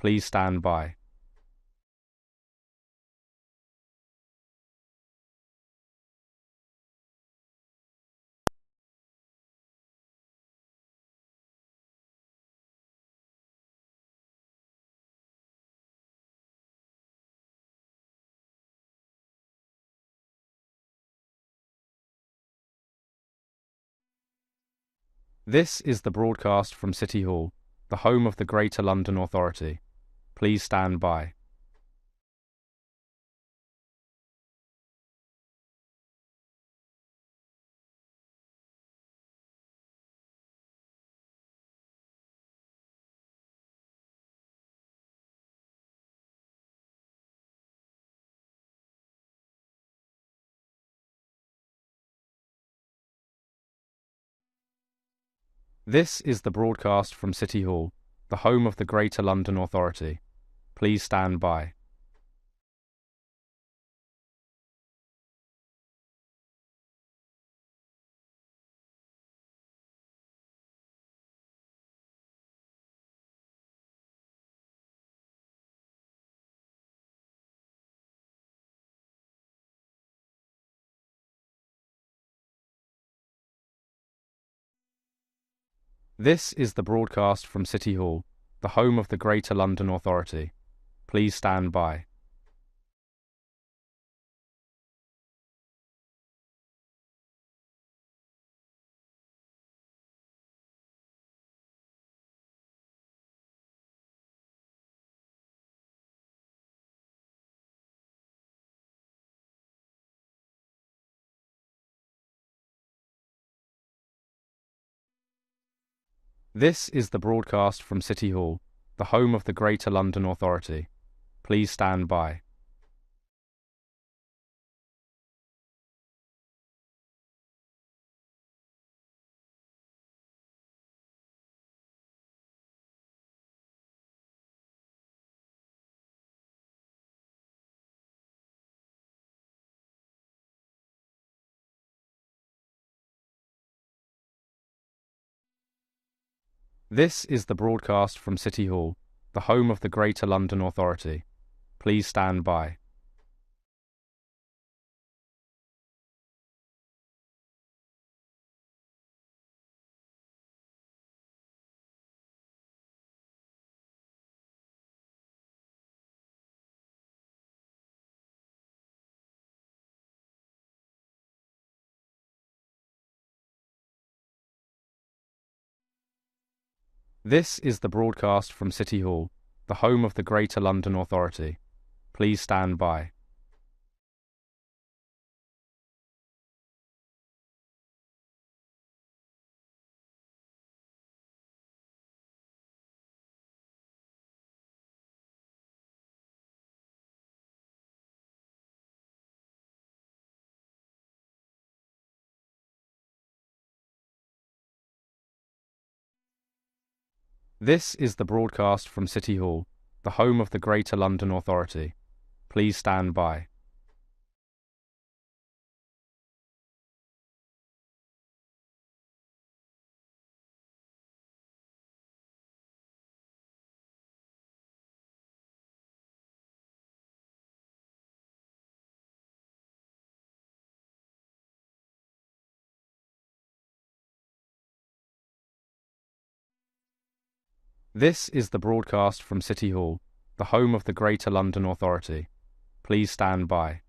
Please stand by. This is the broadcast from City Hall, the home of the Greater London Authority. Please stand by. This is the broadcast from City Hall, the home of the Greater London Authority. Please stand by. This is the broadcast from City Hall, the home of the Greater London Authority. Please stand by. This is the broadcast from City Hall, the home of the Greater London Authority. Please stand by. This is the broadcast from City Hall, the home of the Greater London Authority. Please stand by. This is the broadcast from City Hall, the home of the Greater London Authority. Please stand by. This is the broadcast from City Hall, the home of the Greater London Authority. Please stand by. This is the broadcast from City Hall, the home of the Greater London Authority. Please stand by.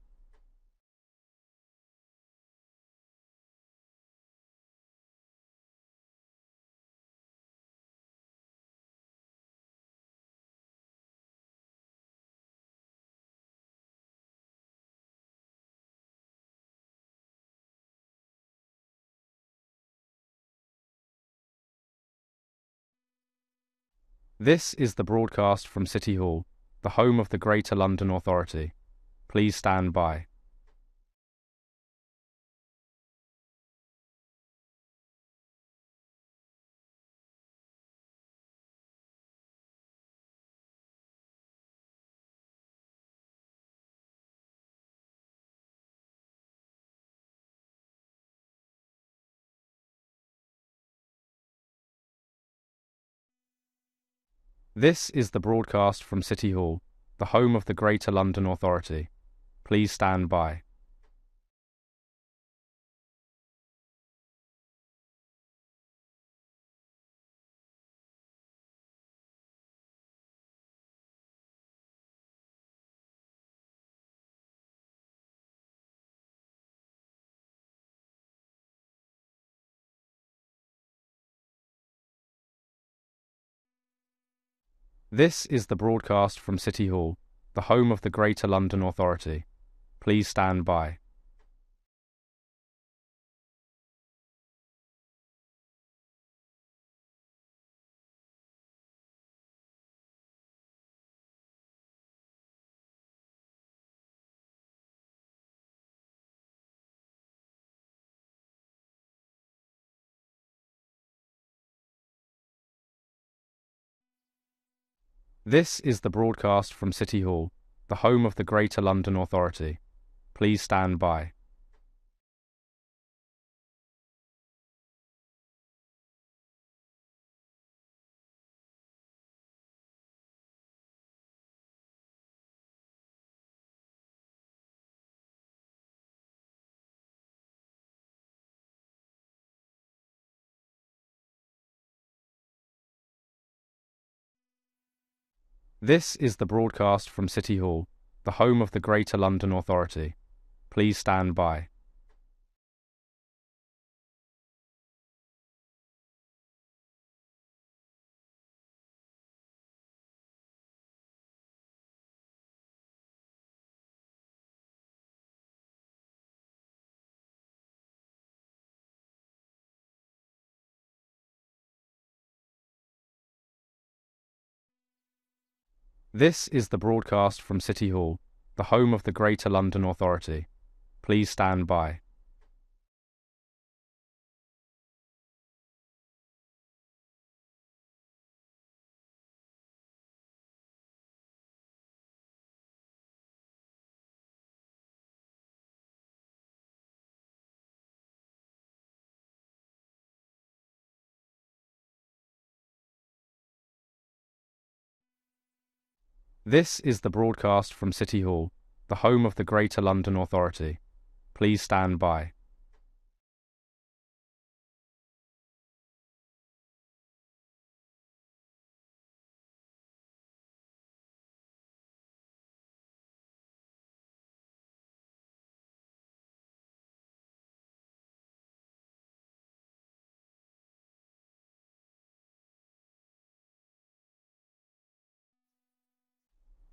This is the broadcast from City Hall, the home of the Greater London Authority. Please stand by. This is the broadcast from City Hall, the home of the Greater London Authority. Please stand by. This is the broadcast from City Hall, the home of the Greater London Authority. Please stand by. This is the broadcast from City Hall, the home of the Greater London Authority. Please stand by. This is the broadcast from City Hall, the home of the Greater London Authority. Please stand by. This is the broadcast from City Hall, the home of the Greater London Authority. Please stand by. This is the broadcast from City Hall, the home of the Greater London Authority. Please stand by.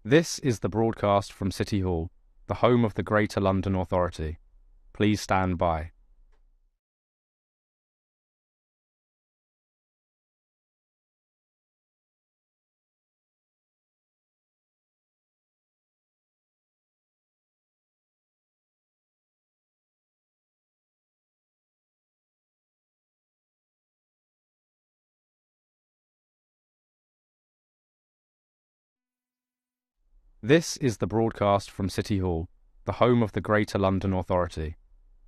This is the broadcast from City Hall, the home of the Greater London Authority. Please stand by. This is the broadcast from City Hall, the home of the Greater London Authority.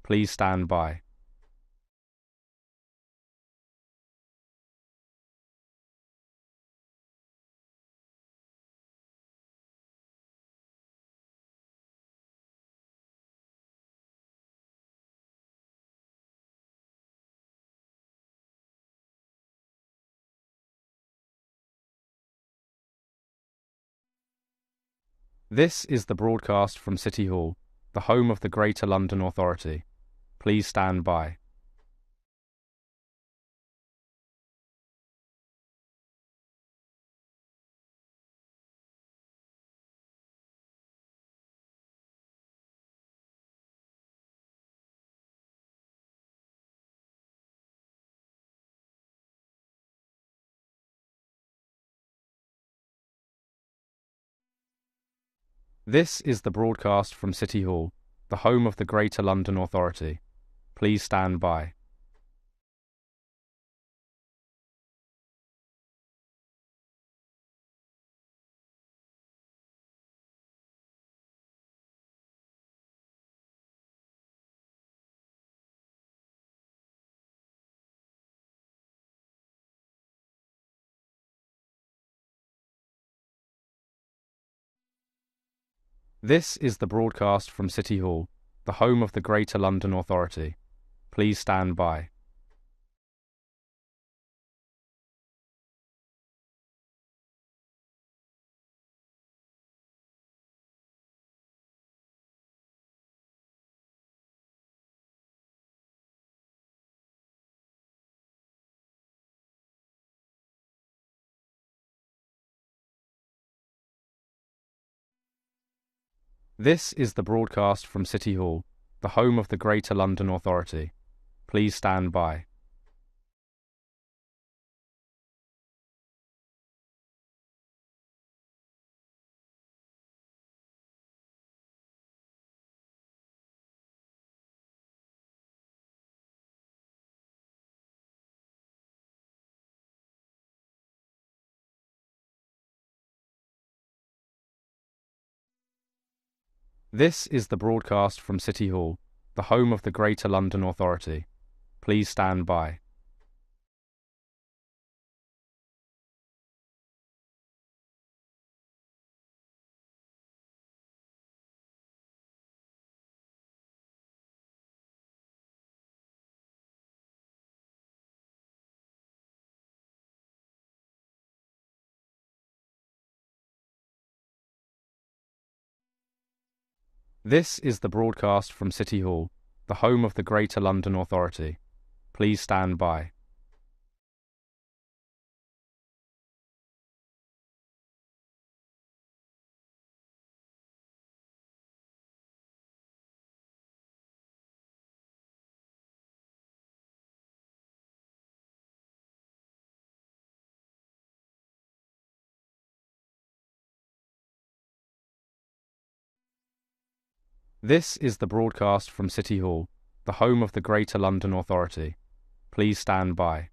Please stand by. This is the broadcast from City Hall, the home of the Greater London Authority. Please stand by. This is the broadcast from City Hall, the home of the Greater London Authority. Please stand by. This is the broadcast from City Hall, the home of the Greater London Authority. Please stand by. This is the broadcast from City Hall, the home of the Greater London Authority. Please stand by. This is the broadcast from City Hall, the home of the Greater London Authority. Please stand by. This is the broadcast from City Hall, the home of the Greater London Authority. Please stand by. This is the broadcast from City Hall, the home of the Greater London Authority. Please stand by.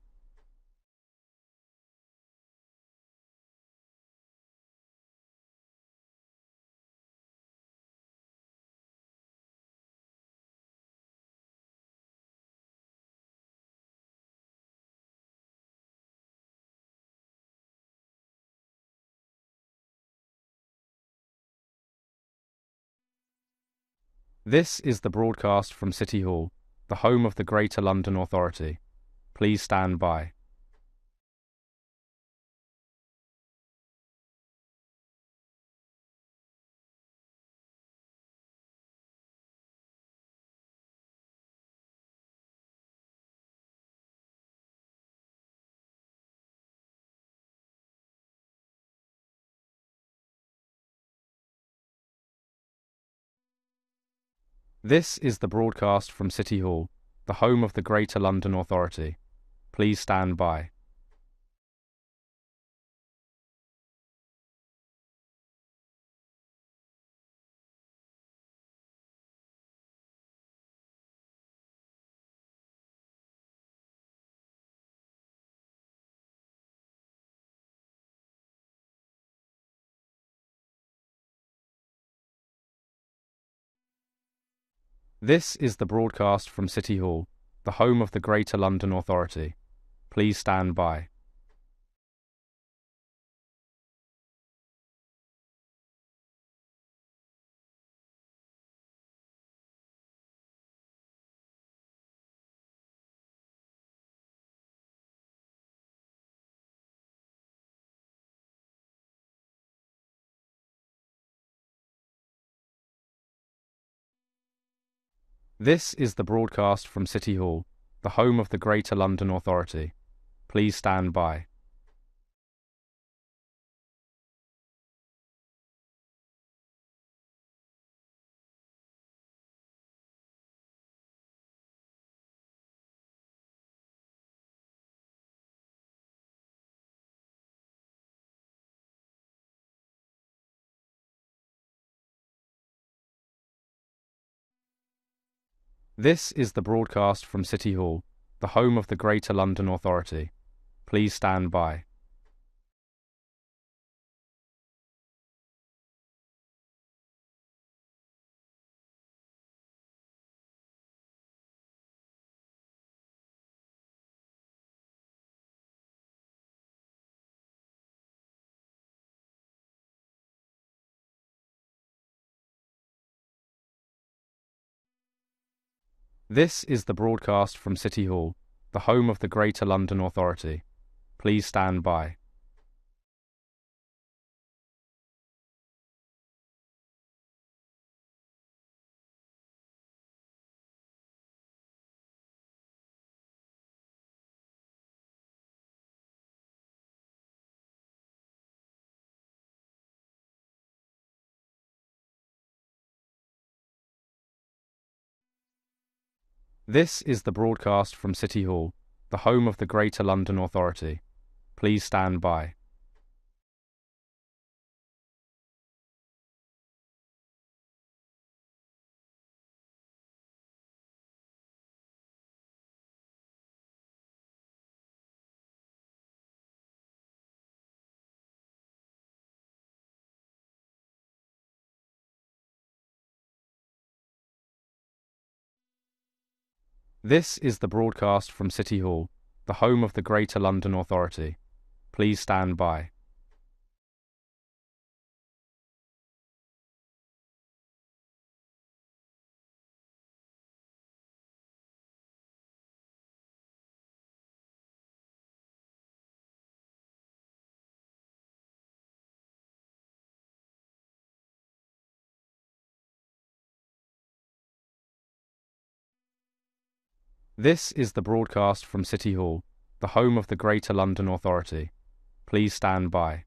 This is the broadcast from City Hall, the home of the Greater London Authority. Please stand by. This is the broadcast from City Hall, the home of the Greater London Authority. Please stand by. This is the broadcast from City Hall, the home of the Greater London Authority. Please stand by. This is the broadcast from City Hall, the home of the Greater London Authority. Please stand by. This is the broadcast from City Hall, the home of the Greater London Authority. Please stand by. This is the broadcast from City Hall, the home of the Greater London Authority. Please stand by. This is the broadcast from City Hall, the home of the Greater London Authority. Please stand by. This is the broadcast from City Hall, the home of the Greater London Authority. Please stand by. This is the broadcast from City Hall, the home of the Greater London Authority. Please stand by.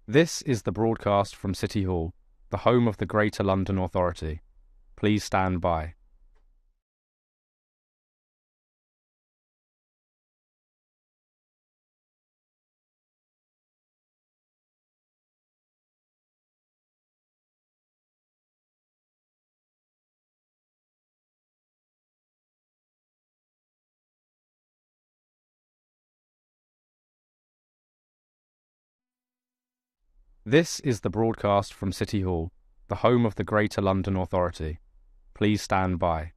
This is the broadcast from City Hall, the home of the Greater London Authority. Please stand by. This is the broadcast from City Hall, the home of the Greater London Authority. Please stand by.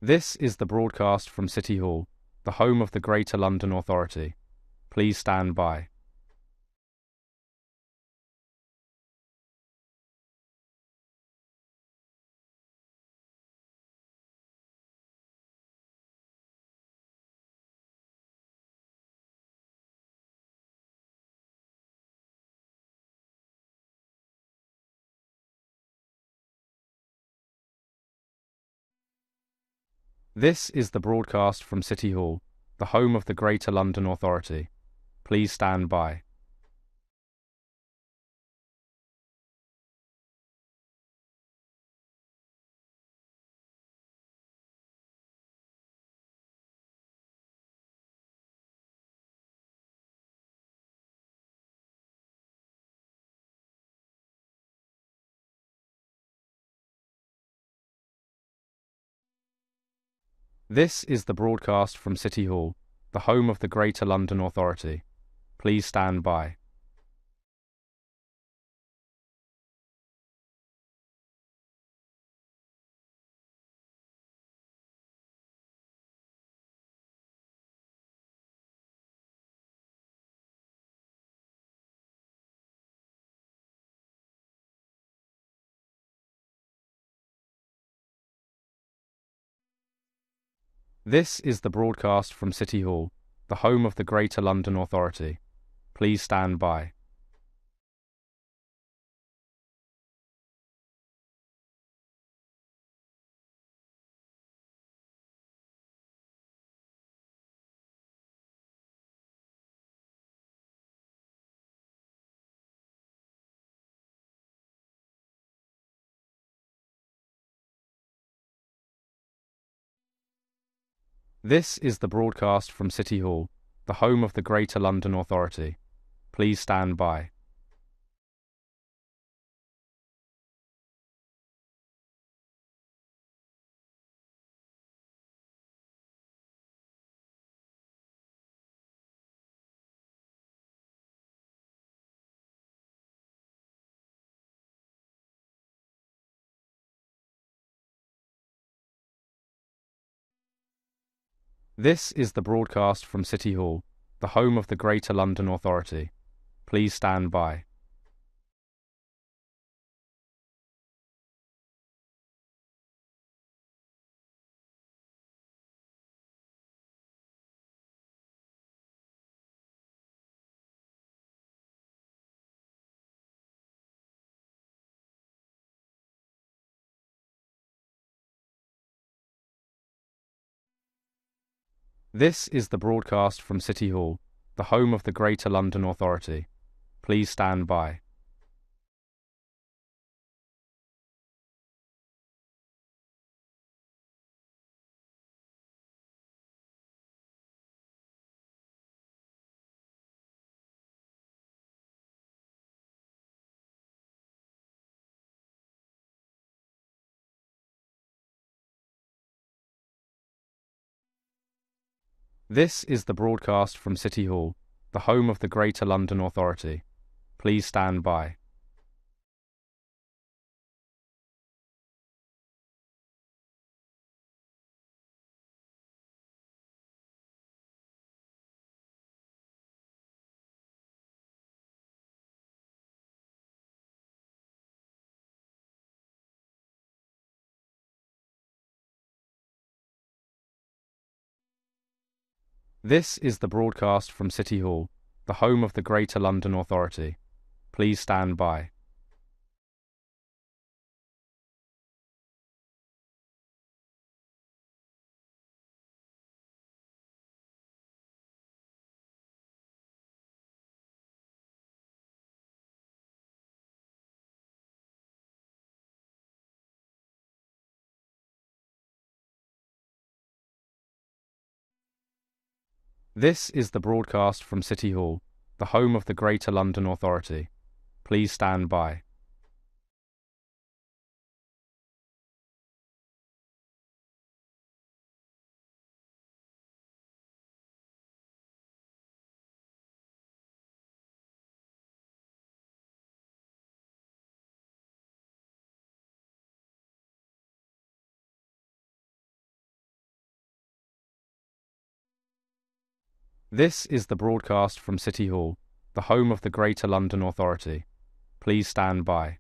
This is the broadcast from City Hall, the home of the Greater London Authority. Please stand by. This is the broadcast from City Hall, the home of the Greater London Authority. Please stand by. This is the broadcast from City Hall, the home of the Greater London Authority. Please stand by. This is the broadcast from City Hall, the home of the Greater London Authority. Please stand by. This is the broadcast from City Hall, the home of the Greater London Authority. Please stand by. This is the broadcast from City Hall, the home of the Greater London Authority. Please stand by. This is the broadcast from City Hall, the home of the Greater London Authority. Please stand by. This is the broadcast from City Hall, the home of the Greater London Authority. Please stand by. This is the broadcast from City Hall, the home of the Greater London Authority. Please stand by. This is the broadcast from City Hall, the home of the Greater London Authority. Please stand by. This is the broadcast from City Hall, the home of the Greater London Authority. Please stand by.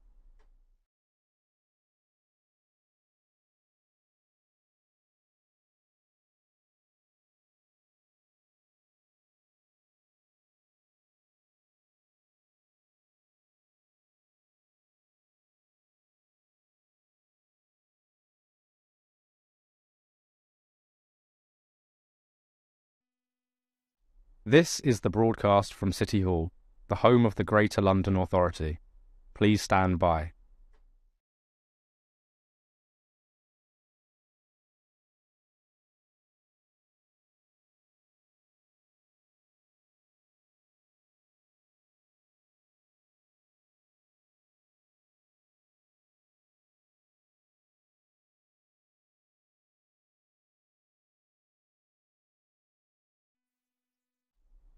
This is the broadcast from City Hall, the home of the Greater London Authority. Please stand by.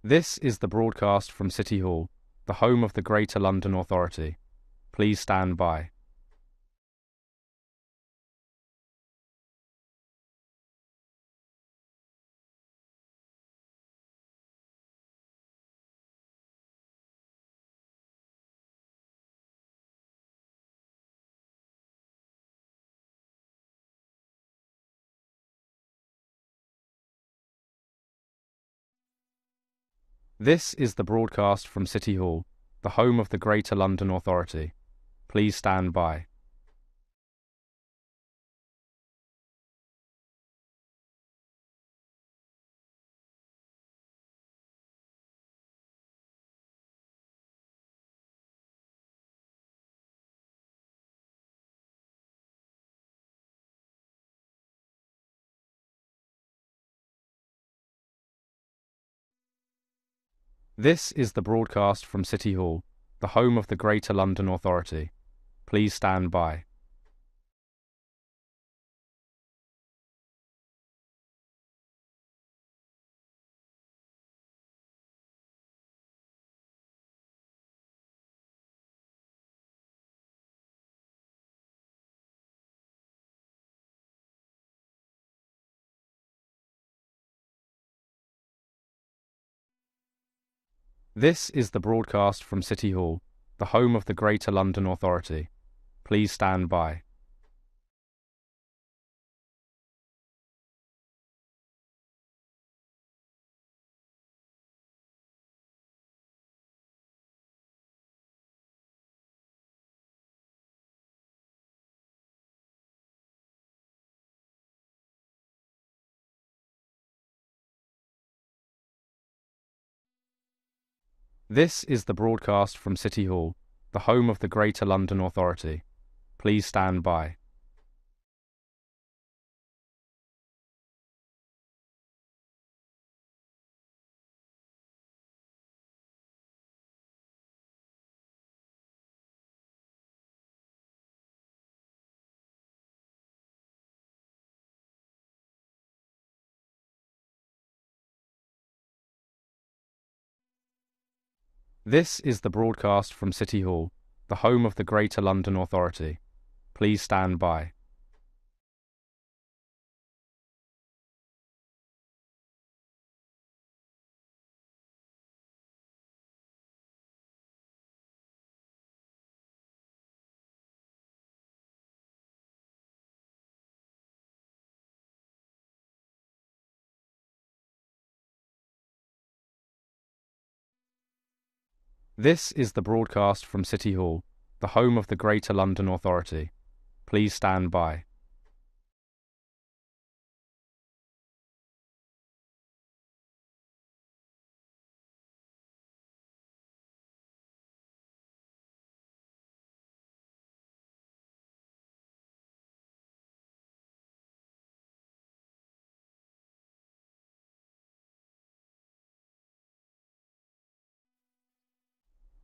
This is the broadcast from City Hall, the home of the Greater London Authority. Please stand by. This is the broadcast from City Hall, the home of the Greater London Authority. Please stand by. This is the broadcast from City Hall, the home of the Greater London Authority. Please stand by. This is the broadcast from City Hall, the home of the Greater London Authority. Please stand by. This is the broadcast from City Hall, the home of the Greater London Authority. Please stand by. This is the broadcast from City Hall, the home of the Greater London Authority. Please stand by. This is the broadcast from City Hall, the home of the Greater London Authority. Please stand by.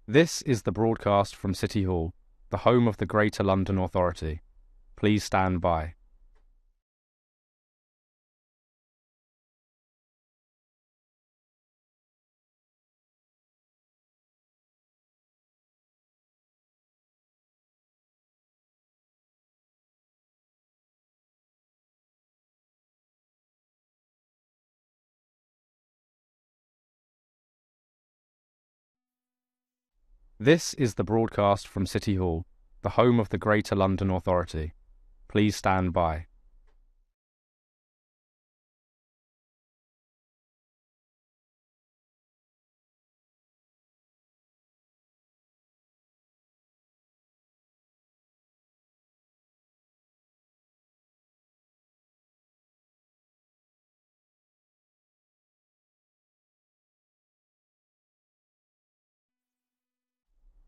This is the broadcast from City Hall, the home of the Greater London Authority. Please stand by. This is the broadcast from City Hall, the home of the Greater London Authority. Please stand by.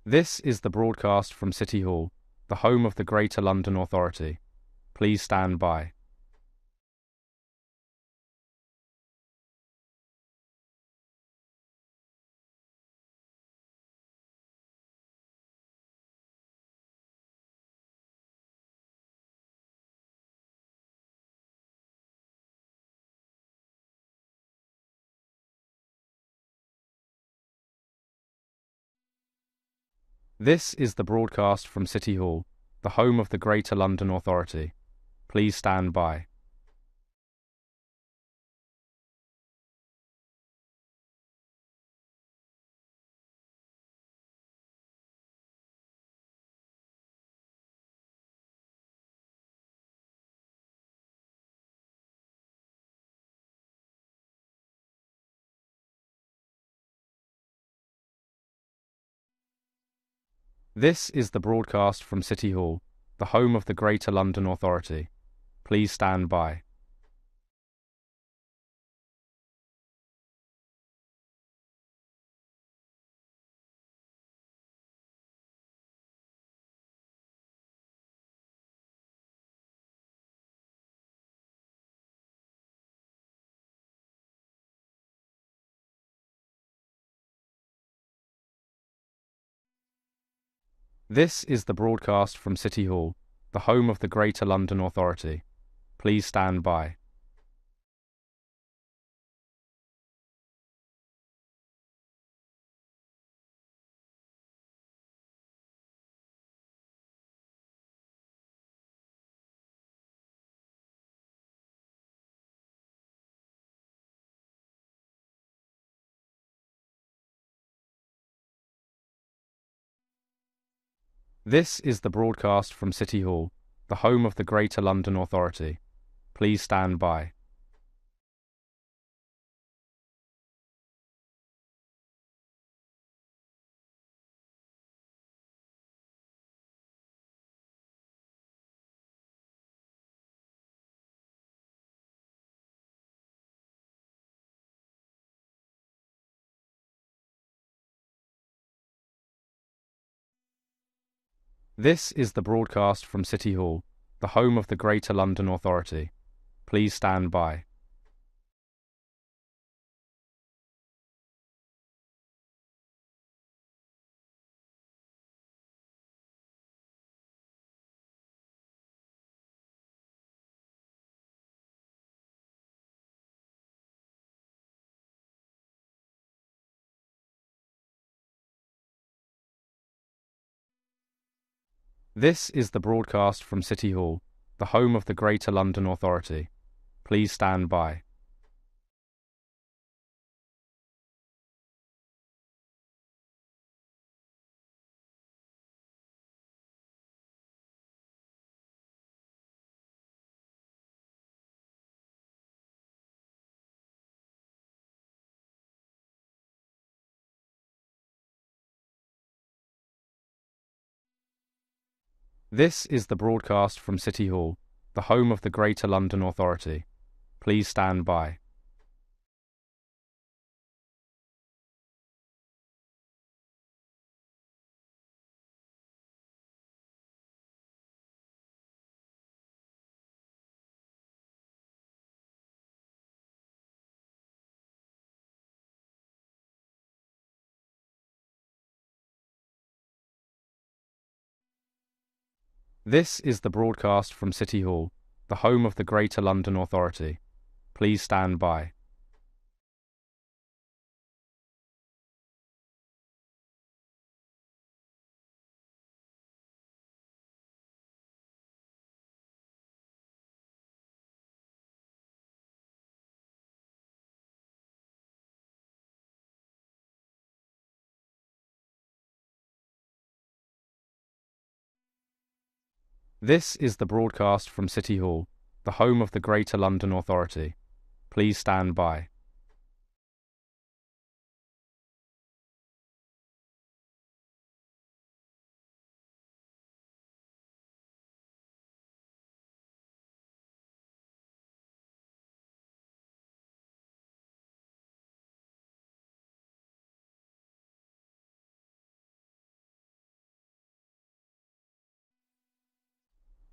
This is the broadcast from City Hall, the home of the Greater London Authority. Please stand by. This is the broadcast from City Hall, the home of the Greater London Authority. Please stand by. This is the broadcast from City Hall, the home of the Greater London Authority. Please stand by. This is the broadcast from City Hall, the home of the Greater London Authority. Please stand by. This is the broadcast from City Hall, the home of the Greater London Authority. Please stand by. This is the broadcast from City Hall, the home of the Greater London Authority. Please stand by. This is the broadcast from City Hall, the home of the Greater London Authority. Please stand by. This is the broadcast from City Hall, the home of the Greater London Authority. Please stand by. This is the broadcast from City Hall, the home of the Greater London Authority. Please stand by. This is the broadcast from City Hall, the home of the Greater London Authority. Please stand by.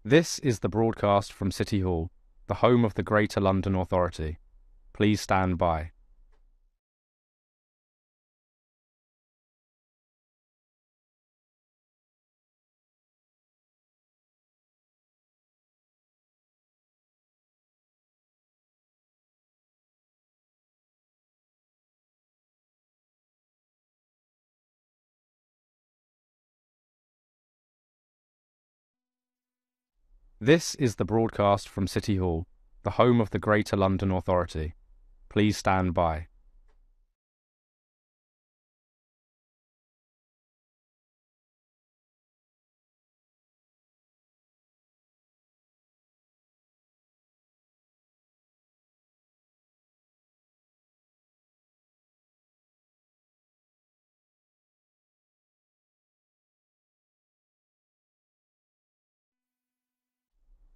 This is the broadcast from City Hall, the home of the Greater London Authority. Please stand by. This is the broadcast from City Hall, the home of the Greater London Authority. Please stand by.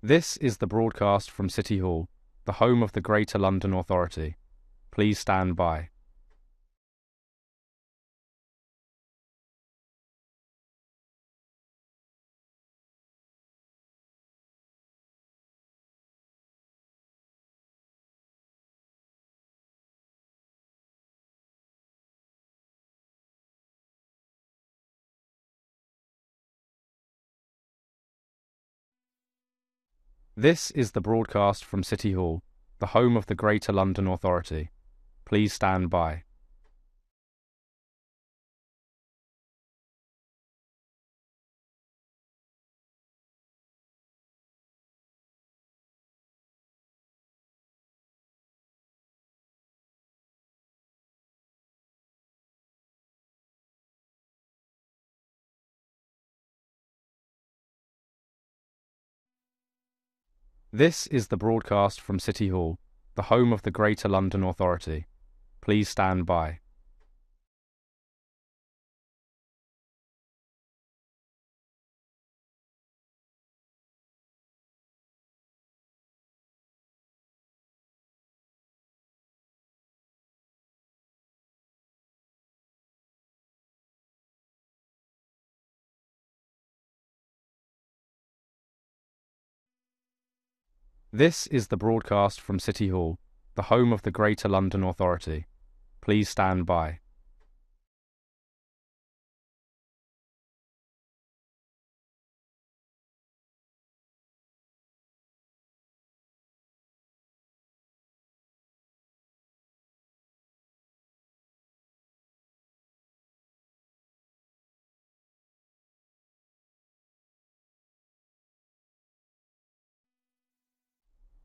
This is the broadcast from City Hall, the home of the Greater London Authority. Please stand by. This is the broadcast from City Hall, the home of the Greater London Authority. Please stand by. This is the broadcast from City Hall, the home of the Greater London Authority. Please stand by. This is the broadcast from City Hall, the home of the Greater London Authority. Please stand by.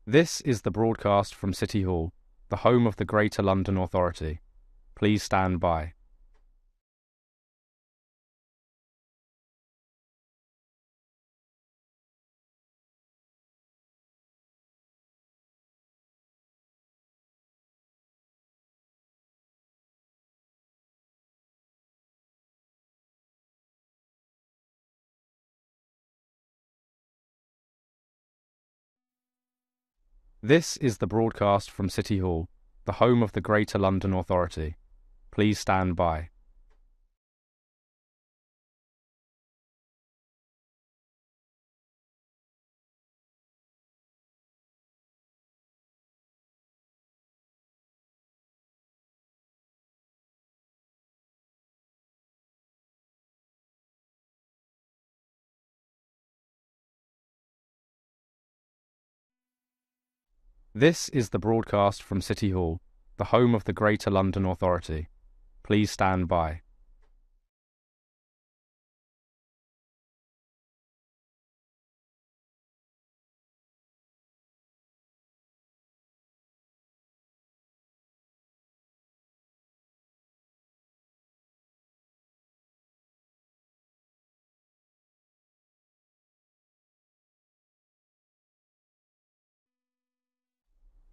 This is the broadcast from City Hall, the home of the Greater London Authority. Please stand by. This is the broadcast from City Hall, the home of the Greater London Authority. Please stand by. This is the broadcast from City Hall, the home of the Greater London Authority. Please stand by.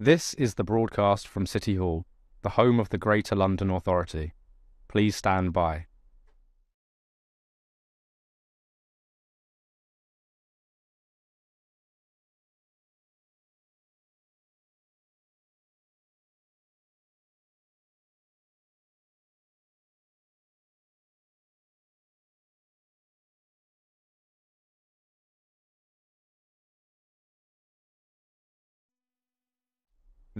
This is the broadcast from City Hall, the home of the Greater London Authority. Please stand by.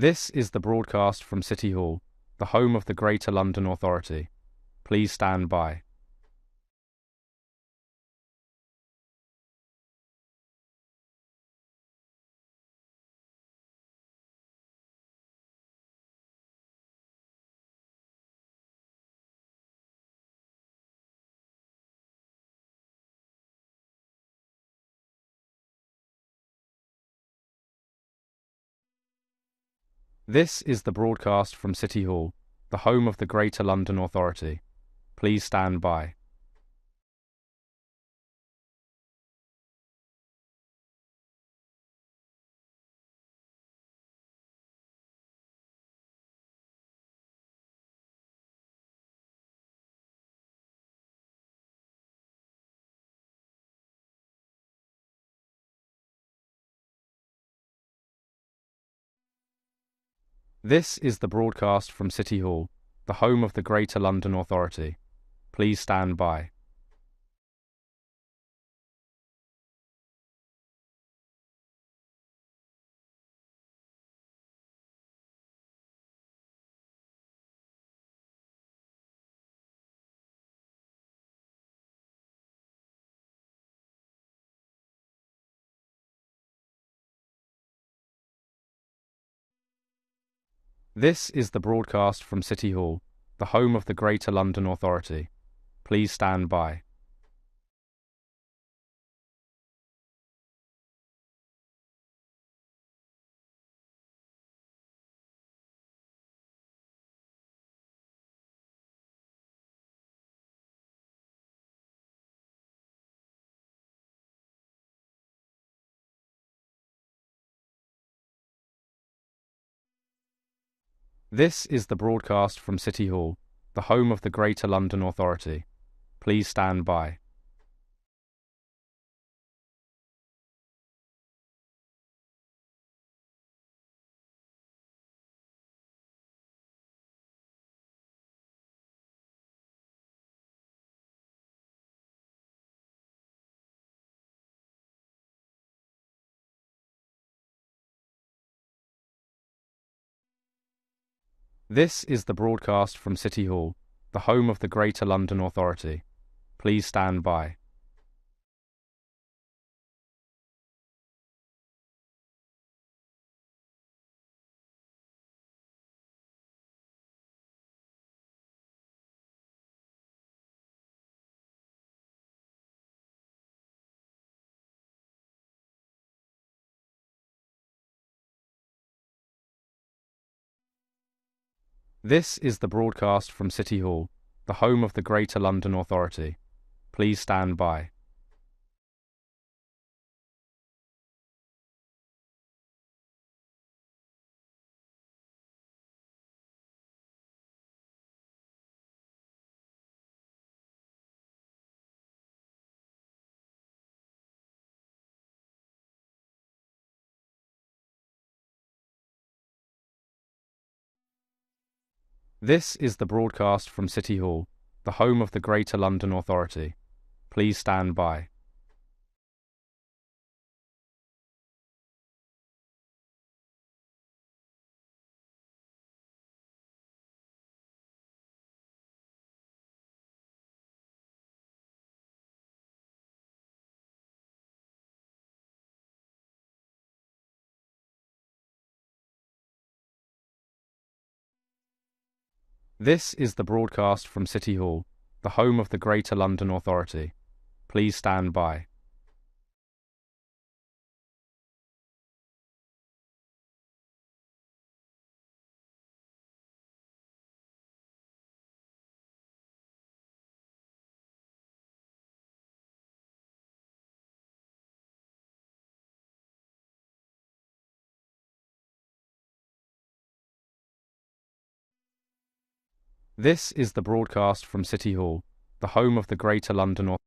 This is the broadcast from City Hall, the home of the Greater London Authority. Please stand by. This is the broadcast from City Hall, the home of the Greater London Authority. Please stand by. This is the broadcast from City Hall, the home of the Greater London Authority. Please stand by. This is the broadcast from City Hall, the home of the Greater London Authority. Please stand by. This is the broadcast from City Hall, the home of the Greater London Authority. Please stand by. This is the broadcast from City Hall, the home of the Greater London Authority. Please stand by. This is the broadcast from City Hall, the home of the Greater London Authority. Please stand by. This is the broadcast from City Hall, the home of the Greater London Authority. Please stand by. This is the broadcast from City Hall, the home of the Greater London Authority. Please stand by. This is the broadcast from City Hall, the home of the Greater London Authority.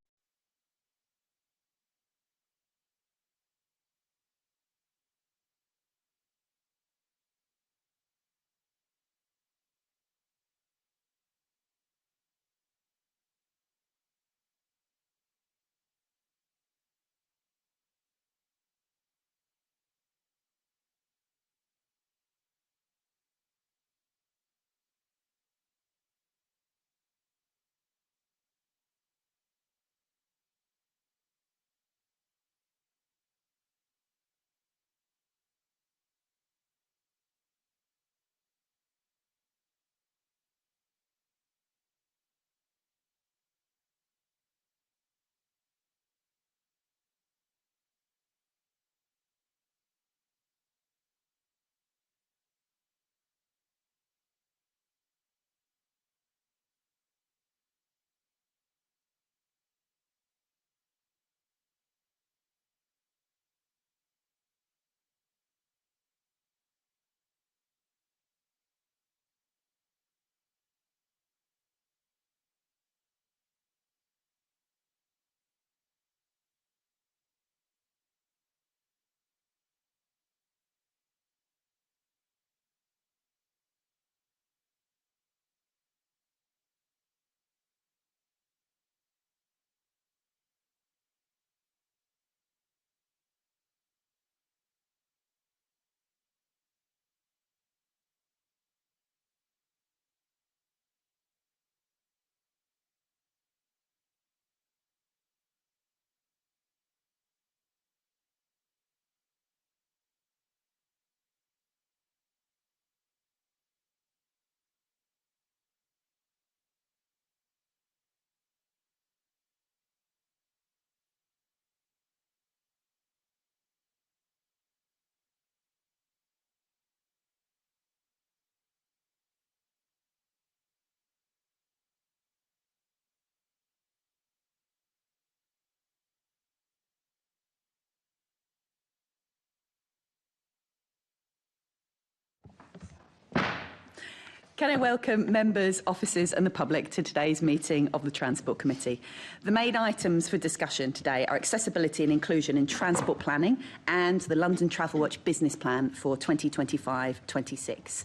Can I welcome members, officers and the public to today's meeting of the Transport Committee. The main items for discussion today are accessibility and inclusion in transport planning and the London Travel Watch business plan for 2025-26.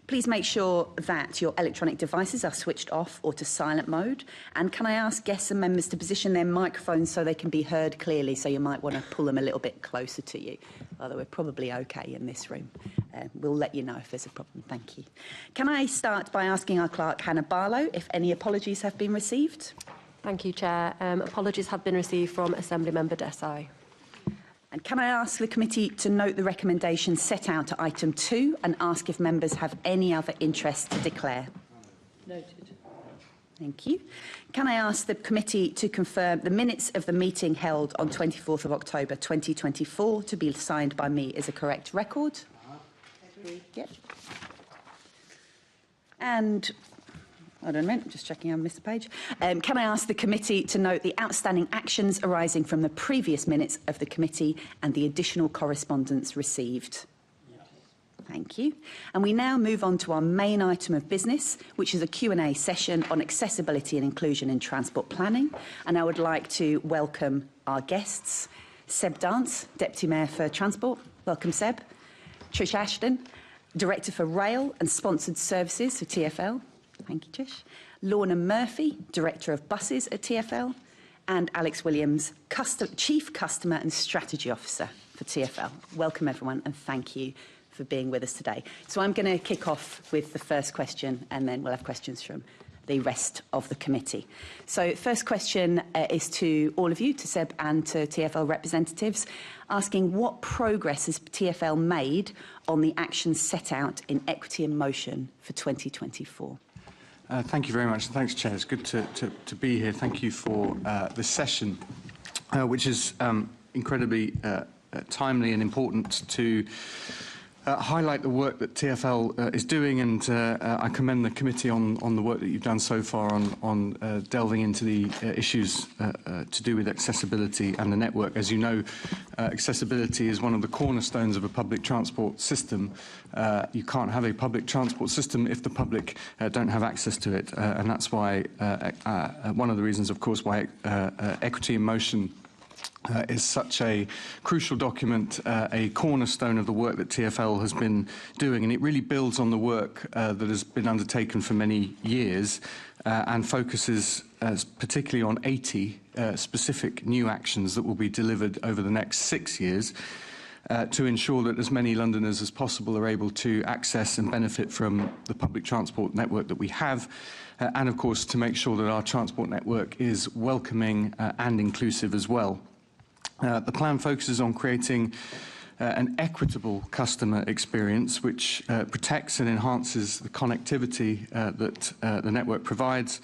Please make sure that your electronic devices are switched off or to silent mode. And can I ask guests and members to position their microphones so they can be heard clearly, so you might want to pull them a little bit closer to you, although we're probably okay in this room. We'll let you know if there's a problem. Thank you. Can I start by asking our clerk, Hannah Barlow, if any apologies have been received? Thank you, Chair. Apologies have been received from Assembly Member Desai. And can I ask the committee to note the recommendations set out at item 2 and ask if members have any other interest to declare? Noted. Thank you. Can I ask the committee to confirm the minutes of the meeting held on 24th of October 2024 to be signed by me as a correct record? Yep. And hold on a minute, just checking I missed the page. Can I ask the committee to note the outstanding actions arising from the previous minutes of the committee and the additional correspondence received? Yes. Thank you. And we now move on to our main item of business, which is a Q&A session on accessibility and inclusion in transport planning. And I would like to welcome our guests. Seb Dance, Deputy Mayor for Transport. Welcome, Seb. Trish Ashton, Director for Rail and Sponsored Services for TfL. Thank you, Trish. Lorna Murphy, Director of Buses at TfL. And Alex Williams, Chief Customer and Strategy Officer for TfL. Welcome, everyone, and thank you for being with us today. So I'm going to kick off with the first question, and then we'll have questions from the rest of the committee. So first question is to all of you, to Seb and to TfL representatives, asking what progress has TfL made on the actions set out in Equity in Motion for 2024? Thank you very much. Thanks, Chair. It's good to be here. Thank you for this session, which is incredibly timely and important to highlight the work that TfL is doing, and I commend the committee on the work that you've done so far on delving into the issues to do with accessibility and the network. As you know, accessibility is one of the cornerstones of a public transport system. You can't have a public transport system if the public don't have access to it, and that's why one of the reasons, of course, why Equity in Motion is such a crucial document, a cornerstone of the work that TfL has been doing, and it really builds on the work that has been undertaken for many years and focuses particularly on 80 specific new actions that will be delivered over the next 6 years to ensure that as many Londoners as possible are able to access and benefit from the public transport network that we have, and of course to make sure that our transport network is welcoming and inclusive as well. The plan focuses on creating an equitable customer experience which protects and enhances the connectivity that the network provides,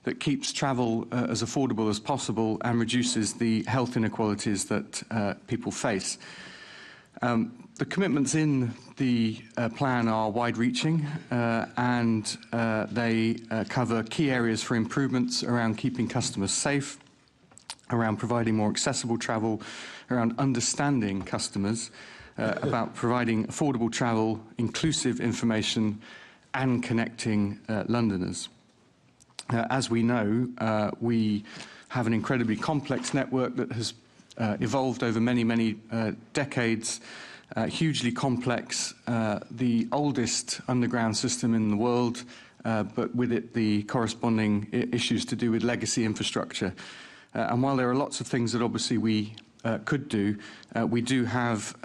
that keeps travel as affordable as possible and reduces the health inequalities that people face. The commitments in the plan are wide-reaching and they cover key areas for improvements around keeping customers safe, around providing more accessible travel, around understanding customers, about providing affordable travel, inclusive information, and connecting Londoners. As we know, we have an incredibly complex network that has evolved over many decades, hugely complex, the oldest underground system in the world, but with it the corresponding issues to do with legacy infrastructure. And while there are lots of things that obviously we could do, we do have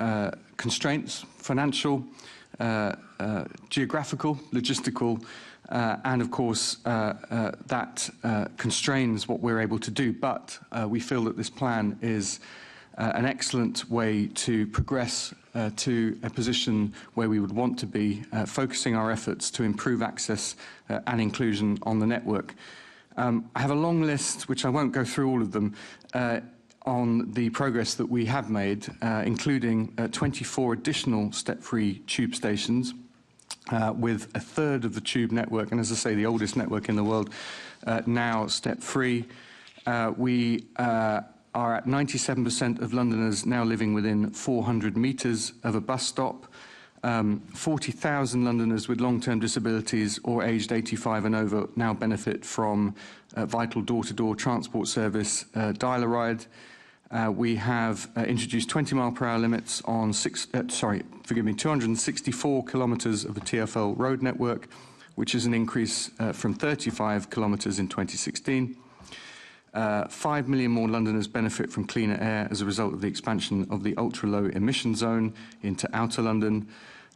constraints, financial, geographical, logistical, and of course that constrains what we're able to do. But we feel that this plan is an excellent way to progress to a position where we would want to be, focusing our efforts to improve access and inclusion on the network. I have a long list, which I won't go through all of them, on the progress that we have made, including 24 additional step-free tube stations, with a third of the tube network, and as I say, the oldest network in the world, now step-free. We are at 97% of Londoners now living within 400 metres of a bus stop. 40,000 Londoners with long-term disabilities or aged 85 and over now benefit from vital door-to-door transport service Dial-A-Ride. We have introduced 20-mile-per-hour limits on 264 kilometres of the TfL road network, which is an increase from 35 kilometres in 2016. 5 million more Londoners benefit from cleaner air as a result of the expansion of the ultra-low emission zone into outer London,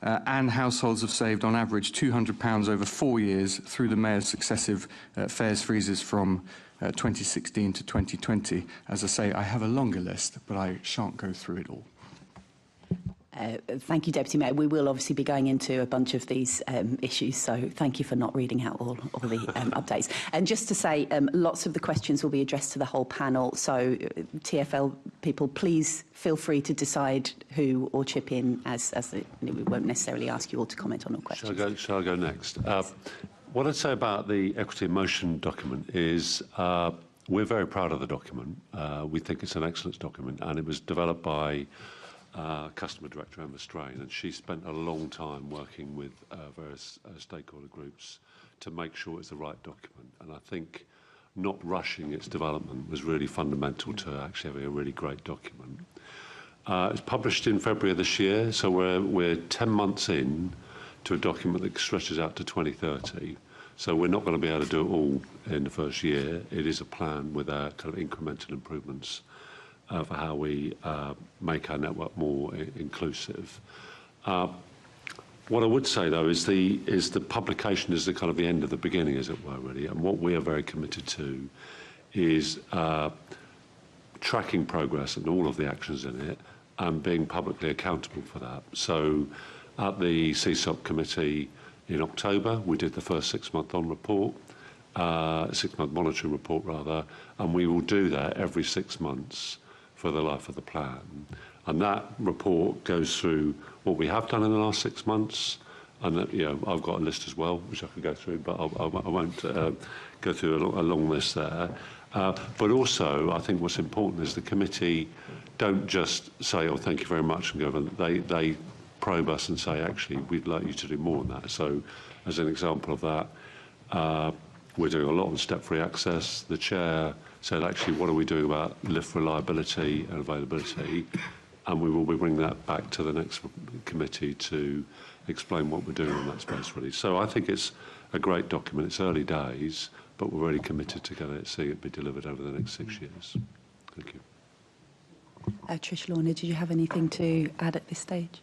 and households have saved on average £200 over 4 years through the Mayor's successive fares freezes from 2016 to 2020. As I say, I have a longer list, but I shan't go through it all. Thank you, Deputy Mayor. We will obviously be going into a bunch of these issues, so thank you for not reading out all the updates. And just to say, lots of the questions will be addressed to the whole panel, so TfL people, please feel free to decide who or chip in, as we won't necessarily ask you all to comment on all questions. Shall I go next? What I'd say about the Equity in Motion document is we're very proud of the document. We think it's an excellent document, and it was developed by Customer Director Emma Strain, and she spent a long time working with various stakeholder groups to make sure it's the right document. And I think not rushing its development was really fundamental to actually having a really great document. It's published in February of this year, so we're 10 months in to a document that stretches out to 2030. So we're not going to be able to do it all in the first year. It is a plan with kind of incremental improvements for how we make our network more inclusive. What I would say, though, is the publication is the kind of the end of the beginning, as it were, really. And what we are very committed to is tracking progress and all of the actions in it and being publicly accountable for that. So at the CSOP committee in October, we did the first 6-month report, 6-month monitoring report, rather, and we will do that every 6 months for the life of the plan. And that report goes through what we have done in the last 6 months, and I've got a list as well, which I could go through, but I won't go through a long list there. But also, I think what's important is the committee don't just say, oh, thank you very much, and go over. They probe us and say, actually, we'd like you to do more than that. So, as an example of that, we're doing a lot on step-free access. The chair said, actually, what are we doing about lift reliability and availability? And we will be bringing that back to the next committee to explain what we're doing on that space, really. So I think it's a great document. It's early days, but we're really committed to seeing it be delivered over the next 6 years. Thank you. Trish, Lorna, did you have anything to add at this stage?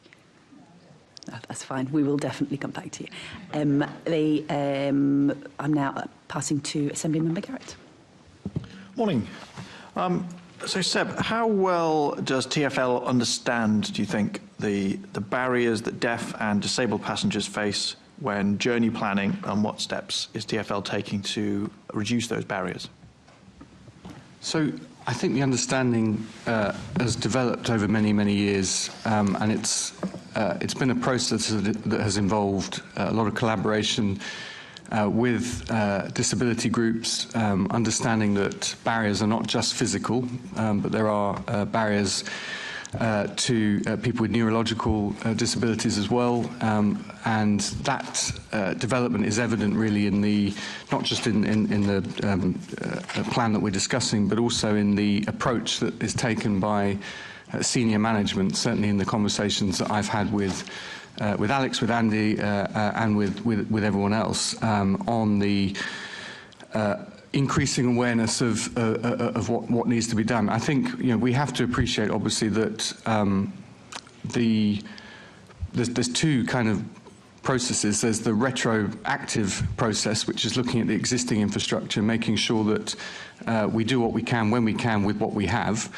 No, that's fine. We will definitely come back to you. I'm now passing to Assemblymember Garrett. Morning. So, Seb, how well does TfL understand, do you think, the barriers that deaf and disabled passengers face when journey planning, and what steps is TfL taking to reduce those barriers? So I think the understanding has developed over many, many years, and it's been a process that has involved a lot of collaboration with disability groups, understanding that barriers are not just physical, but there are barriers to people with neurological disabilities as well, and that development is evident really in the not just in the plan that we're discussing, but also in the approach that is taken by senior management. Certainly in the conversations that I've had with Alex, with Andy, and with everyone else on the increasing awareness of what needs to be done. I think we have to appreciate, obviously, that there's two kind of processes. There's the retroactive process, which is looking at the existing infrastructure, making sure that we do what we can when we can with what we have.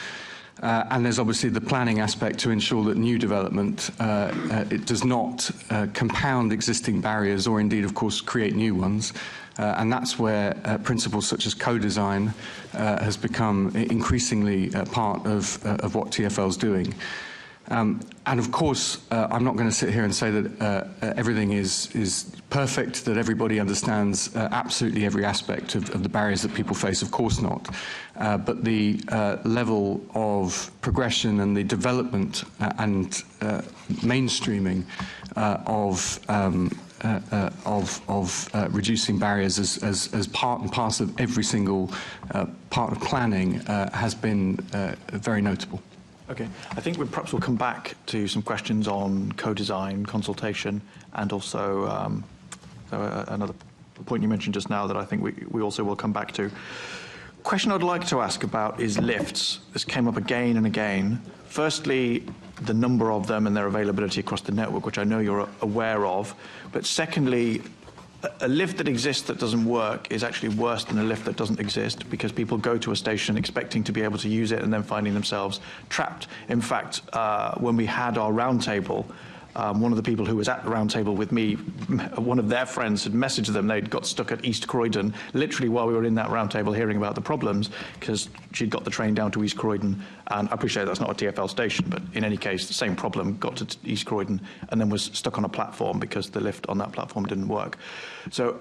And there's obviously the planning aspect to ensure that new development it does not compound existing barriers or indeed, of course, create new ones. And that's where principles such as co-design has become increasingly part of what TfL's doing. And of course, I'm not going to sit here and say that everything is perfect, that everybody understands absolutely every aspect of the barriers that people face. Of course not. But the level of progression and the development and mainstreaming of reducing barriers as part and parcel of every single part of planning has been very notable. Okay, I think perhaps we'll come back to some questions on co-design, consultation, and also another point you mentioned just now that I think we also will come back to. Question I'd like to ask about is lifts. This came up again and again. Firstly, the number of them and their availability across the network, which I know you're aware of. But secondly, a lift that exists that doesn't work is actually worse than a lift that doesn't exist, because people go to a station expecting to be able to use it and then finding themselves trapped. In fact, when we had our roundtable, one of the people who was at the roundtable with me, one of their friends had messaged them they'd got stuck at East Croydon, literally while we were in that roundtable hearing about the problems, because she'd got the train down to East Croydon. And I appreciate that's not a TfL station, but in any case, the same problem, got to East Croydon and then was stuck on a platform because the lift on that platform didn't work. So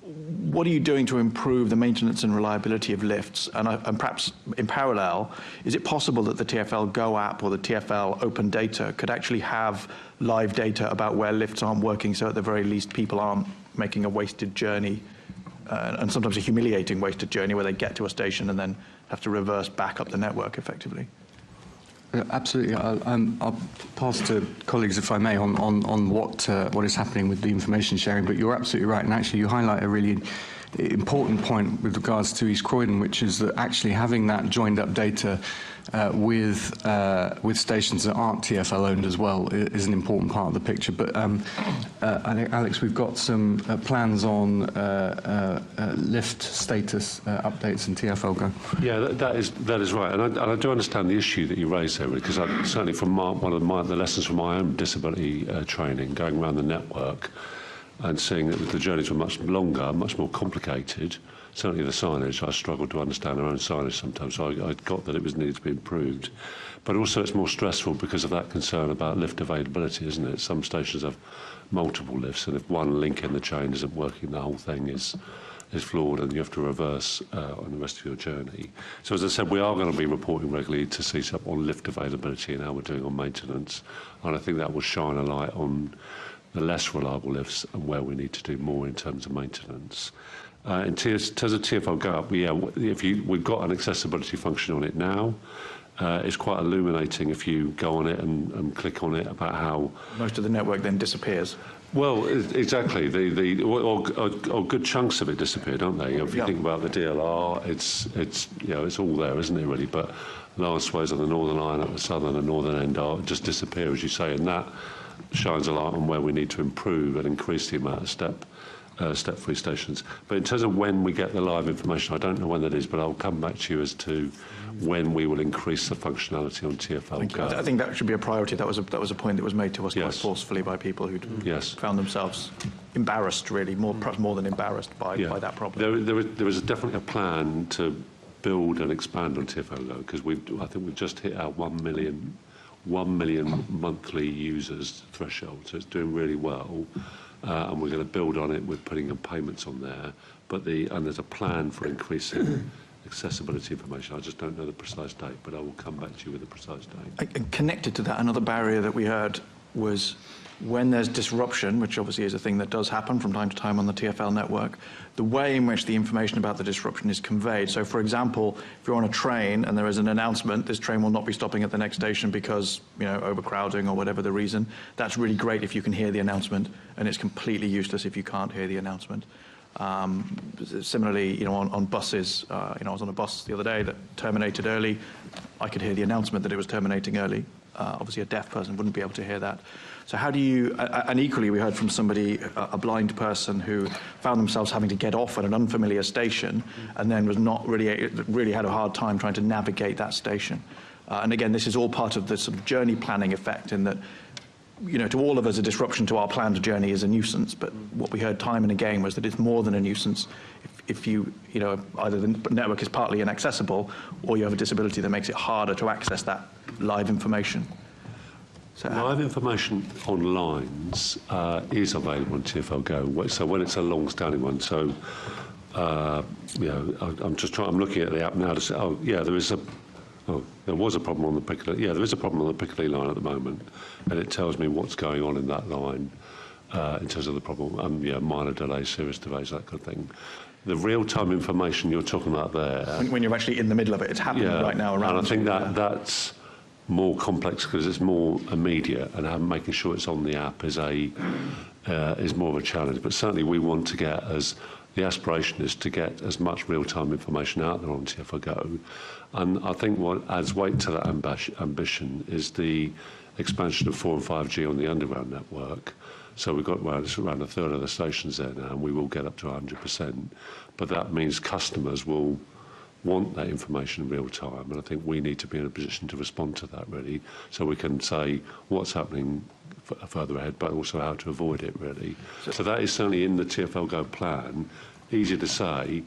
what are you doing to improve the maintenance and reliability of lifts? And perhaps in parallel, is it possible that the TfL Go app or the TfL Open Data could actually have live data about where lifts aren't working, so at the very least people aren't making a wasted journey, and sometimes a humiliating wasted journey where they get to a station and then have to reverse back up the network effectively? Absolutely. I'll pass to colleagues, if I may, on what is happening with the information sharing. But you're absolutely right, and actually you highlight a really important point with regards to East Croydon, which is that actually having that joined up data with stations that aren't TfL owned as well is an important part of the picture. But I think, Alex, we've got some plans on lift status updates in TfL Go. Yeah, that is right, and I do understand the issue that you raised there, because certainly from one of the lessons from my own disability training, going around the network and seeing that the journeys were much longer, much more complicated. Certainly the signage, I struggled to understand our own signage sometimes, so I got that it was needed to be improved. But also it's more stressful because of that concern about lift availability, isn't it? Some stations have multiple lifts, and if one link in the chain isn't working, the whole thing is flawed, and you have to reverse on the rest of your journey. So as I said, we are going to be reporting regularly to CSUP on lift availability and how we're doing on maintenance, and I think that will shine a light on the less reliable lifts and where we need to do more in terms of maintenance. In terms of TfL Go Up, we've got an accessibility function on it now. It's quite illuminating if you go on it and click on it about how most of the network then disappears. Well, exactly. Or good chunks of it disappear, don't they? If you think about the DLR, it's all there, isn't it? Really, but large swathes on the Northern Line at the southern and northern end just disappear, as you say, and that shines a light on where we need to improve and increase the amount of step-free stations. But in terms of when we get the live information, I don't know when that is, but I'll come back to you as to when we will increase the functionality on TfL Go. I think that should be a priority. That was a point that was made to us quite forcefully by people who found themselves embarrassed, really, perhaps more than embarrassed by that problem. There is definitely a plan to build and expand on TfL Go, because I think we've just hit our 1 million monthly users threshold, so it's doing really well, and we're going to build on it with putting payments on there. And there's a plan for increasing accessibility information. I just don't know the precise date, but I will come back to you with the precise date. And connected to that, another barrier that we heard was when there's disruption, which obviously is a thing that does happen from time to time on the TfL network, the way in which the information about the disruption is conveyed. So, for example, if you're on a train and there is an announcement, this train will not be stopping at the next station because, overcrowding or whatever the reason, that's really great if you can hear the announcement, and it's completely useless if you can't hear the announcement. Similarly, on buses, I was on a bus the other day that terminated early. I could hear the announcement that it was terminating early. Obviously, a deaf person wouldn't be able to hear that. So how do you, and equally we heard from somebody, a blind person who found themselves having to get off at an unfamiliar station and then was not really had a hard time trying to navigate that station. And again, this is all part of the sort of journey planning effect in that, to all of us, a disruption to our planned journey is a nuisance, but what we heard time and again was that it's more than a nuisance if either the network is partly inaccessible or you have a disability that makes it harder to access that live information. So Live information on lines is available on TfL Go. So when it's a long-standing one, so I'm looking at the app now to say, there was a problem on the Piccadilly. Yeah, there is a problem on the Piccadilly line at the moment, and it tells me what's going on in that line in terms of the problem. Minor delays, serious delays, that kind of thing. The real-time information you're talking about there. when you're actually in the middle of it, it's happening right now around. And I think that's more complex because it's more immediate, and making sure it's on the app is more of a challenge. But certainly we want to get the aspiration is to get as much real-time information out there on TfL Go. And I think what adds weight to that ambition is the expansion of 4 and 5G on the underground network. So we've got around a third of the stations there now, and we will get up to 100%. But that means customers will want that information in real time, and I think we need to be in a position to respond to that, really, so we can say what's happening further ahead, but also how to avoid it, really. So that is certainly in the TfL Go plan. Easy to say,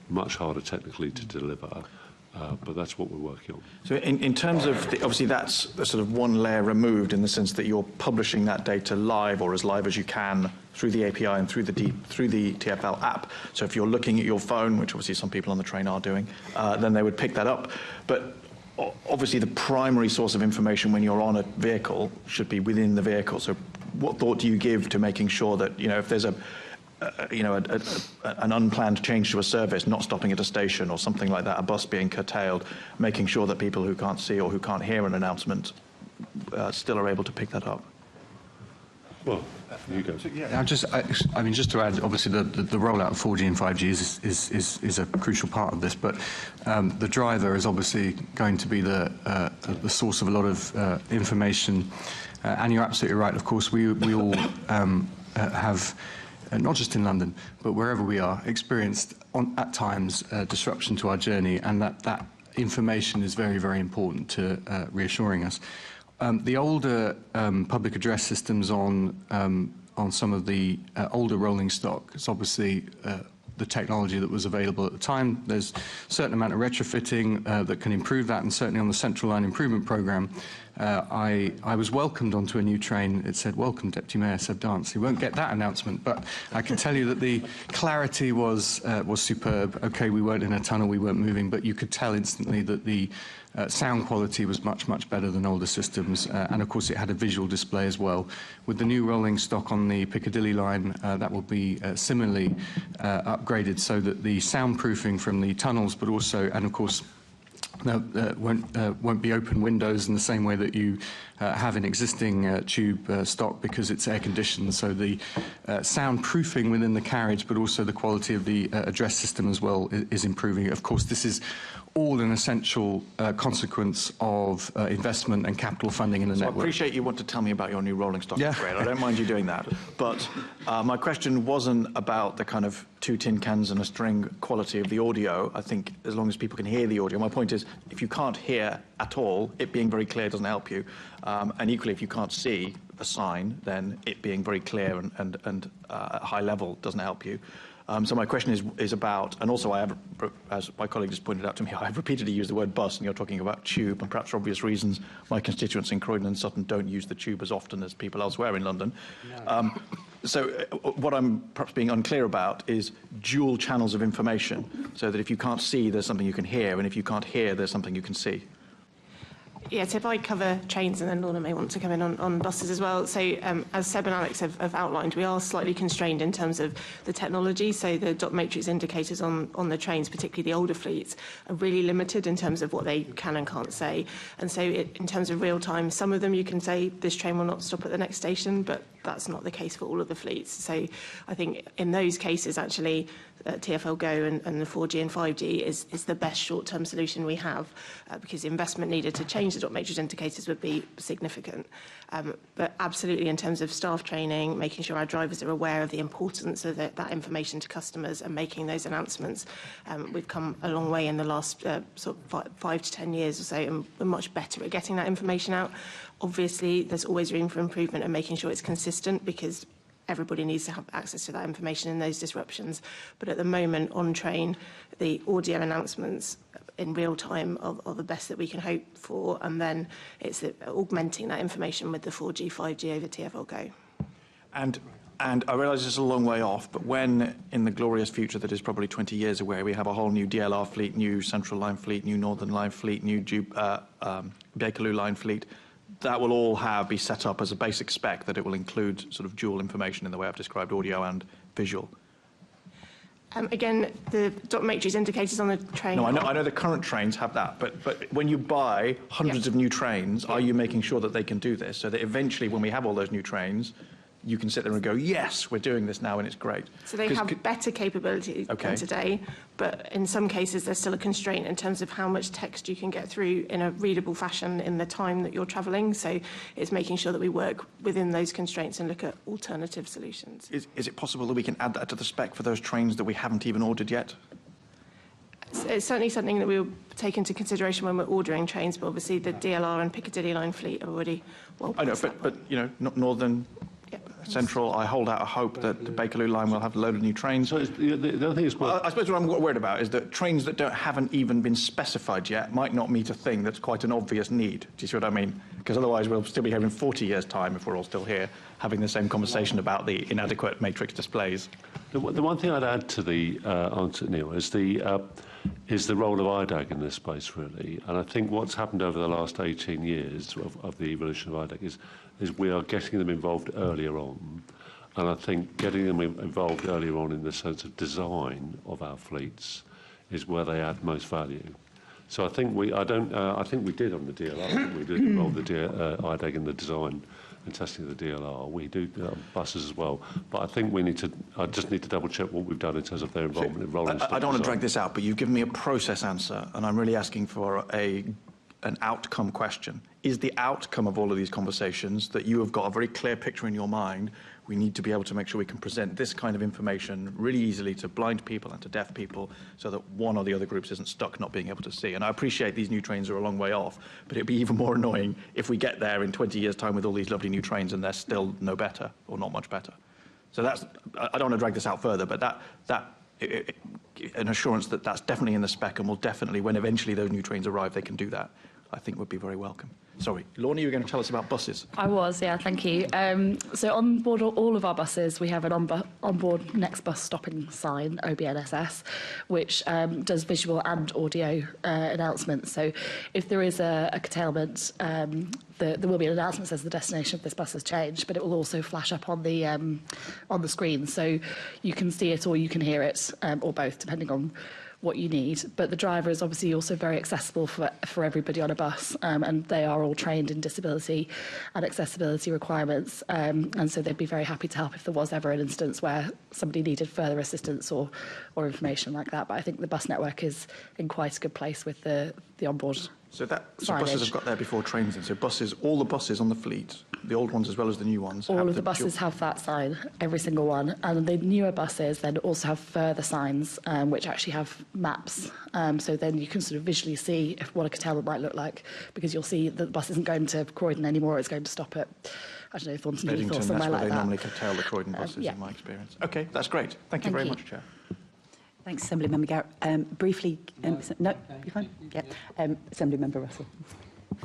much harder technically to deliver. But that's what we're working on. So in terms of, obviously that's a sort of one layer removed in the sense that you're publishing that data live or as live as you can through the API and through the TfL app. So if you're looking at your phone, which obviously some people on the train are doing, then they would pick that up. But obviously the primary source of information when you're on a vehicle should be within the vehicle. So what thought do you give to making sure that, if there's an unplanned change to a service, not stopping at a station or something like that, a bus being curtailed, making sure that people who can't see or who can't hear an announcement still are able to pick that up? Well, you go. Just to add, obviously the rollout of 4G and 5G is a crucial part of this, but the driver is obviously going to be the source of a lot of information, and you're absolutely right. Of course, we all have. Not just in London, but wherever we are, experienced at times disruption to our journey, and that information is very, very important to reassuring us. The older public address systems on some of the older rolling stock is obviously the technology that was available at the time. There's a certain amount of retrofitting that can improve that, and certainly on the Central Line Improvement Programme, I was welcomed onto a new train. It said, "Welcome, Deputy Mayor Seb Dance." You won't get that announcement, but I can tell you that the clarity was superb. Okay, we weren't in a tunnel, we weren't moving, but you could tell instantly that the sound quality was much, much better than older systems, and of course it had a visual display as well. With the new rolling stock on the Piccadilly line, that will be similarly upgraded so that the soundproofing from the tunnels, but also, and of course, won't be open windows in the same way that you have in existing tube stock, because it's air conditioned. So the soundproofing within the carriage, but also the quality of the address system as well, is improving. Of course, this is all an essential consequence of investment and capital funding in the network. I appreciate you want to tell me about your new rolling stock upgrade. I don't mind you doing that. But my question wasn't about the kind of 2 tin cans and a string quality of the audio. I think as long as people can hear the audio. My point is, if you can't hear at all, it being very clear doesn't help you. And equally, if you can't see a sign, then it being very clear and at high level doesn't help you. So my question is about, and also I have, as my colleague just pointed out to me, I have repeatedly used the word bus, and you're talking about tube, and perhaps for obvious reasons, my constituents in Croydon and Sutton don't use the tube as often as people elsewhere in London. No. So what I'm perhaps being unclear about is dual channels of information, so that if you can't see, there's something you can hear, and if you can't hear, there's something you can see. Yeah, so if I cover trains, and then Lorna may want to come in on buses as well. So as Seb and Alex have outlined, we are slightly constrained in terms of the technology. So the dot matrix indicators on the trains, particularly the older fleets, are really limited in terms of what they can and can't say. And so in terms of real time, some of them you can say this train will not stop at the next station, but that's not the case for all of the fleets. So I think in those cases, actually, TfL Go and the 4G and 5G is the best short-term solution we have, because the investment needed to change the dot matrix indicators would be significant. But absolutely, in terms of staff training, making sure our drivers are aware of the importance of that information to customers and making those announcements, we've come a long way in the last sort of 5 to 10 years or so, and we're much better at getting that information out. Obviously, there's always room for improvement and making sure it's consistent, because everybody needs to have access to that information in those disruptions. But at the moment, on train, the audio announcements in real time are the best that we can hope for, and then it's augmenting that information with the 4G, 5G over TfL Go. And I realise it's a long way off, but when, in the glorious future that is probably 20 years away, we have a whole new DLR fleet, new Central Line fleet, new Northern Line fleet, new Bakerloo Line fleet, that will all be set up as a basic spec that it will include sort of dual information in the way I've described, audio and visual. Again, the dot matrix indicators on the train. No, I know the current trains have that, but when you buy hundreds of new trains, are you making sure that they can do this so that eventually, when we have all those new trains, you can sit there and go, yes, we're doing this now and it's great. So they have better capability than today, but in some cases there's still a constraint in terms of how much text you can get through in a readable fashion in the time that you're travelling. So it's making sure that we work within those constraints and look at alternative solutions. Is it possible that we can add that to the spec for those trains that we haven't even ordered yet? It's certainly something that we will take into consideration when we're ordering trains, but obviously the DLR and Piccadilly line fleet are already well past that. But you know, Northern... Central, I hold out a hope that the Bakerloo line will have a load of new trains. So the other thing is, I suppose what I'm worried about is that trains that haven't even been specified yet might not meet a thing that's quite an obvious need. Do you see what I mean? Because otherwise we'll still be here in 40 years' time, if we're all still here, having the same conversation about the inadequate matrix displays. The one thing I'd add to the answer, Neil, is the role of IDAG in this space, really. And I think what's happened over the last 18 years of the evolution of IDAG is we are getting them involved earlier on. And I think getting them involved earlier on in the sense of design of our fleets is where they add most value. So I think I think we did on the DLR. I think we did involve the IDAG in the design and testing of the DLR. We do buses as well. But I think I just need to double check what we've done in terms of their involvement in rolling stock. I don't want to drag this out, but you've given me a process answer, and I'm really asking for an outcome question. Is the outcome of all of these conversations that you have got a very clear picture in your mind? We need to be able to make sure we can present this kind of information really easily to blind people and to deaf people so that one or the other groups isn't stuck not being able to see. And I appreciate these new trains are a long way off, but it'd be even more annoying if we get there in 20 years' time with all these lovely new trains and they're still no better or not much better. So I don't want to drag this out further, but an assurance that that's definitely in the spec and will definitely, when eventually those new trains arrive, they can do that, I think would be very welcome. Sorry, Lorna, you were going to tell us about buses. I was, yeah, thank you. So on board all of our buses, we have an on-board next bus stopping sign, OBNSS, which does visual and audio announcements. So if there is a curtailment, there will be an announcement that says the destination of this bus has changed, but it will also flash up on the screen. So you can see it or you can hear it, or both, depending on what you need. But the driver is obviously also very accessible for everybody on a bus, and they are all trained in disability and accessibility requirements, and so they'd be very happy to help if there was ever an instance where somebody needed further assistance or information like that. But I think the bus network is in quite a good place with the onboard. So buses have got there before trains in. So buses, all the buses on the fleet, the old ones as well as the new ones. All of the buses have that sign, every single one. And the newer buses then also have further signs, which actually have maps. So then you can sort of visually see what a curtailment might look like, because you'll see that the bus isn't going to Croydon anymore. It's going to stop at, I don't know, Thornton Heath or somewhere like that. That's where they normally curtail the Croydon buses, in my experience. OK, that's great. Thank you very much, Chair. Thanks, Assemblymember Garrett. Briefly, no, you're fine? Yeah. Assemblymember Russell.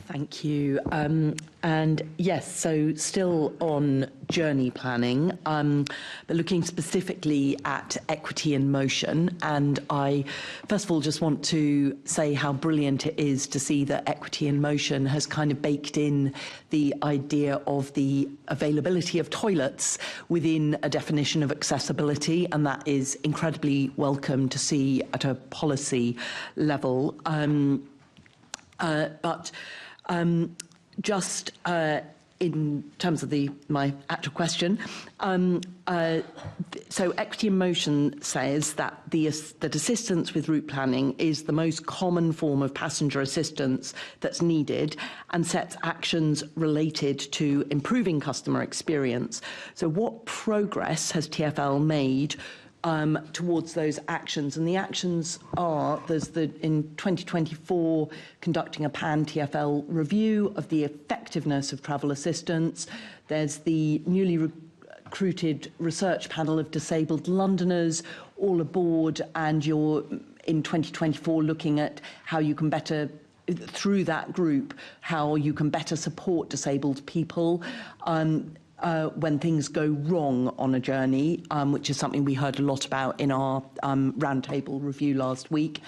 Thank you. And yes, so still on journey planning, but looking specifically at equity in motion. And I, first of all, just want to say how brilliant it is to see that equity in motion has kind of baked in the idea of the availability of toilets within a definition of accessibility. And that is incredibly welcome to see at a policy level. Just in terms of my actual question, so Equity in Motion says that that assistance with route planning is the most common form of passenger assistance that's needed and sets actions related to improving customer experience. So what progress has TfL made towards those actions? And the actions are, in 2024, conducting a pan-TfL review of the effectiveness of travel assistance. There's the newly recruited research panel of disabled Londoners all aboard, and you're in 2024 looking at how you can better, through that group, how you can better support disabled people when things go wrong on a journey, which is something we heard a lot about in our roundtable review last week.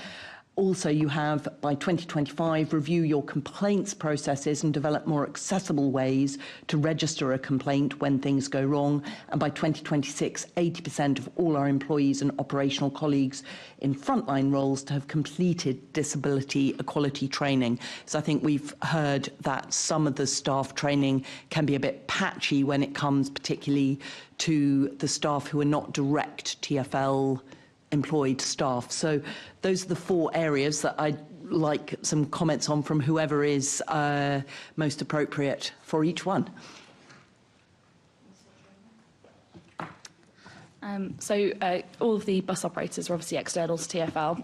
Also, you have, by 2025, review your complaints processes and develop more accessible ways to register a complaint when things go wrong. And by 2026, 80% of all our employees and operational colleagues in frontline roles to have completed disability equality training. So I think we've heard that some of the staff training can be a bit patchy when it comes particularly to the staff who are not direct TfL employed staff. So those are the 4 areas that I'd like some comments on from whoever is most appropriate for each one. All of the bus operators are obviously external to TfL,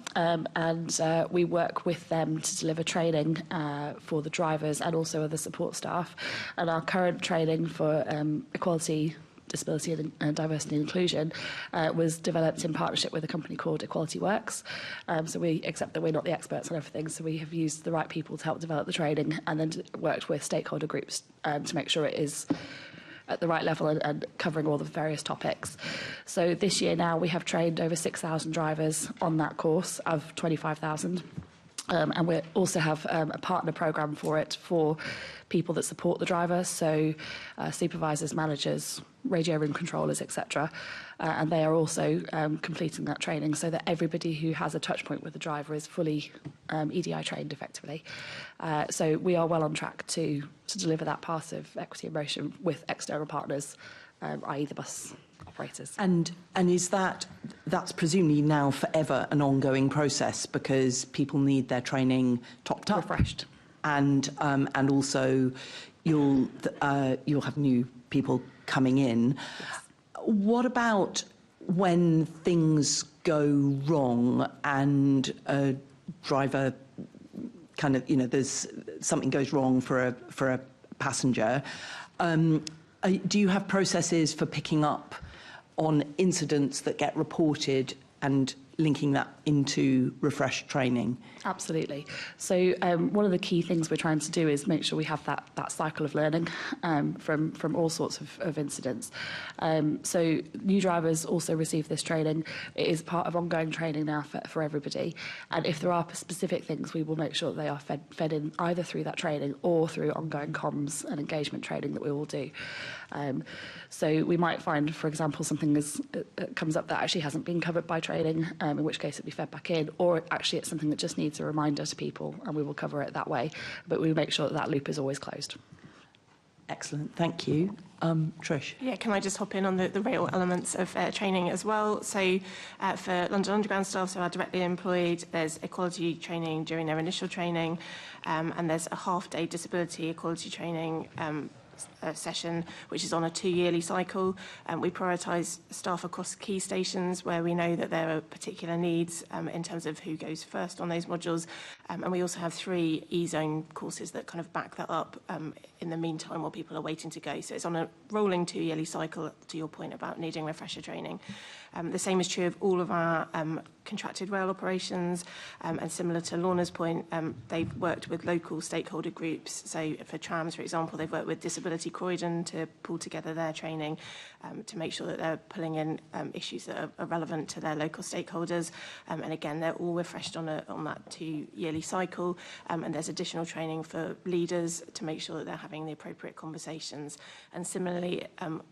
and we work with them to deliver training for the drivers and also other support staff. And our current training for equality, disability and diversity and inclusion was developed in partnership with a company called Equality Works. So we accept that we're not the experts on everything, so we have used the right people to help develop the training and then worked with stakeholder groups to make sure it is at the right level and covering all the various topics. So this year now we have trained over 6,000 drivers on that course of 25,000. And we also have a partner programme for it for people that support the driver, so supervisors, managers, radio room controllers, etc. And they are also completing that training so that everybody who has a touch point with the driver is fully EDI trained effectively. So we are well on track to deliver that part of Equity in Motion with external partners, i.e. the bus operators. And is that's presumably now forever an ongoing process because people need their training topped up, refreshed, and also you'll have new people coming in. Yes. What about when things go wrong and a driver kind of, there's something goes wrong for a passenger? Do you have processes for picking up on incidents that get reported and linking that into refreshed training? Absolutely. So one of the key things we're trying to do is make sure we have that cycle of learning from all sorts of incidents. So new drivers also receive this training. It is part of ongoing training now for everybody. And if there are specific things, we will make sure that they are fed in either through that training or through ongoing comms and engagement training that we will do. So we might find, for example, something comes up that actually hasn't been covered by training, in which case it'll be fed back in, or actually it's something that just needs a reminder to people, and we will cover it that way. But we make sure that loop is always closed. Excellent, thank you. Trish? Yeah, can I just hop in on the rail elements of training as well? So for London Underground staff, so our directly employed, there's equality training during their initial training, and there's a half-day disability equality training session, which is on a 2-yearly cycle. We prioritise staff across key stations where we know that there are particular needs in terms of who goes first on those modules. And we also have 3 E-Zone courses that kind of back that up in the meantime while people are waiting to go. So it's on a rolling 2-yearly cycle, to your point about needing refresher training. The same is true of all of our contracted rail operations, and similar to Lorna's point, they've worked with local stakeholder groups. So for trams, for example, they've worked with Disability Croydon to pull together their training to make sure that they're pulling in issues that are relevant to their local stakeholders. And again, they're all refreshed on that 2-yearly cycle. And there's additional training for leaders to make sure that they're having the appropriate conversations. And similarly,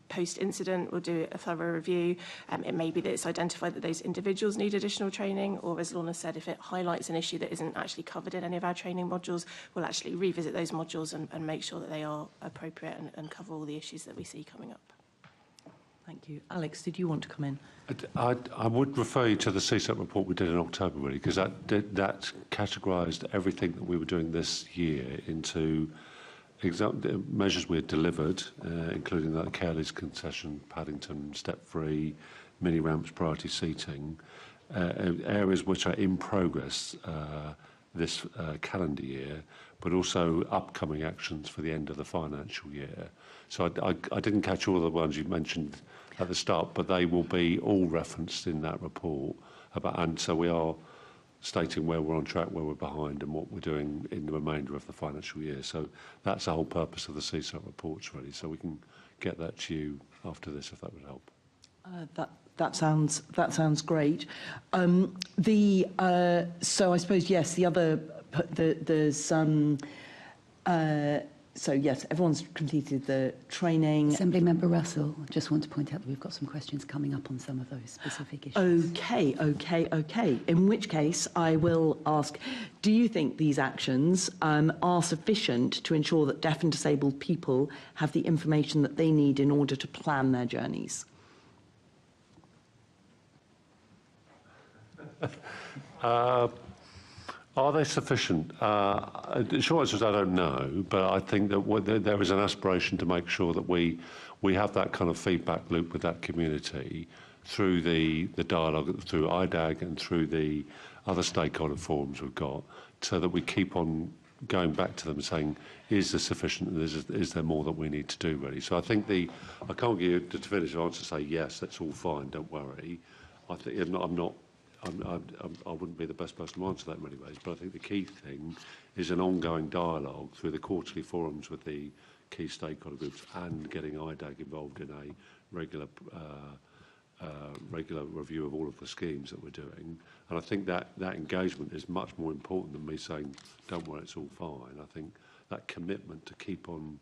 post-incident, we'll do a thorough review. It may be that it's identified that those individuals need additional training, or as Lorna said, if it highlights an issue that isn't actually covered in any of our training modules, we'll actually revisit those modules and make sure that they are appropriate and cover all the issues that we see coming up. Thank you. Alex, did you want to come in? I would refer you to the CSEP report we did in October, really, because that categorised everything that we were doing this year into measures we had delivered, including that Careless concession, Paddington, step-free, mini ramps, priority seating, areas which are in progress this calendar year, but also upcoming actions for the end of the financial year. So I didn't catch all of the ones you mentioned at the start, but they will be all referenced in that report. And so we are stating where we're on track, where we're behind, and what we're doing in the remainder of the financial year. So that's the whole purpose of the CSOP reports, really. So we can get that to you after this, if that would help. That sounds great. So I suppose yes. The other there's so yes, everyone's completed the training. Assembly Member Russell, just want to point out that we've got some questions coming up on some of those specific issues. Okay. In which case, I will ask, do you think these actions are sufficient to ensure that deaf and disabled people have the information that they need in order to plan their journeys? Are they sufficient? The short answer is I don't know, but I think that there is an aspiration to make sure that we have that kind of feedback loop with that community through the dialogue, through IDAG and through the other stakeholder forums we've got, so that we keep on going back to them and saying, is this sufficient? Is there more that we need to do, really? So I think I can't give you the definitive answer to say, yes, that's all fine, don't worry. I think I wouldn't be the best person to answer that in many ways, but I think the key thing is an ongoing dialogue through the quarterly forums with the key stakeholder groups and getting IDAG involved in a regular review of all of the schemes that we're doing. And I think that engagement is much more important than me saying, don't worry, it's all fine. I think that commitment to keep on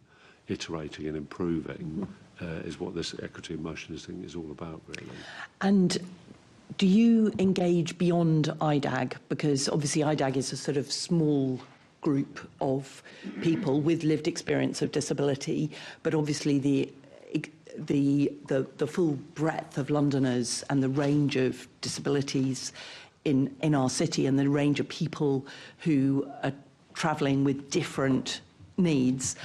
iterating and improving is what this equity in motion thing is all about, really. And do you engage beyond IDAG? Because obviously IDAG is a sort of small group of people with lived experience of disability, but obviously the full breadth of Londoners and the range of disabilities in our city and the range of people who are travelling with different needs.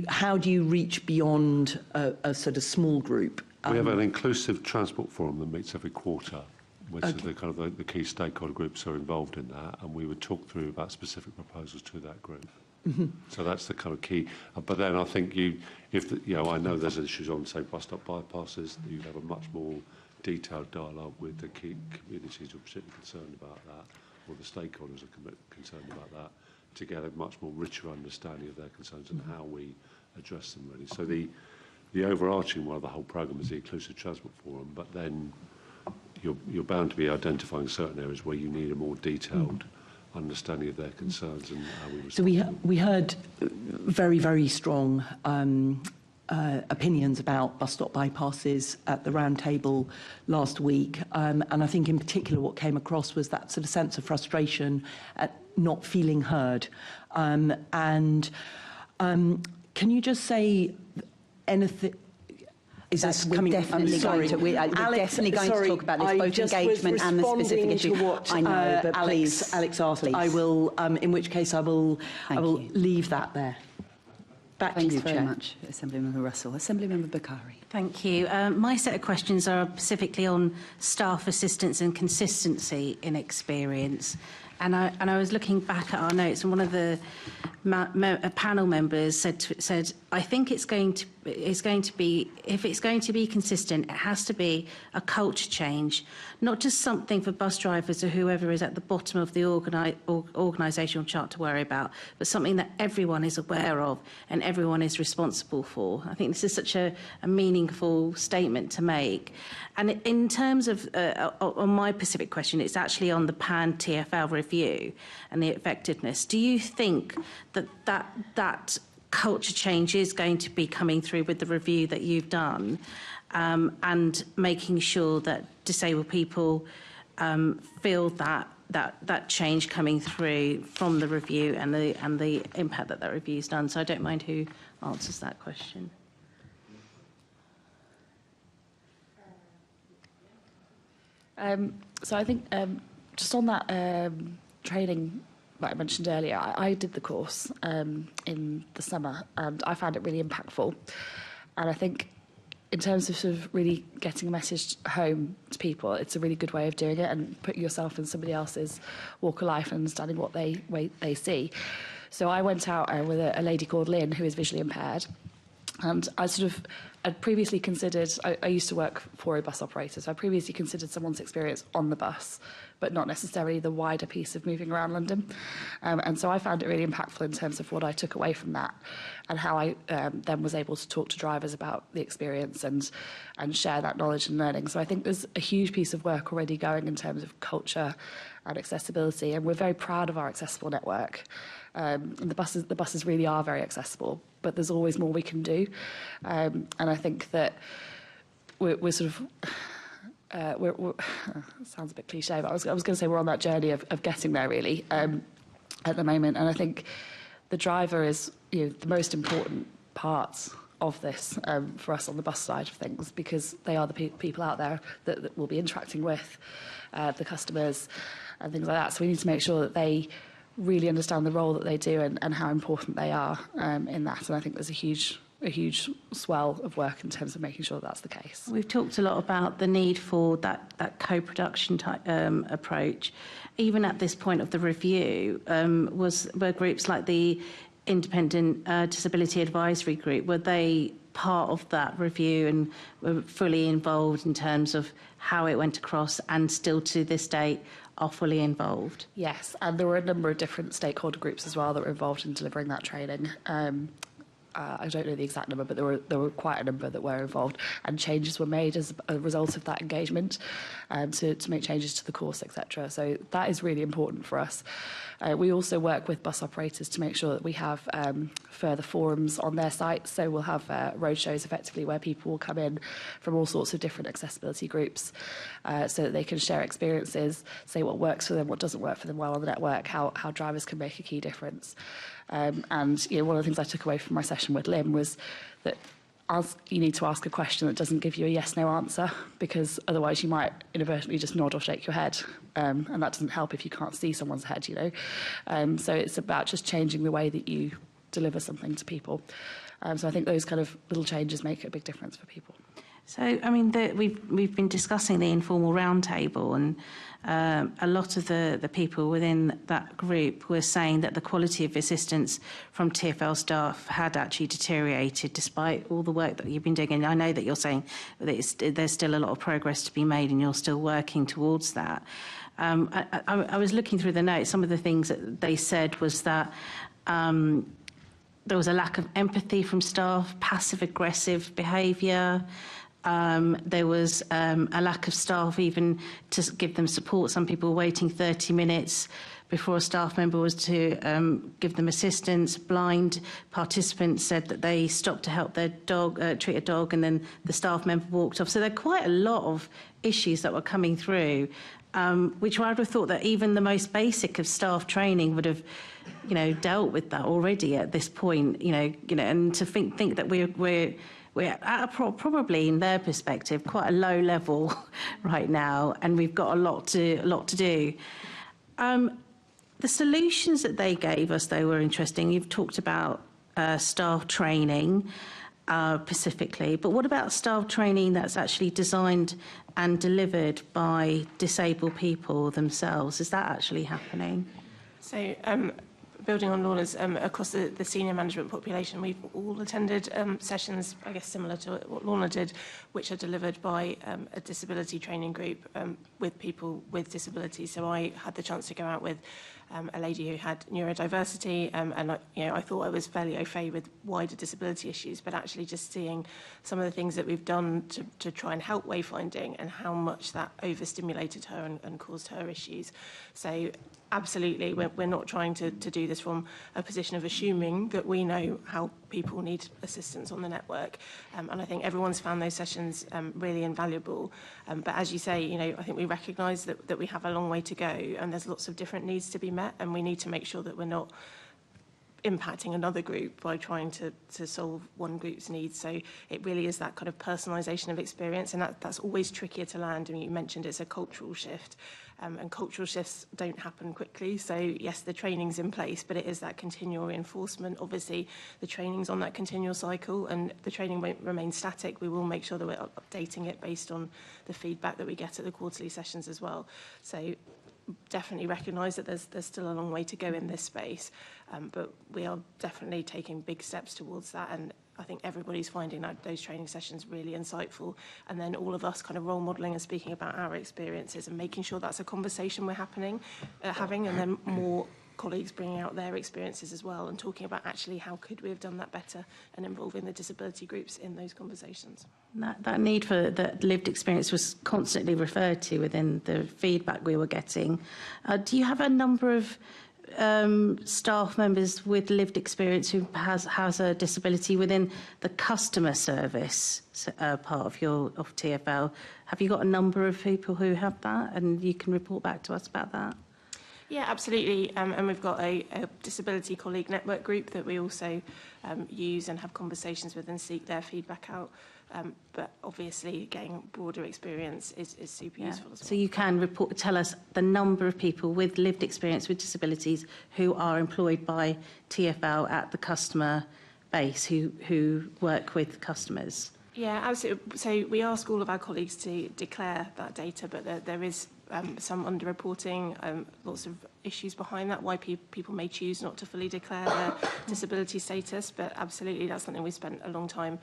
How do you reach beyond a sort of small group? We have an inclusive transport forum that meets every quarter, which is the kind of the key stakeholder groups are involved in that, and we would talk through about specific proposals to that group. Mm-hmm. So that's the kind of key. But then I think I know there's issues on, say, bus stop bypasses. You have a much more detailed dialogue with the key communities who are particularly concerned about that, or the stakeholders are concerned about that, to get a much more richer understanding of their concerns and how we address them, really. So the overarching one of the whole programme is the Inclusive Transport Forum, but then you're bound to be identifying certain areas where you need a more detailed understanding of their concerns and how we respond. So we heard very, very strong opinions about bus stop bypasses at the round table last week, and I think in particular what came across was that sort of sense of frustration at not feeling heard. Can you just say anything? We're definitely going to talk about this, both engagement and the specific issue. I know, but Alex asked. Please. I will, in which case I will leave that there. Back to you, Chair. Thanks very much, Assemblymember Russell. Assemblymember Bukhari. Thank you. My set of questions are specifically on staff assistance and consistency in experience. And I was looking back at our notes, and one of the panel members said, I think it's going to be, if it's going to be consistent, it has to be a culture change, not just something for bus drivers or whoever is at the bottom of the organisational chart to worry about, but something that everyone is aware of and everyone is responsible for. I think this is such a meaningful statement to make. And in terms of, on my specific question, it's actually on the pan-TfL review and the effectiveness. Do you think that culture change is going to be coming through with the review that you've done, and making sure that disabled people feel that change coming through from the review and the impact that review's done? So I don't mind who answers that question. So I think just on that training that I mentioned earlier, I did the course in the summer and I found it really impactful. And I think in terms of sort of really getting a message home to people, it's a really good way of doing it and putting yourself in somebody else's walk of life and understanding what they see. So I went out with a lady called Lynn, who is visually impaired. And I'd previously considered, I used to work for a bus operator, so I previously considered someone's experience on the bus, but not necessarily the wider piece of moving around London. And so I found it really impactful in terms of what I took away from that and how I then was able to talk to drivers about the experience and share that knowledge and learning. So I think there's a huge piece of work already going in terms of culture and accessibility, and we're very proud of our accessible network. And the buses really are very accessible, but there's always more we can do. And I think that we're sort of, we're it sounds a bit cliche, but I was going to say we're on that journey of getting there really at the moment. And I think the driver is the most important part of this for us on the bus side of things, because they are the people out there that we'll be interacting with, the customers and things like that. So we need to make sure that they really understand the role that they do and how important they are in that. And I think there's a huge swell of work in terms of making sure that's the case. We've talked a lot about the need for that co-production type approach. Even at this point of the review, were groups like the Independent Disability Advisory Group, were they part of that review and were fully involved in terms of how it went across, and still to this date are fully involved? Yes, and there were a number of different stakeholder groups as well that were involved in delivering that training. I don't know the exact number, but there were quite a number that were involved, and changes were made as a result of that engagement to make changes to the course, etc. So that is really important for us. We also work with bus operators to make sure that we have further forums on their sites. So we'll have roadshows effectively where people will come in from all sorts of different accessibility groups so that they can share experiences, say what works for them, what doesn't work for them well on the network, how drivers can make a key difference. And one of the things I took away from my session with Lynn was that you need to ask a question that doesn't give you a yes/no answer, because otherwise you might inadvertently just nod or shake your head, and that doesn't help if you can't see someone's head, So it's about just changing the way that you deliver something to people. So I think those kind of little changes make a big difference for people. So, I mean, we've been discussing the informal roundtable, and a lot of the people within that group were saying that the quality of assistance from TfL staff had actually deteriorated despite all the work that you've been doing. And I know that you're saying that there's still a lot of progress to be made and you're still working towards that. I was looking through the notes. Some of the things that they said was that there was a lack of empathy from staff, passive-aggressive behaviour. There was a lack of staff even to give them support. Some people were waiting 30 minutes before a staff member was to give them assistance. Blind participants said that they stopped to help their dog, treat a dog, and then the staff member walked off. So there are quite a lot of issues that were coming through, which I would have thought that even the most basic of staff training would have, dealt with that already at this point. And to think that we're at probably, in their perspective, quite a low level right now, and we've got a lot to do. The solutions that they gave us, though, were interesting. You've talked about staff training specifically, but what about staff training that's actually designed and delivered by disabled people themselves? Is that actually happening? So, building on Lorna's, across the senior management population, we've all attended sessions, I guess, similar to what Lorna did, which are delivered by a disability training group with people with disabilities. So I had the chance to go out with a lady who had neurodiversity, and I thought I was fairly au fait with wider disability issues, but actually just seeing some of the things that we've done to try and help wayfinding and how much that overstimulated her and caused her issues. So absolutely, we're not trying to do this from a position of assuming that we know how people need assistance on the network. And I think everyone's found those sessions really invaluable. But as you say, I think we recognise that we have a long way to go, and there's lots of different needs to be met, and we need to make sure that we're not impacting another group by trying to solve one group's needs. So it really is that kind of personalisation of experience, and that's always trickier to land. I mean, you mentioned it's a cultural shift, and cultural shifts don't happen quickly. So yes, the training's in place, but it is that continual reinforcement. Obviously, the training's on that continual cycle, and the training won't remain static. We will make sure that we're updating it based on the feedback that we get at the quarterly sessions as well. So definitely recognise that there's still a long way to go in this space, but we are definitely taking big steps towards that, and I think everybody's finding those training sessions really insightful, and then all of us kind of role modelling and speaking about our experiences and making sure that's a conversation we're having, and then more colleagues bringing out their experiences as well and talking about actually how could we have done that better and involving the disability groups in those conversations. That need for the lived experience was constantly referred to within the feedback we were getting. Do you have a number of staff members with lived experience who has a disability within the customer service part of TfL? Have you got a number of people who have that, and you can report back to us about that? Yeah, absolutely. And we've got a disability colleague network group that we also use and have conversations with and seek their feedback out. But obviously, getting broader experience is super useful as well. So you can tell us the number of people with lived experience with disabilities who are employed by TfL at the customer base, who work with customers. Yeah, absolutely. So we ask all of our colleagues to declare that data, but there is some underreporting, lots of issues behind that, why people may choose not to fully declare their disability status, but absolutely that's something we spent a long time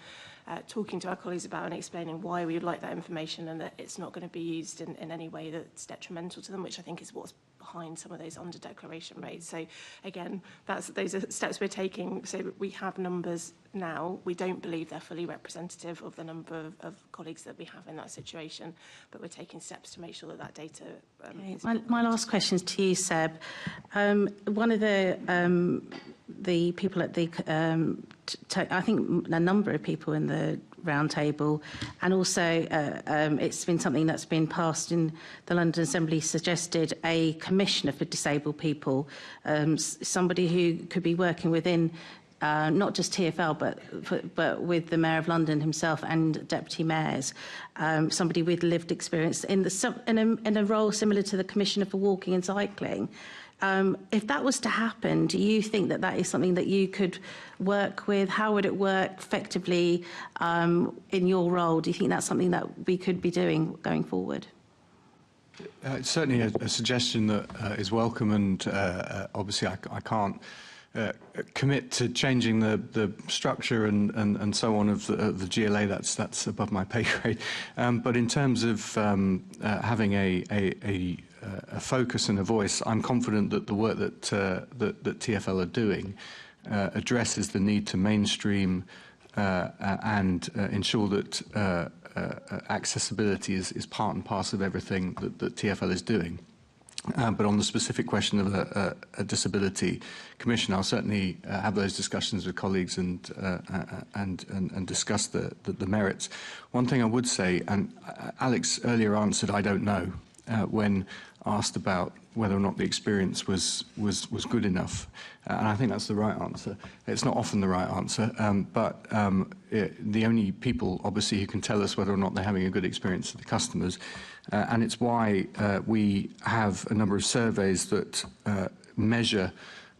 talking to our colleagues about and explaining why we would like that information and that it's not going to be used in any way that's detrimental to them, which I think is what's behind some of those under-declaration rates. So again, those are steps we're taking. So we have numbers now. We don't believe they're fully representative of the number of colleagues that we have in that situation, but we're taking steps to make sure that data is... My last question is to you, Seb. One of the people at the, I think a number of people in the round table, and also it's been something that's been passed in the London Assembly, suggested a commissioner for disabled people, somebody who could be working within not just TfL, but with the Mayor of London himself and deputy mayors, somebody with lived experience in a role similar to the Commissioner for Walking and Cycling. If that was to happen, do you think that is something that you could work with? How would it work effectively in your role? Do you think that's something that we could be doing going forward? It's certainly a suggestion that is welcome, and obviously I can't commit to changing the structure and so on of the GLA. That's above my pay grade. But in terms of having a focus and a voice, I'm confident that the work that TfL are doing addresses the need to mainstream and ensure that accessibility is part and parcel of everything that TfL is doing. But on the specific question of a disability commission, I'll certainly have those discussions with colleagues and discuss the merits. One thing I would say, and Alex earlier answered, I don't know, when asked about whether or not the experience was good enough, and I think that's the right answer. It's not often the right answer, but the only people, obviously, who can tell us whether or not they're having a good experience are the customers, and it's why we have a number of surveys that measure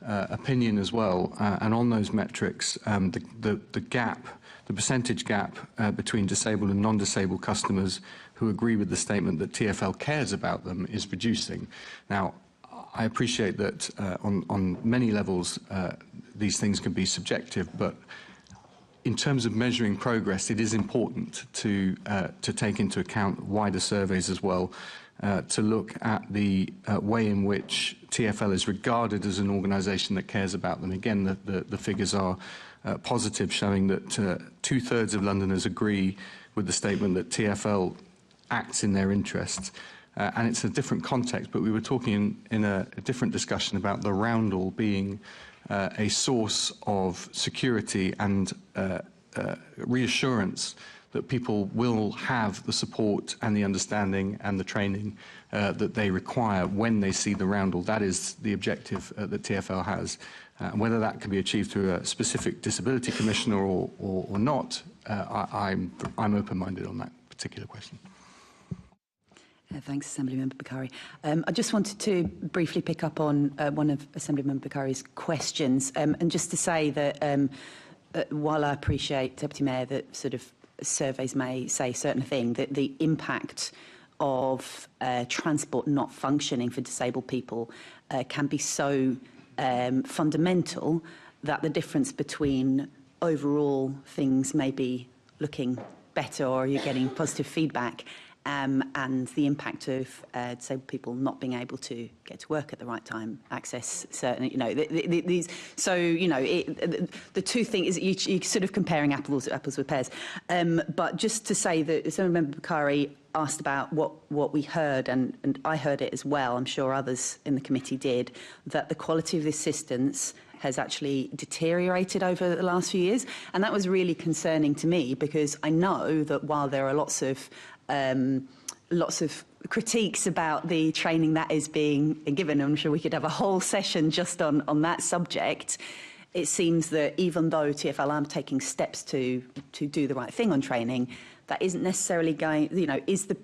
opinion as well, and on those metrics, the gap, the percentage gap between disabled and non-disabled customers who agree with the statement that TfL cares about them is reducing. Now, I appreciate that on many levels these things can be subjective, but in terms of measuring progress, it is important to take into account wider surveys as well, to look at the way in which TfL is regarded as an organisation that cares about them. Again, the figures are positive, showing that 2/3 of Londoners agree with the statement that TfL acts in their interests. And it's a different context, but we were talking in a different discussion about the roundel being a source of security and reassurance that people will have the support and the understanding and the training that they require when they see the roundel. That is the objective that TfL has. Whether that can be achieved through a specific disability commissioner or not, I'm open-minded on that particular question. Thanks, Assemblymember Bakari. I just wanted to briefly pick up on one of Assemblymember Bakari's questions, and just to say that while I appreciate, Deputy Mayor, that sort of surveys may say certain thing, that the impact of transport not functioning for disabled people can be so fundamental that the difference between overall things may be looking better or you're getting positive feedback and the impact of disabled people not being able to get to work at the right time, access certain, you know, these. So, you know, the two things, you're sort of comparing apples with pears. But just to say that Assemblymember Bukhari asked about what we heard, and I heard it as well, I'm sure others in the committee did, that the quality of the assistance has actually deteriorated over the last few years. And that was really concerning to me because I know that while there are lots of critiques about the training that is being given, I'm sure we could have a whole session just on that subject. It seems that even though TfL are taking steps to do the right thing on training, that isn't necessarily going, you know, is the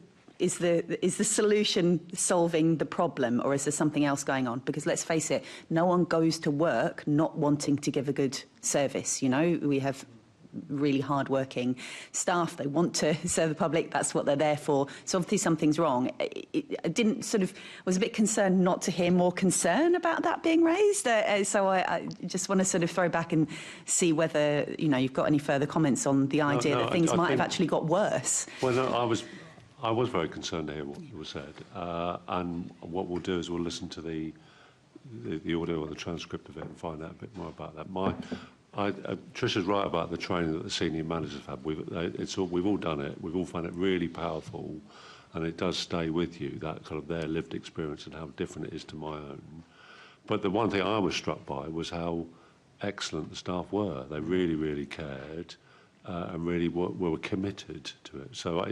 solution solving the problem, or is there something else going on? Because let's face it, no one goes to work not wanting to give a good service. You know, we have really hard-working staff. They want to serve the public. That's what they're there for. So obviously something's wrong. I didn't sort of was a bit concerned not to hear more concern about that being raised. So I just want to sort of throw back and see whether, you know, you've got any further comments on the idea that things might have actually got worse. Well, no, I was very concerned to hear what was said, and what we'll do is we'll listen to the audio or the transcript of it and find out a bit more about that. Trisha's right about the training that the senior managers have. We've all done it. We've all found it really powerful, and it does stay with you, that kind of their lived experience and how different it is to my own. But the one thing I was struck by was how excellent the staff were. They really, really cared. And really were committed to it. So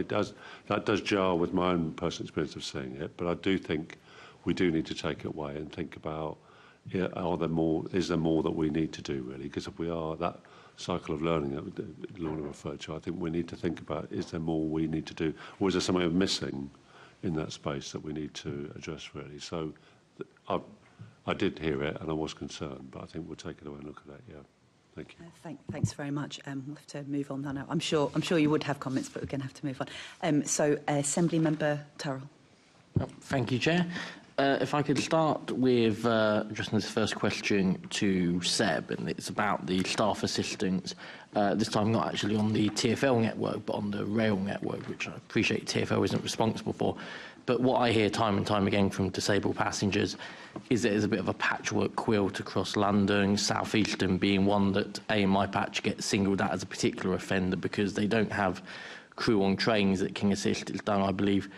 that does jar with my own personal experience of seeing it, but I do think we do need to take it away and think about, is there more that we need to do, really? Because if we are, that cycle of learning that Lorna referred to, I think we need to think about, is there more we need to do, or is there something missing in that space that we need to address, really? So I did hear it and I was concerned, but I think we'll take it away and look at that, yeah. Thank you. Thanks very much. We'll have to move on now. I'm sure you would have comments, but we're going to have to move on. So, Assemblymember Turrell. Thank you, Chair. If I could start with addressing this first question to Seb, and it's about the staff assistance, this time not actually on the TfL network, but on the rail network, which I appreciate TfL isn't responsible for. But what I hear time and time again from disabled passengers is that there's a bit of a patchwork quilt across London, South Eastern being one that AMI Patch gets singled out as a particular offender because they don't have crew on trains that can assist. It's done, I believe,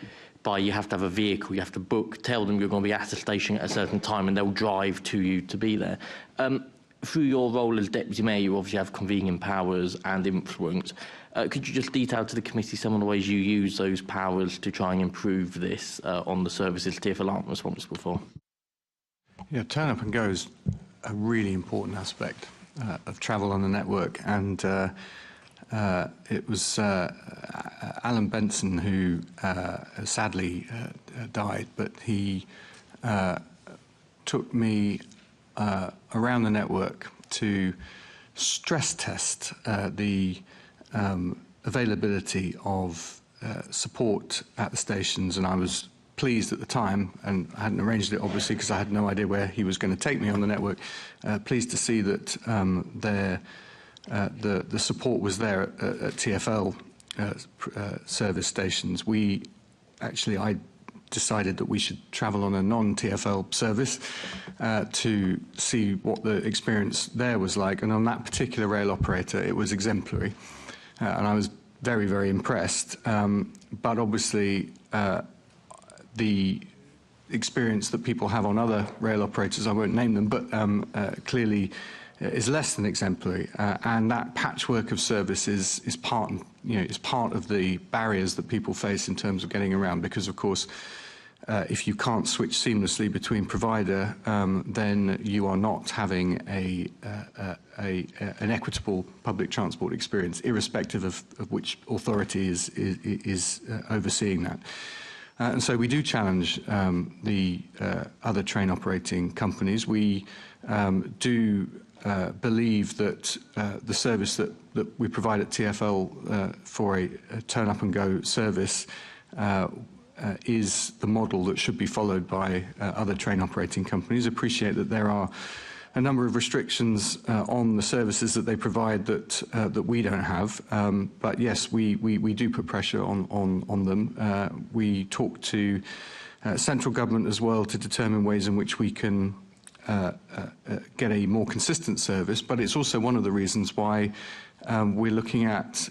by you have to have a vehicle, you have to book, tell them you're going to be at a station at a certain time and they'll drive to you to be there. Through your role as Deputy Mayor, you obviously have convening powers and influence. Could you just detail to the committee some of the ways you use those powers to try and improve this on the services TfL aren't responsible for? Yeah, turn up and go is a really important aspect of travel on the network, and it was Alan Benson who sadly died, but he took me around the network to stress test the availability of support at the stations, and I was pleased at the time, and I hadn't arranged it obviously because I had no idea where he was going to take me on the network, pleased to see that the support was there at TfL service stations. I decided that we should travel on a non-TfL service to see what the experience there was like, and on that particular rail operator it was exemplary, and I was very, very impressed. But obviously the experience that people have on other rail operators, I won't name them, but clearly is less than exemplary, and that patchwork of service is part of the barriers that people face in terms of getting around, because of course if you can't switch seamlessly between provider, then you are not having an equitable public transport experience, irrespective of which authority is overseeing that. And so we do challenge the other train operating companies. We do believe that the service that we provide at TfL for a turn up and go service is the model that should be followed by other train operating companies. Appreciate that there are a number of restrictions on the services that they provide that we don't have. But yes, we do put pressure on them. We talk to central government as well to determine ways in which we can get a more consistent service. But it's also one of the reasons why we're looking at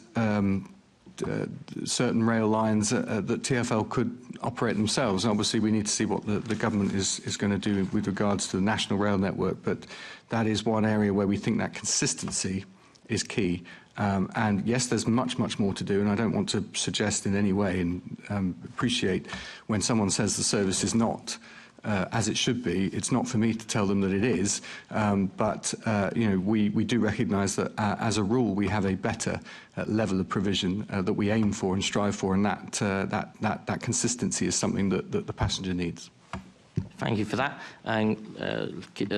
certain rail lines that TfL could operate themselves. Obviously, we need to see what the government is going to do with regards to the national rail network, but that is one area where we think that consistency is key. And yes, there's much more to do, and I don't want to suggest in any way, and appreciate when someone says the service is not as it should be. It's not for me to tell them that it is, but you know, we do recognise that as a rule we have a better level of provision that we aim for and strive for, and that consistency is something that the passenger needs. Thank you for that. And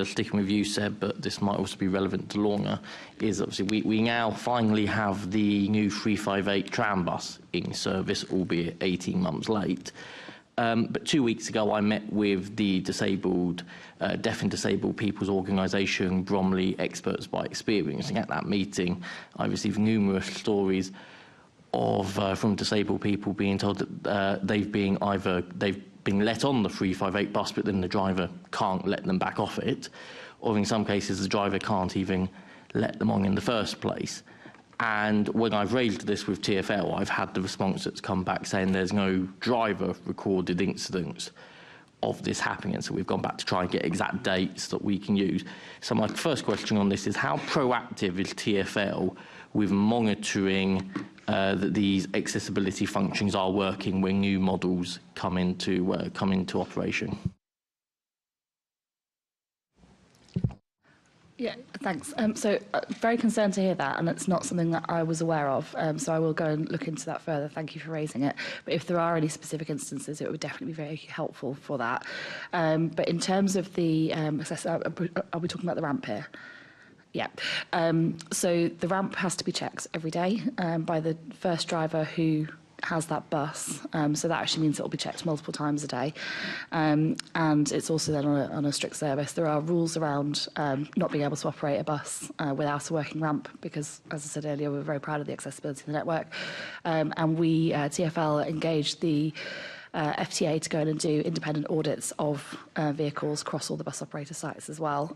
sticking with you, Seb, but this might also be relevant to Lorna, is obviously we now finally have the new 358 tram bus in service, albeit 18 months late. But 2 weeks ago, I met with the Deaf and Disabled People's Organisation, Bromley Experts by Experience. And at that meeting, I received numerous stories of from disabled people being told that they've been let on the 358 bus, but then the driver can't let them back off it, or in some cases the driver can't even let them on in the first place. And when I've raised this with TfL, I've had the response that's come back saying there's no driver recorded incidents of this happening. And so we've gone back to try and get exact dates that we can use. So my first question on this is, how proactive is TfL with monitoring that these accessibility functions are working when new models come into operation? Yeah, thanks. So very concerned to hear that, and it's not something that I was aware of, so I will go and look into that further. Thank you for raising it. But if there are any specific instances, it would definitely be very helpful for that. But in terms of the are we talking about the ramp here? Yeah. So the ramp has to be checked every day by the first driver who has that bus, so that actually means it will be checked multiple times a day, and it's also then on a strict service. There are rules around not being able to operate a bus without a working ramp, because, as I said earlier, we're very proud of the accessibility of the network, and we, TfL, engaged the FTA to go in and do independent audits of vehicles across all the bus operator sites as well.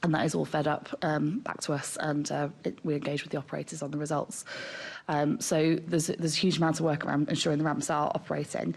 And that is all fed up back to us, and we engage with the operators on the results. So there's a huge amount of work around ensuring the ramps are operating.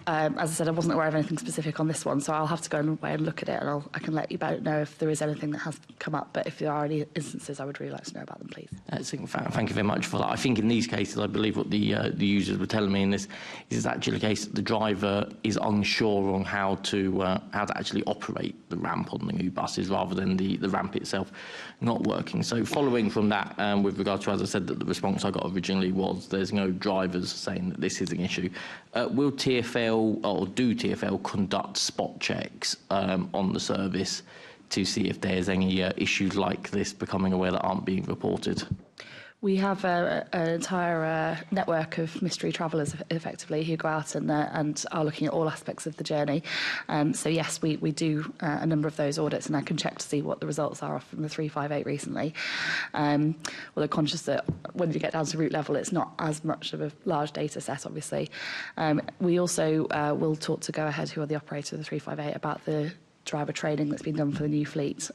As I said, I wasn't aware of anything specific on this one, so I'll have to go away and look at it, and I can let you know if there is anything that has come up. But if there are any instances, I would really like to know about them, please. Thank you very much for that. I think in these cases, I believe what the users were telling me in this is actually a case that the driver is unsure on how to actually operate the ramp on the new buses, rather than the ramp itself not working. So following from that, with regard to, as I said, that the response I got originally was there's no drivers saying that this is an issue. Will TfL or do TfL conduct spot checks on the service to see if there's any issues like this becoming aware that aren't being reported? We have an entire network of mystery travellers, effectively, who go out and are looking at all aspects of the journey. So yes, we do a number of those audits, and I can check to see what the results are from the 358 recently. Although conscious that when you get down to route level, it's not as much of a large data set, obviously. We also will talk to Go Ahead, who are the operator of the 358, about the driver training that's been done for the new fleet,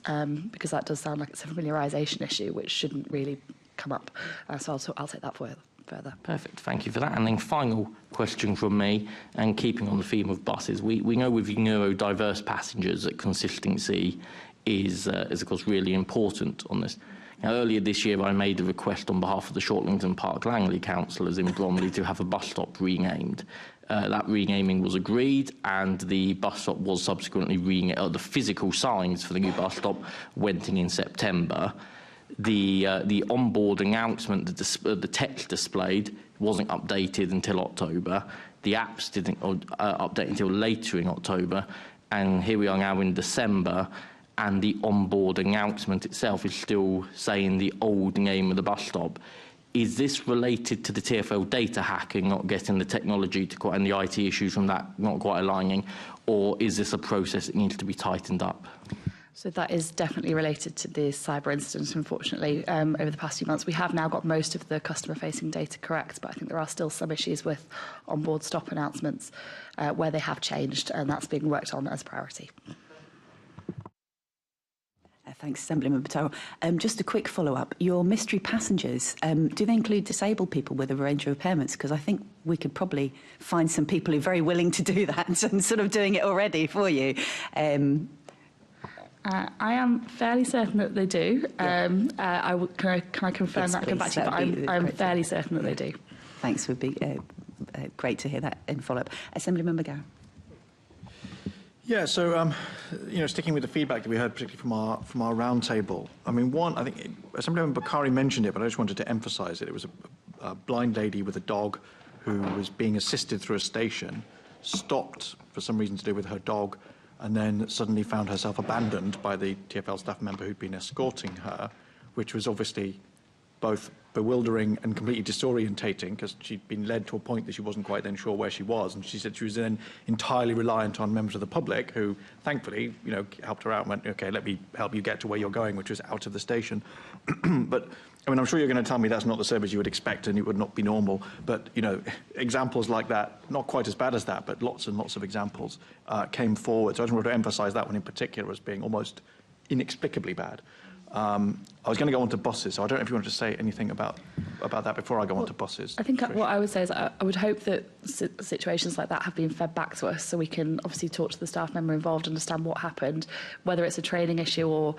because that does sound like it's a familiarisation issue, which shouldn't really come up. So I'll take that further. Perfect, thank you for that. And then final question from me, and keeping on the theme of buses, we know with neurodiverse passengers that consistency is of course really important on this. Now, earlier this year, I made a request on behalf of the Shortlington Park Langley councillors in Bromley to have a bus stop renamed. That renaming was agreed, and the bus stop was subsequently renamed. The physical signs for the new bus stop went in September. The onboard announcement, the text displayed, wasn't updated until October. The apps didn't update until later in October, and here we are now in December, and the onboard announcement itself is still saying the old name of the bus stop. is this related to the TfL data hacking, not getting the technology to quite, and the IT issues from that not quite aligning, or is this a process that needs to be tightened up? So that is definitely related to the cyber incident, unfortunately. Over the past few months, we have now got most of the customer-facing data correct, but I think there are still some issues with onboard stop announcements where they have changed, and that's being worked on as a priority. Thanks, Assemblymember Tyrrell. Just a quick follow-up. Your mystery passengers, do they include disabled people with a range of impairments? Because I think we could probably find some people who are very willing to do that and sort of doing it already for you. I am fairly certain that they do. Can I confirm Yes, that and come back please. to you? But I'm Great. fairly certain that they do. Thanks. Would be great to hear that in follow-up. Assemblymember Gow. Yeah, so sticking with the feedback that we heard, particularly from our roundtable. I mean, I think Assemblymember Bakari mentioned it, but I just wanted to emphasise it. It was a blind lady with a dog who was being assisted through a station, stopped for some reason to do with her dog, and then suddenly found herself abandoned by the TfL staff member who'd been escorting her, which was obviously both bewildering and completely disorientating because she'd been led to a point that she wasn't quite then sure where she was. And she said she was then entirely reliant on members of the public who, thankfully, helped her out and went, OK, let me help you get to where you're going, which was out of the station. But, I mean, I'm sure you're going to tell me that's not the service you would expect and it would not be normal. But, examples like that, not quite as bad as that, but lots and lots of examples came forward. So I just wanted to emphasise that one in particular as being almost inexplicably bad. I was going to go on to buses, so I don't know if you wanted to say anything about that before I go on to buses. I think what I would say is I would hope that situations like that have been fed back to us so we can obviously talk to the staff member involved, understand what happened, whether it's a training issue or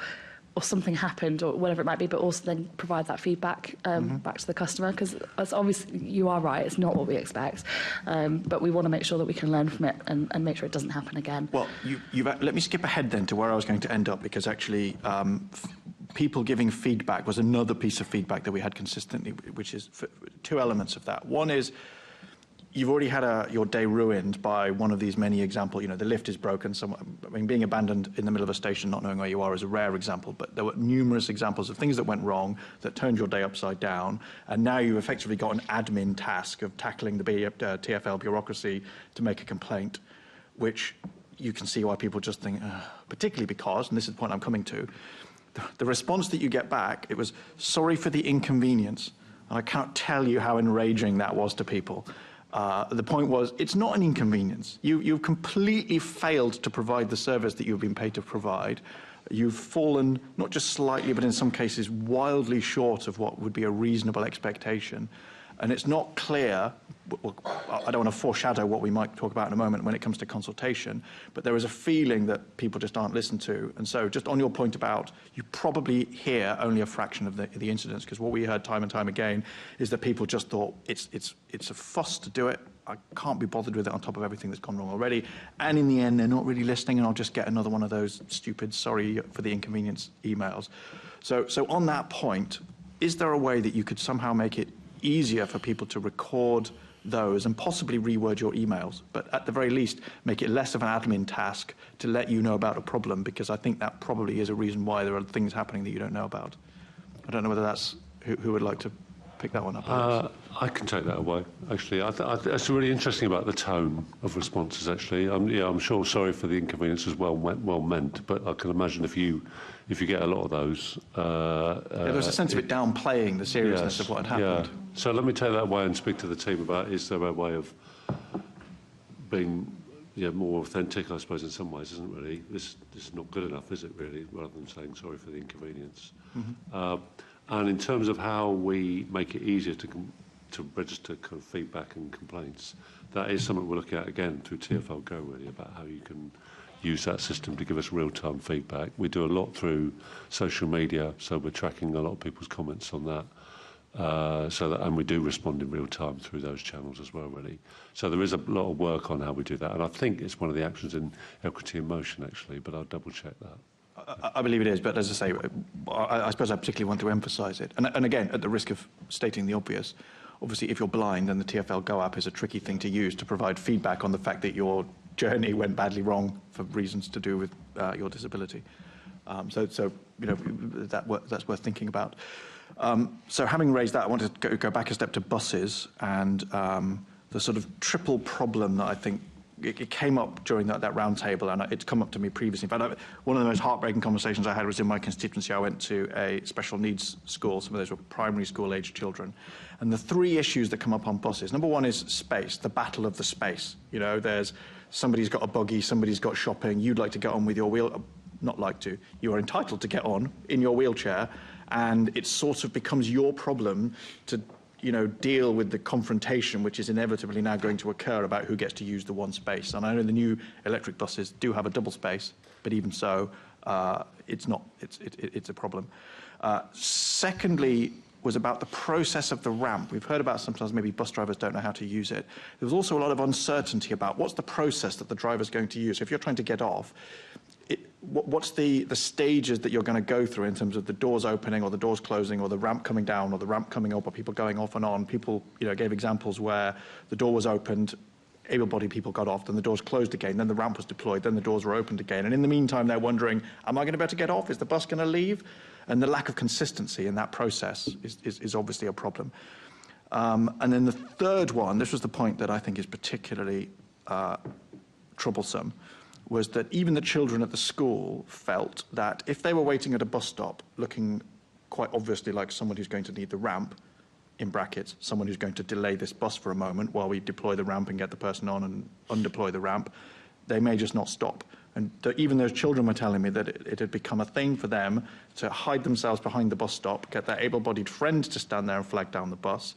something happened or whatever it might be, but also then provide that feedback back to the customer, because obviously you are right, it's not what we expect, but we want to make sure that we can learn from it and make sure it doesn't happen again. Well, let me skip ahead then to where I was going to end up, because actually people giving feedback was another piece of feedback that we had consistently, which is two elements of that. One is you've already had your day ruined by one of these many examples. The lift is broken. Being abandoned in the middle of a station, not knowing where you are, is a rare example. But there were numerous examples of things that went wrong that turned your day upside down. And now you've effectively got an admin task of tackling the TfL bureaucracy to make a complaint, which you can see why people just think, particularly because, and this is the point I'm coming to, the response that you get back, it was, sorry for the inconvenience. And I can't tell you how enraging that was to people. The point was, it's not an inconvenience. You've completely failed to provide the service that you've been paid to provide. You've fallen, not just slightly, but in some cases, wildly short of what would be a reasonable expectation. And it's not clear, I don't want to foreshadow what we might talk about in a moment when it comes to consultation, but there is a feeling that people just aren't listened to. And so just on your point about, you probably hear only a fraction of the incidents, because what we heard time and time again is that people just thought it's a fuss to do it. I can't be bothered with it on top of everything that's gone wrong already. And in the end, they're not really listening, and I'll just get another one of those stupid, sorry for the inconvenience emails. So on that point, is there a way that you could somehow make it easier for people to record those and possibly reword your emails, but at the very least make it less of an admin task to let you know about a problem, because I think that probably is a reason why there are things happening that you don't know about. I don't know whether that's who would like to pick that one up. I can take that away, actually. That's really interesting about the tone of responses, actually. I'm sure sorry for the inconvenience is well meant, but I can imagine if you get a lot of those... there was a sense of it downplaying the seriousness of what had happened. Yeah. So let me take that away and speak to the team about, is there a way of being more authentic, I suppose, in some ways, isn't it, really? This is not good enough, is it, really, rather than saying sorry for the inconvenience. Mm-hmm. And in terms of how we make it easier to register kind of feedback and complaints, that is something we're looking at again through TfL Go, really, about how you can use that system to give us real-time feedback. We do a lot through social media, so we're tracking a lot of people's comments on that. And we do respond in real time through those channels as well, really. So there is a lot of work on how we do that, and I think it's one of the actions in Equity in Motion, actually, but I'll double-check that. I believe it is, but as I say, I suppose I particularly want to emphasise it. And again, at the risk of stating the obvious, obviously if you're blind, then the TfL Go app is a tricky thing to use to provide feedback on the fact that your journey went badly wrong for reasons to do with your disability. So that's worth thinking about. So having raised that, I wanted to go back a step to buses and the sort of triple problem that I think it came up during that round table, and it's come up to me previously. In fact, one of the most heartbreaking conversations I had was in my constituency. I went to a special needs school. Some of those were primary school age children. And the three issues that come up on buses, number one is space, the battle of the space. You know, there's somebody's got a buggy, somebody's got shopping, you'd like to get on with your wheel, not like to, you are entitled to get on in your wheelchair, and it sort of becomes your problem to deal with the confrontation which is inevitably now going to occur about who gets to use the one space. And I know the new electric buses do have a double space, but even so, it's a problem. Secondly, was about the process of the ramp. We've heard about sometimes maybe bus drivers don't know how to use it. There was also a lot of uncertainty about what's the process that the driver's going to use. So if you're trying to get off, what's the stages that you're going to go through in terms of the doors opening or the doors closing or the ramp coming down or the ramp coming up or people going off and on. People gave examples where the door was opened, able-bodied people got off, then the doors closed again, then the ramp was deployed, then the doors were opened again. And in the meantime, they're wondering, am I going to be able to get off? Is the bus going to leave? And the lack of consistency in that process is obviously a problem. And then the third one, this was the point that I think is particularly troublesome, was that even the children at the school felt that if they were waiting at a bus stop looking quite obviously like someone who's going to need the ramp, in brackets, someone who's going to delay this bus for a moment while we deploy the ramp and get the person on and undeploy the ramp, they may just not stop. And even those children were telling me that it had become a thing for them to hide themselves behind the bus stop, get their able-bodied friend to stand there and flag down the bus.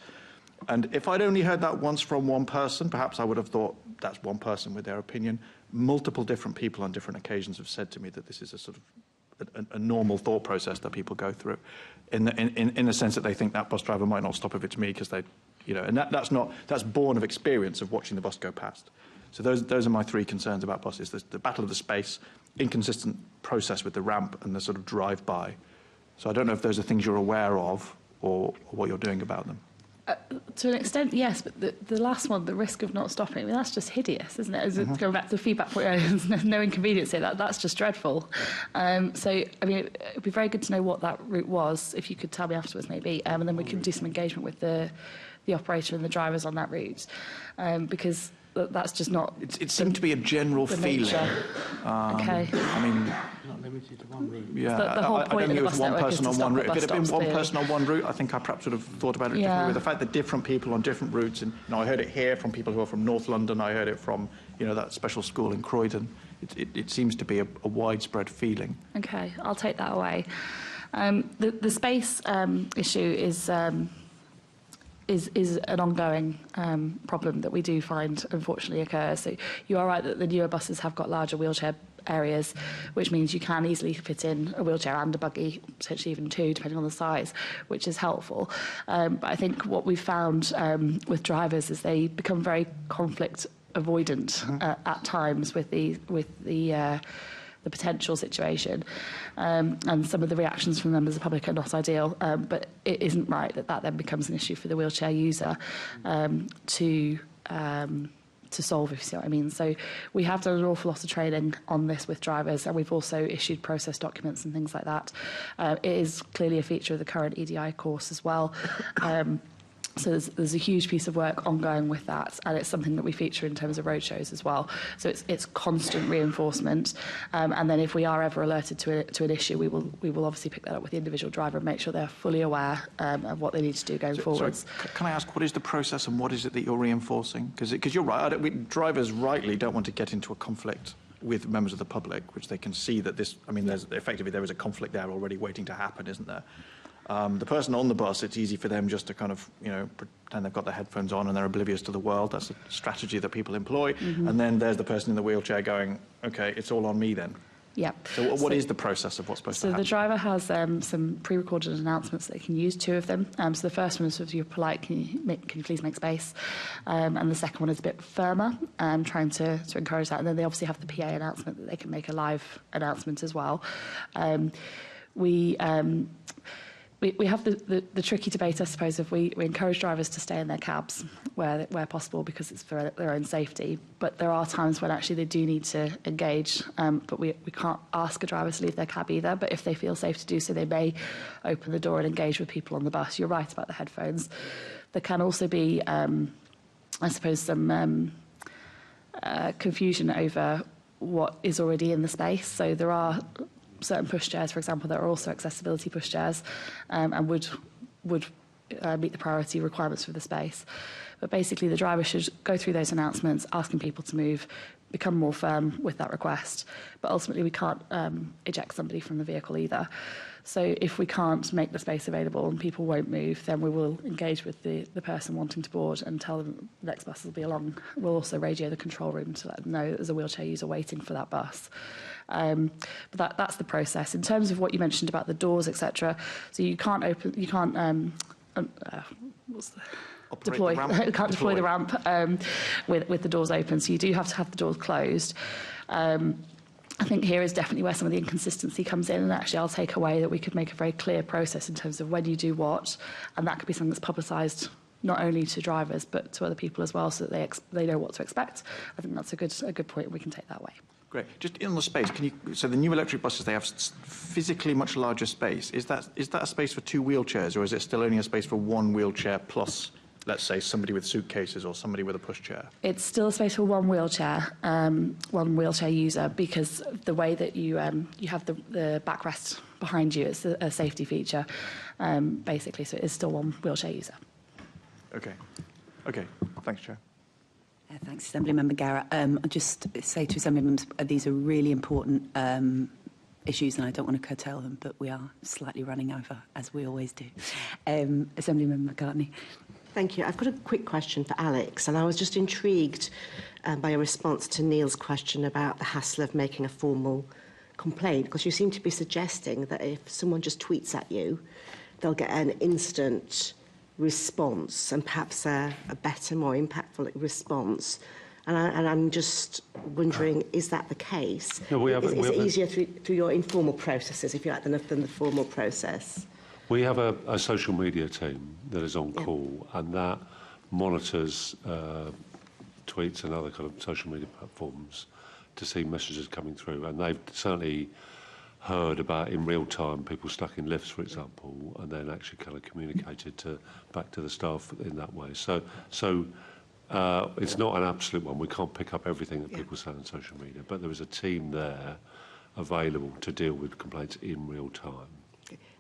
And if I'd only heard that once from one person, perhaps I would have thought that's one person with their opinion. Multiple different people on different occasions have said to me that this is a sort of a normal thought process that people go through, in the sense that they think that bus driver might not stop if it's me because they, and that's born of experience of watching the bus go past. So those are my three concerns about buses: the battle of the space, inconsistent process with the ramp, and the sort of drive-by. So I don't know if those are things you're aware of or what you're doing about them. To an extent, yes, but the last one, the risk of not stopping, I mean, that's just hideous, isn't it? Going back to the feedback point, there's no inconvenience here, that's just dreadful. So, I mean, it would be very good to know what that route was, if you could tell me afterwards maybe, and then we can do some engagement with the operator and the drivers on that route, because that's just not... It seemed to be a general feeling. Okay. I mean... Not limited to one route. Yeah, the whole point I don't think of the it was bus one network is person to on stop one at route. If bus it had been stops, one person on one route, I think I perhaps would have thought about it differently. With the fact that different people on different routes, and I heard it here from people who are from North London, I heard it from that special school in Croydon. It seems to be a widespread feeling. Okay, I'll take that away. The space issue is an ongoing problem that we do find unfortunately occurs. So you are right that the newer buses have got larger wheelchair areas, which means you can easily fit in a wheelchair and a buggy, potentially even two, depending on the size, which is helpful. But I think what we've found with drivers is they become very conflict avoidant at times with the potential situation, and some of the reactions from members of the public are not ideal, but it isn't right that then becomes an issue for the wheelchair user to solve, if you see what I mean. So we have done an awful lot of training on this with drivers, and we've also issued process documents and things like that. It is clearly a feature of the current EDI course as well. So there's a huge piece of work ongoing with that, and it's something that we feature in terms of roadshows as well. So it's constant reinforcement, and then if we are ever alerted to an issue, we will obviously pick that up with the individual driver and make sure they're fully aware of what they need to do going forwards. So can I ask, what is the process and what is it that you're reinforcing? Because you're right, drivers rightly don't want to get into a conflict with members of the public, which they can see that this, I mean, there is a conflict there already waiting to happen, isn't there? The person on the bus, it's easy for them just to kind of, pretend they've got their headphones on and they're oblivious to the world. That's a strategy that people employ. And then there's the person in the wheelchair going, okay, it's all on me then. Yeah. So what is the process of what's supposed to happen? So the driver has some pre-recorded announcements that they can use, two of them. So the first one is sort of, you're polite, can you please make space? And the second one is a bit firmer, trying to encourage that. And then they obviously have the PA announcement that they can make a live announcement as well. we have the tricky debate, I suppose, of we encourage drivers to stay in their cabs where possible because it's for their own safety. But there are times when actually they do need to engage. But we can't ask a driver to leave their cab either. But if they feel safe to do so, they may open the door and engage with people on the bus. You're right about the headphones. There can also be, I suppose, some confusion over what is already in the space. So there are certain pushchairs, for example, that are also accessibility pushchairs and would meet the priority requirements for the space. But basically, the driver should go through those announcements, asking people to move, become more firm with that request. But ultimately, we can't eject somebody from the vehicle either. So if we can't make the space available and people won't move, then we will engage with the person wanting to board and tell them the next bus will be along. We'll also radio the control room to let them know that there's a wheelchair user waiting for that bus. But that's the process. In terms of what you mentioned about the doors, etc., so you can't deploy the ramp with the doors open, so you do have to have the doors closed. I think here is definitely where some of the inconsistency comes in, and actually I'll take away that we could make a very clear process in terms of when you do what, and that could be something that's publicised not only to drivers but to other people as well, so that they know what to expect. I think that's a good point, and we can take that away. Great. Just in the space, so the new electric buses, they have physically much larger space. Is that a space for 2 wheelchairs, or is it still only a space for 1 wheelchair plus, let's say, somebody with suitcases or somebody with a pushchair? It's still a space for 1 wheelchair, one wheelchair user, because the way that you have the backrest behind you, it's a safety feature, basically. So it is still 1 wheelchair user. Okay. Thanks, Chair. Thanks, Assemblymember Garrett. I'll just say to Assembly members, these are really important issues, and I don't want to curtail them, but we are slightly running over, as we always do. Assemblymember McCartney. Thank you. I've got a quick question for Alex, and I was just intrigued by a response to Neil's question about the hassle of making a formal complaint, because you seem to be suggesting that if someone just tweets at you, they'll get an instant response and perhaps a better, more impactful response. And I'm just wondering, is that the case? No, is it easier through your informal processes, if you like, than the formal process? We have a social media team that is on call, and that monitors tweets and other kind of social media platforms to see messages coming through. And they've certainly heard about, in real time, people stuck in lifts, for example, and then actually kind of communicated back to the staff in that way. So it's not an absolute one. We can't pick up everything that people say on social media, but there is a team there available to deal with complaints in real time.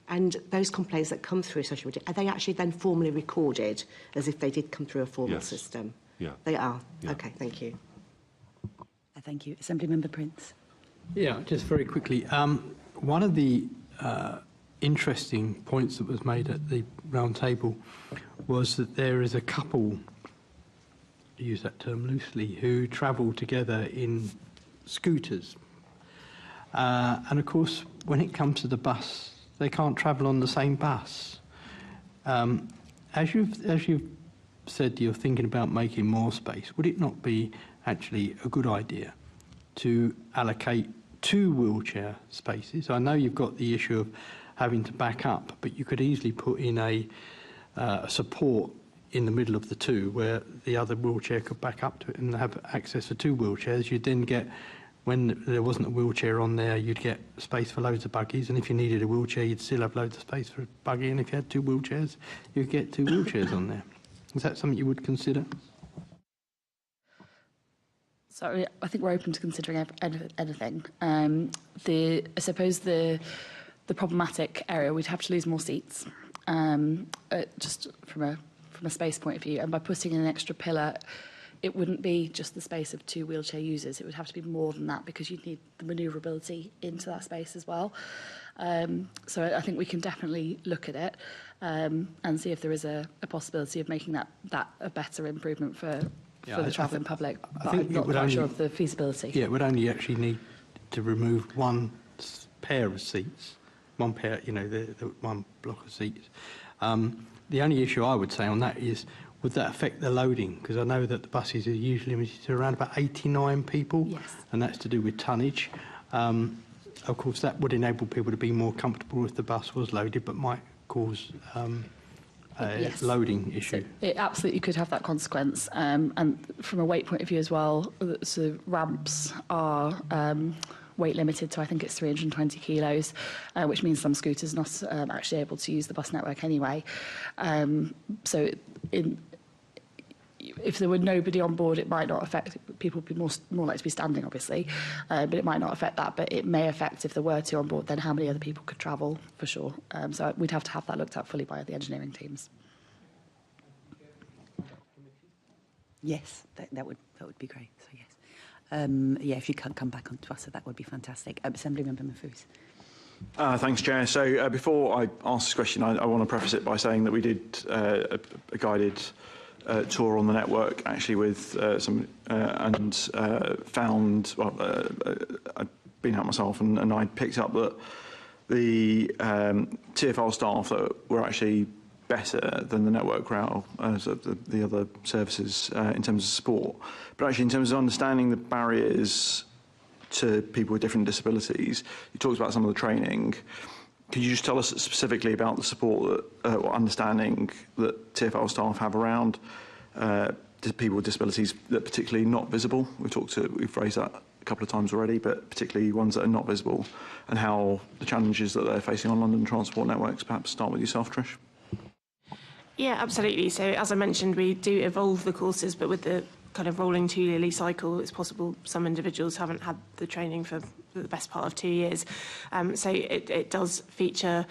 And those complaints that come through social media, are they actually then formally recorded as if they did come through a formal system? Yeah. They are? Yeah. OK, thank you. Thank you. Assemblymember Prince. Yeah, just very quickly. One of the interesting points that was made at the round table was that there is a couple, to use that term loosely, who travel together in scooters. And of course, when it comes to the bus, they can't travel on the same bus. As you've said, you're thinking about making more space. Would it not be actually a good idea to allocate 2 wheelchair spaces? I know you've got the issue of having to back up, but you could easily put in a support in the middle of the 2 where the other wheelchair could back up to it and have access for 2 wheelchairs. You'd then get, when there wasn't a wheelchair on there, you'd get space for loads of buggies, and if you needed a wheelchair, you'd still have loads of space for a buggy, and if you had 2 wheelchairs, you'd get 2 wheelchairs on there. Is that something you would consider? So I think we're open to considering anything. I suppose the problematic area, we'd have to lose more seats, just from a space point of view. And by putting in an extra pillar, it wouldn't be just the space of 2 wheelchair users. It would have to be more than that, because you'd need the manoeuvrability into that space as well. So I think we can definitely look at it and see if there is a possibility of making that a better improvement for the travelling public, but I'm not quite sure of the feasibility. Yeah, it would only actually need to remove 1 pair of seats, 1 pair, the 1 block of seats. The only issue I would say on that is, would that affect the loading? Because I know that the buses are usually limited to around about 89 people, and that's to do with tonnage. Of course, that would enable people to be more comfortable if the bus was loaded, but might cause a Yes. loading issue. It absolutely could have that consequence. And from a weight point of view as well, so ramps are weight limited to, I think it's 320 kilos, which means some scooters are not actually able to use the bus network anyway. So if there were nobody on board, it might not affect, people would be more likely to be standing, obviously, but it might not affect that, but it may affect, if there were two on board, then how many other people could travel, for sure. So we'd have to have that looked at fully by the engineering teams. Yes, that would be great. So yes, yeah, if you can come back on to us, that would be fantastic. Assembly Member Mahfouz. Thanks, Chair. So before I ask this question, I want to preface it by saying that we did a guided tour on the network, actually, with some and found, well, I'd been out myself, and I picked up that the TfL staff that were actually better than the network rail as the other services in terms of support, but actually in terms of understanding the barriers to people with different disabilities. You talked about some of the training. Could you just tell us specifically about the support that, or understanding that TfL staff have around people with disabilities that are particularly not visible? We've raised that a couple of times already, but particularly ones that are not visible, and how the challenges that they're facing on London transport networks. Perhaps start with yourself, Trish. Yeah, absolutely. So as I mentioned, we do evolve the courses, but with the kind of rolling 2-yearly cycle, it's possible some individuals haven't had the training for the best part of 2 years. So it does feature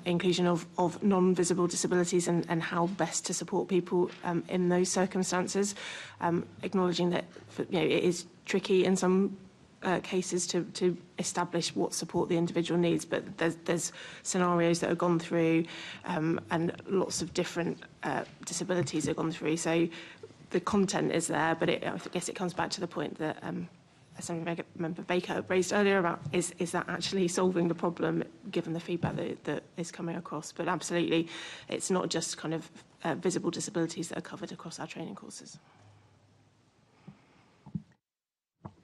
inclusion of non-visible disabilities and how best to support people in those circumstances, acknowledging that it is tricky in some cases to establish what support the individual needs, but there's scenarios that are gone through and lots of different disabilities are gone through. So the content is there, but I guess it comes back to the point that Assembly Member Baker raised earlier about is that actually solving the problem given the feedback that is coming across. But absolutely, it's not just kind of visible disabilities that are covered across our training courses.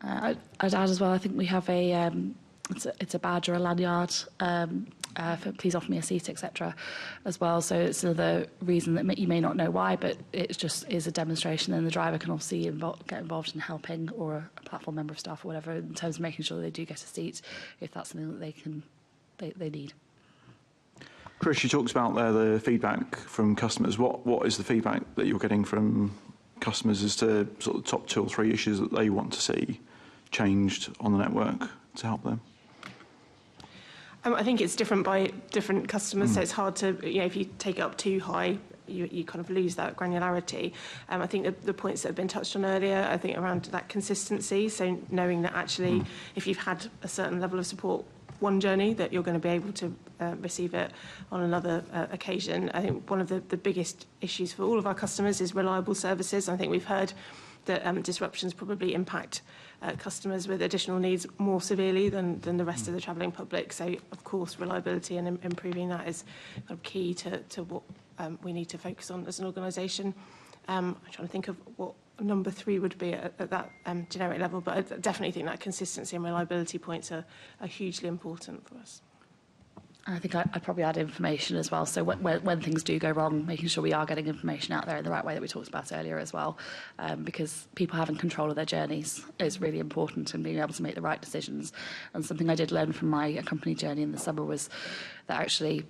I'd add as well, I think we have it's a badge or a lanyard for please offer me a seat, etc. as well. So it's another reason that you may not know why, but it just is a demonstration, and the driver can obviously get involved in helping, or a platform member of staff or whatever, in terms of making sure they do get a seat if that's something that they need. Chris, you talked about there the feedback from customers. What is the feedback that you're getting from customers as to sort of the top 2 or 3 issues that they want to see changed on the network to help them? I think it's different by different customers, so it's hard to, if you take it up too high, you kind of lose that granularity. I think the points that have been touched on earlier, I think around that consistency, so knowing that actually if you've had a certain level of support one journey, that you're going to be able to receive it on another occasion. I think one of the biggest issues for all of our customers is reliable services. I think we've heard that disruptions probably impact customers with additional needs more severely than the rest of the travelling public. So, of course, reliability and improving that is kind of key to what we need to focus on as an organisation. I'm trying to think of what number 3 would be at that generic level, but I definitely think that consistency and reliability points are hugely important for us. I think I'd probably add information as well. So when things do go wrong, making sure we are getting information out there in the right way that we talked about earlier as well, because people having control of their journeys is really important, and being able to make the right decisions. And something I did learn from my company journey in the summer was that actually,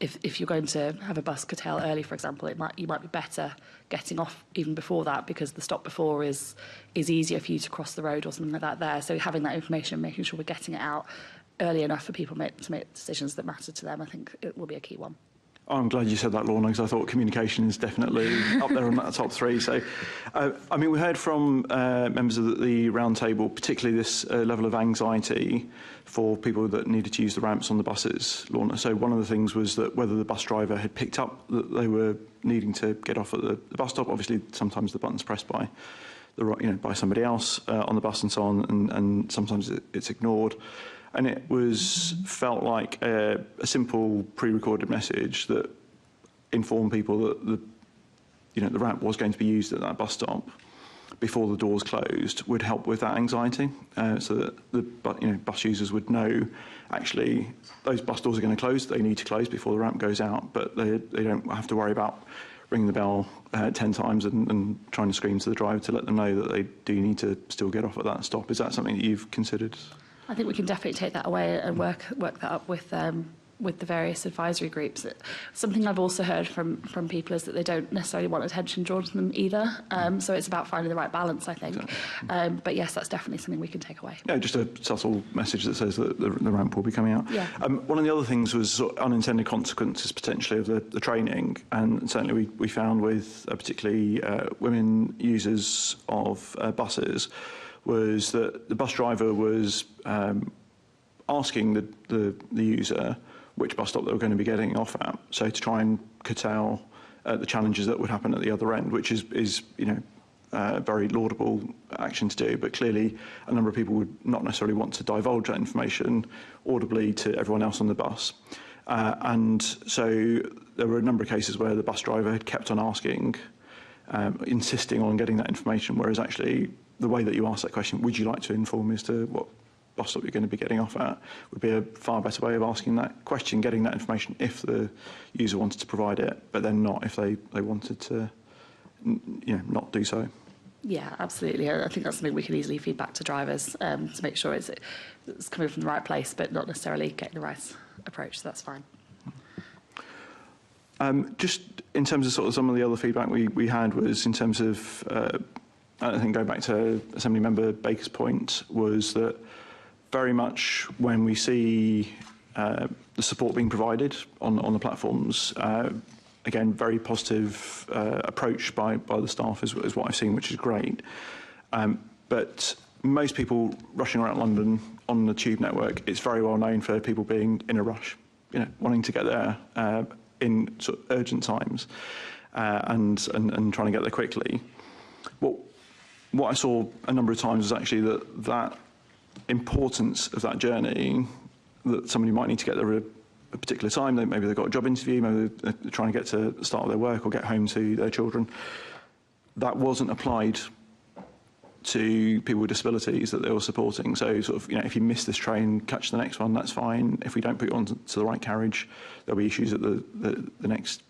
if you're going to have a bus curtail early, for example, you might be better getting off even before that, because the stop before is easier for you to cross the road or something like that there. So having that information, making sure we're getting it out early enough for people to make decisions that matter to them, I think it will be a key one. I'm glad you said that, Lorna, because I thought communication is definitely up there on that top 3. So, I mean, we heard from members of the round table, particularly this level of anxiety for people that needed to use the ramps on the buses, Lorna. So one of the things was that whether the bus driver had picked up that they were needing to get off at the bus stop. Obviously, sometimes the button's pressed by by somebody else on the bus and so on, and sometimes it's ignored. And it felt like a simple pre-recorded message that informed people that the ramp was going to be used at that bus stop. before the doors closed would help with that anxiety, so that the bus users would know actually those bus doors are going to close. They need to close before the ramp goes out, but they don't have to worry about ringing the bell 10 times and trying to scream to the driver to let them know that they do need to still get off at that stop. Is that something that you've considered? I think we can definitely take that away and work that up with the various advisory groups. Something I've also heard from people is that they don't necessarily want attention drawn to them either. So it's about finding the right balance, I think. But yes, that's definitely something we can take away. Yeah, just a subtle message that says that the ramp will be coming out. Yeah. One of the other things was sort of unintended consequences potentially of the training, and certainly we found with particularly women users of buses was that the bus driver was asking the user which bus stop they were going to be getting off at, so to try and curtail the challenges that would happen at the other end, which is very laudable action to do, but clearly a number of people would not necessarily want to divulge that information audibly to everyone else on the bus. And so there were a number of cases where the bus driver had kept on asking, insisting on getting that information, whereas actually the way that you ask that question, would you like to inform me as to what bus stop you're going to be getting off at, would be a far better way of asking that question, getting that information if the user wanted to provide it, but then not if they wanted to not do so. Yeah, absolutely. I think that's something we can easily feed back to drivers to make sure it's coming from the right place, but not necessarily getting the right approach, so that's fine. Just in terms of sort of some of the other feedback we had was in terms of, I think going back to Assembly Member Baker's point, was that very much when we see the support being provided on the platforms, again, very positive approach by the staff is what I've seen, which is great. But most people rushing around London on the tube network, it's very well known for people being in a rush, wanting to get there in sort of urgent times and trying to get there quickly. What I saw a number of times was actually that importance of that journey, that somebody might need to get there at a particular time, maybe they've got a job interview, maybe they're trying to get to the start of their work or get home to their children. That wasn't applied to people with disabilities that they were supporting. So sort of, if you miss this train, catch the next one, that's fine. If we don't put you onto the right carriage, there'll be issues at the next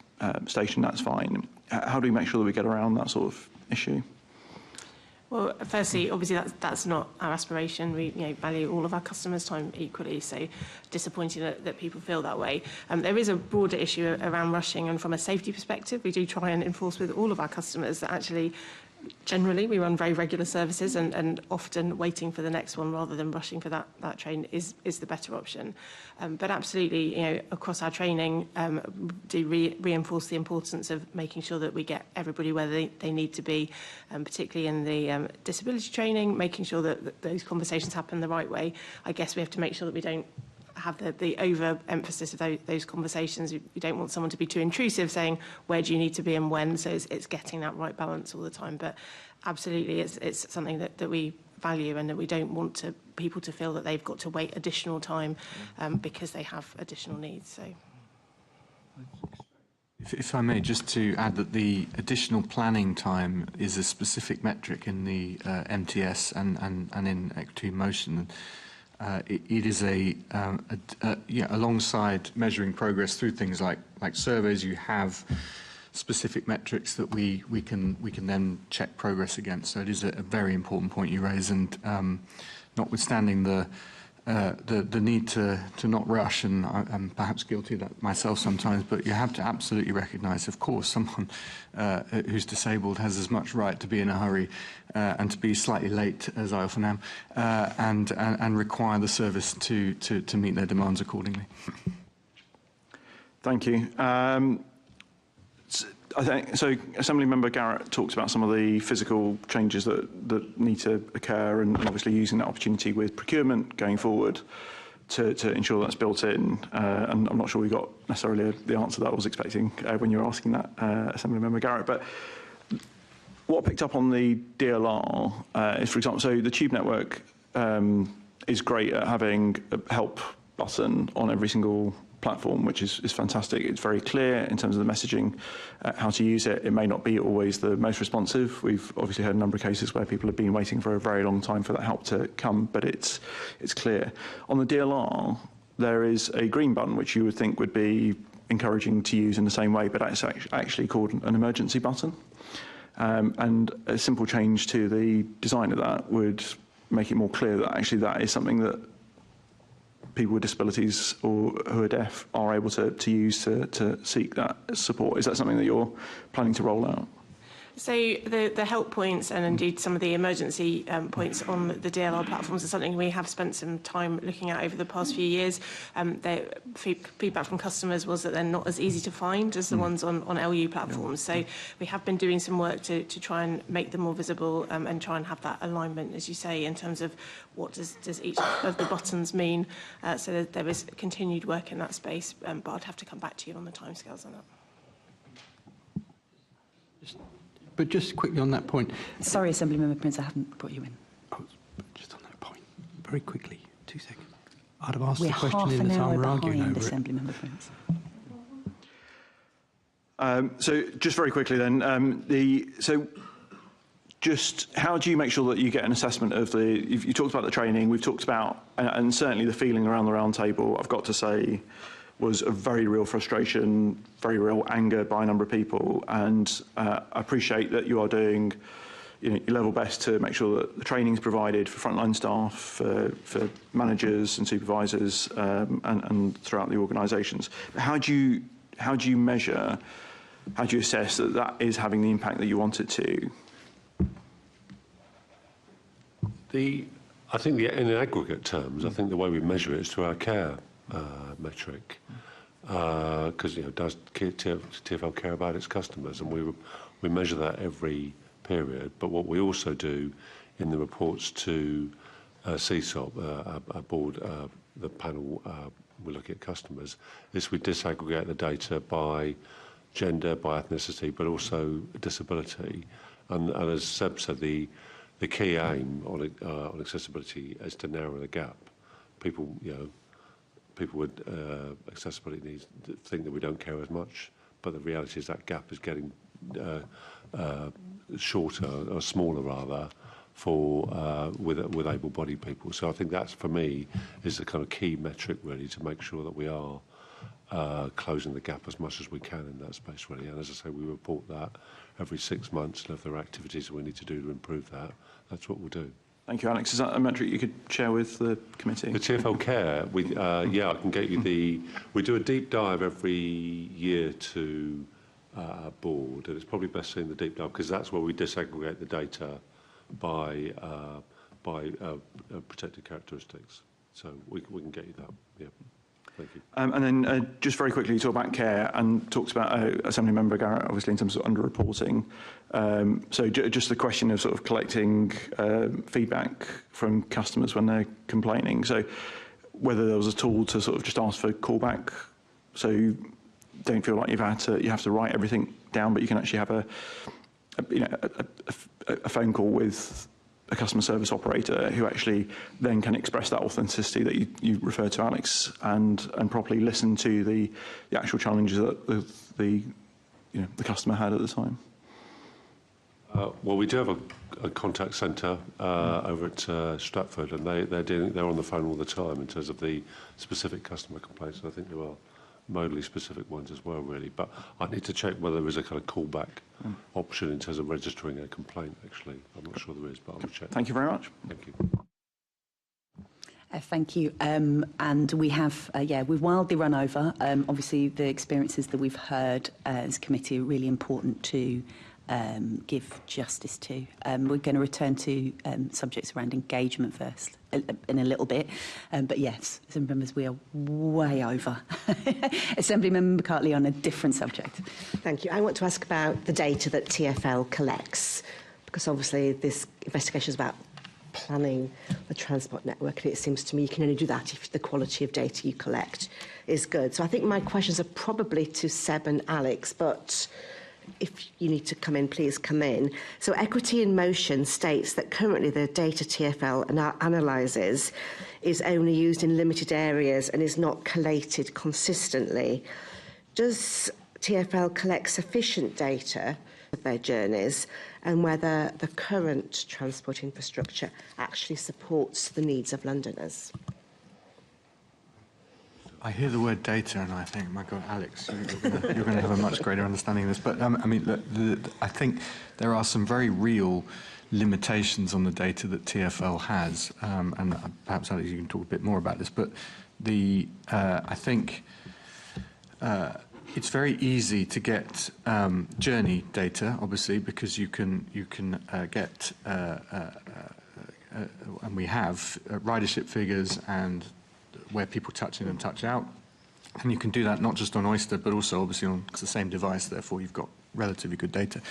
station, that's fine. How do we make sure that we get around that sort of issue? Well, firstly, obviously that's not our aspiration. We value all of our customers' time equally, so disappointing that people feel that way. There is a broader issue around rushing, and from a safety perspective, we do try and enforce with all of our customers that actually, generally, we run very regular services, and often waiting for the next one rather than rushing for that train is the better option. But absolutely, across our training, do reinforce the importance of making sure that we get everybody where they need to be, particularly in the disability training, making sure that those conversations happen the right way. I guess we have to make sure that we don't have the over-emphasis of those conversations. You don't want someone to be too intrusive, saying, where do you need to be and when? So it's getting that right balance all the time. But absolutely, it's something that we value, and that we don't want people to feel that they've got to wait additional time because they have additional needs. So. If I may, just to add that the additional planning time is a specific metric in the MTS and in Equity in Motion. It is alongside measuring progress through things like surveys, you have specific metrics that we can then check progress against. So it is a very important point you raise, and notwithstanding the need to not rush, and I'm perhaps guilty of that myself sometimes, but you have to absolutely recognise, of course, someone who's disabled has as much right to be in a hurry and to be slightly late, as I often am, and require the service to meet their demands accordingly. Thank you. I think so. Assembly Member Garrett talked about some of the physical changes that need to occur, and obviously using that opportunity with procurement going forward to ensure that's built in. And I'm not sure we got necessarily the answer that I was expecting when you were asking that, Assembly Member Garrett. But what I picked up on the DLR is, for example, so the Tube network is great at having a help button on every single platform, which is fantastic. It's very clear in terms of the messaging, how to use it. It may not be always the most responsive. We've obviously had a number of cases where people have been waiting for a very long time for that help to come, but it's clear. On the DLR, there is a green button, which you would think would be encouraging to use in the same way, but it's actually called an emergency button. And a simple change to the design of that would make it more clear that actually that is something that people with disabilities or who are deaf are able to use to seek that support. Is that something that you're planning to roll out? So the help points and indeed some of the emergency points on the DLR platforms are something we have spent some time looking at over the past few years. Feedback from customers was that they're not as easy to find as the ones on LU platforms. So we have been doing some work to try and make them more visible and try and have that alignment, as you say, in terms of what does each of the buttons mean. So there is continued work in that space, but I'd have to come back to you on the timescales on that. But just quickly on that point. Sorry, Assemblymember Prince, I haven't brought you in. Oh, just on that point, very quickly, 2 seconds. I'd have asked the question in the time we're arguing over it. Assemblymember Prince. So just very quickly then, just how do you make sure that you get an assessment of you talked about the training, we've talked about, and certainly the feeling around the round table, I've got to say, was a very real frustration, very real anger by a number of people, and I appreciate that you are doing your level best to make sure that the training is provided for frontline staff, for managers and supervisors, and throughout the organisations. How do you measure, how do you assess that that is having the impact that you want it to? I think in aggregate terms, I think the way we measure it is through our care metric, because does TfL care about its customers, and we measure that every period. But what we also do in the reports to CSOP, our board, the panel, we look at customers, is we disaggregate the data by gender, by ethnicity, but also disability. And as Seb said, the key aim on accessibility is to narrow the gap. People with accessibility needs think that we don't care as much, but the reality is that gap is getting shorter, or smaller rather, for with able-bodied people. So I think that's, for me, is the kind of key metric really to make sure that we are closing the gap as much as we can in that space really. And as I say, we report that every 6 months, and if there are activities that we need to do to improve that, that's what we'll do. Thank you, Alex. Is that a metric you could share with the committee? The TfL Care, yeah, I can get you we do a deep dive every year to our board, and it's probably best seeing the deep dive because that's where we disaggregate the data by protected characteristics. So we can get you that, yeah. Thank you. And then just very quickly, you talk about care and talked about Assemblymember Garrett, obviously, in terms of underreporting. So just the question of sort of collecting feedback from customers when they're complaining. So whether there was a tool to sort of just ask for callback, so you don't feel like you have to write everything down, but you can actually have a phone call with a customer service operator who actually then can express that authenticity that you referred to, Alex, and properly listen to the actual challenges that the customer had at the time. Well, we do have a contact centre over at Stratford, and they're on the phone all the time in terms of the specific customer complaints. And I think there are modally specific ones as well, really. But I need to check whether there is a kind of callback option in terms of registering a complaint, actually. I'm not sure there is, but I will check. Thank you very much. Thank you. Thank you. And we have, we've wildly run over. Obviously, the experiences that we've heard as a committee are really important to give justice to. We're going to return to subjects around engagement first in a little bit. But yes, Assembly members, we are way over. Assemblymember McCartley on a different subject. Thank you. I want to ask about the data that TfL collects, because obviously this investigation is about planning the transport network, and it seems to me you can only do that if the quality of data you collect is good. So I think my questions are probably to Seb and Alex, but if you need to come in, please come in. So Equity in Motion states that currently the data TfL analyses is only used in limited areas and is not collated consistently. Does TfL collect sufficient data of their journeys and whether the current transport infrastructure actually supports the needs of Londoners? I hear the word data and I think, my God, Alex, you're going to have a much greater understanding of this. But I mean, I think there are some very real limitations on the data that TfL has, and perhaps Alex, you can talk a bit more about this. But I think it's very easy to get journey data, obviously, because you can get and we have ridership figures and where people touch in and touch out. And you can do that not just on Oyster, but also obviously on the same device, therefore you've got relatively good data.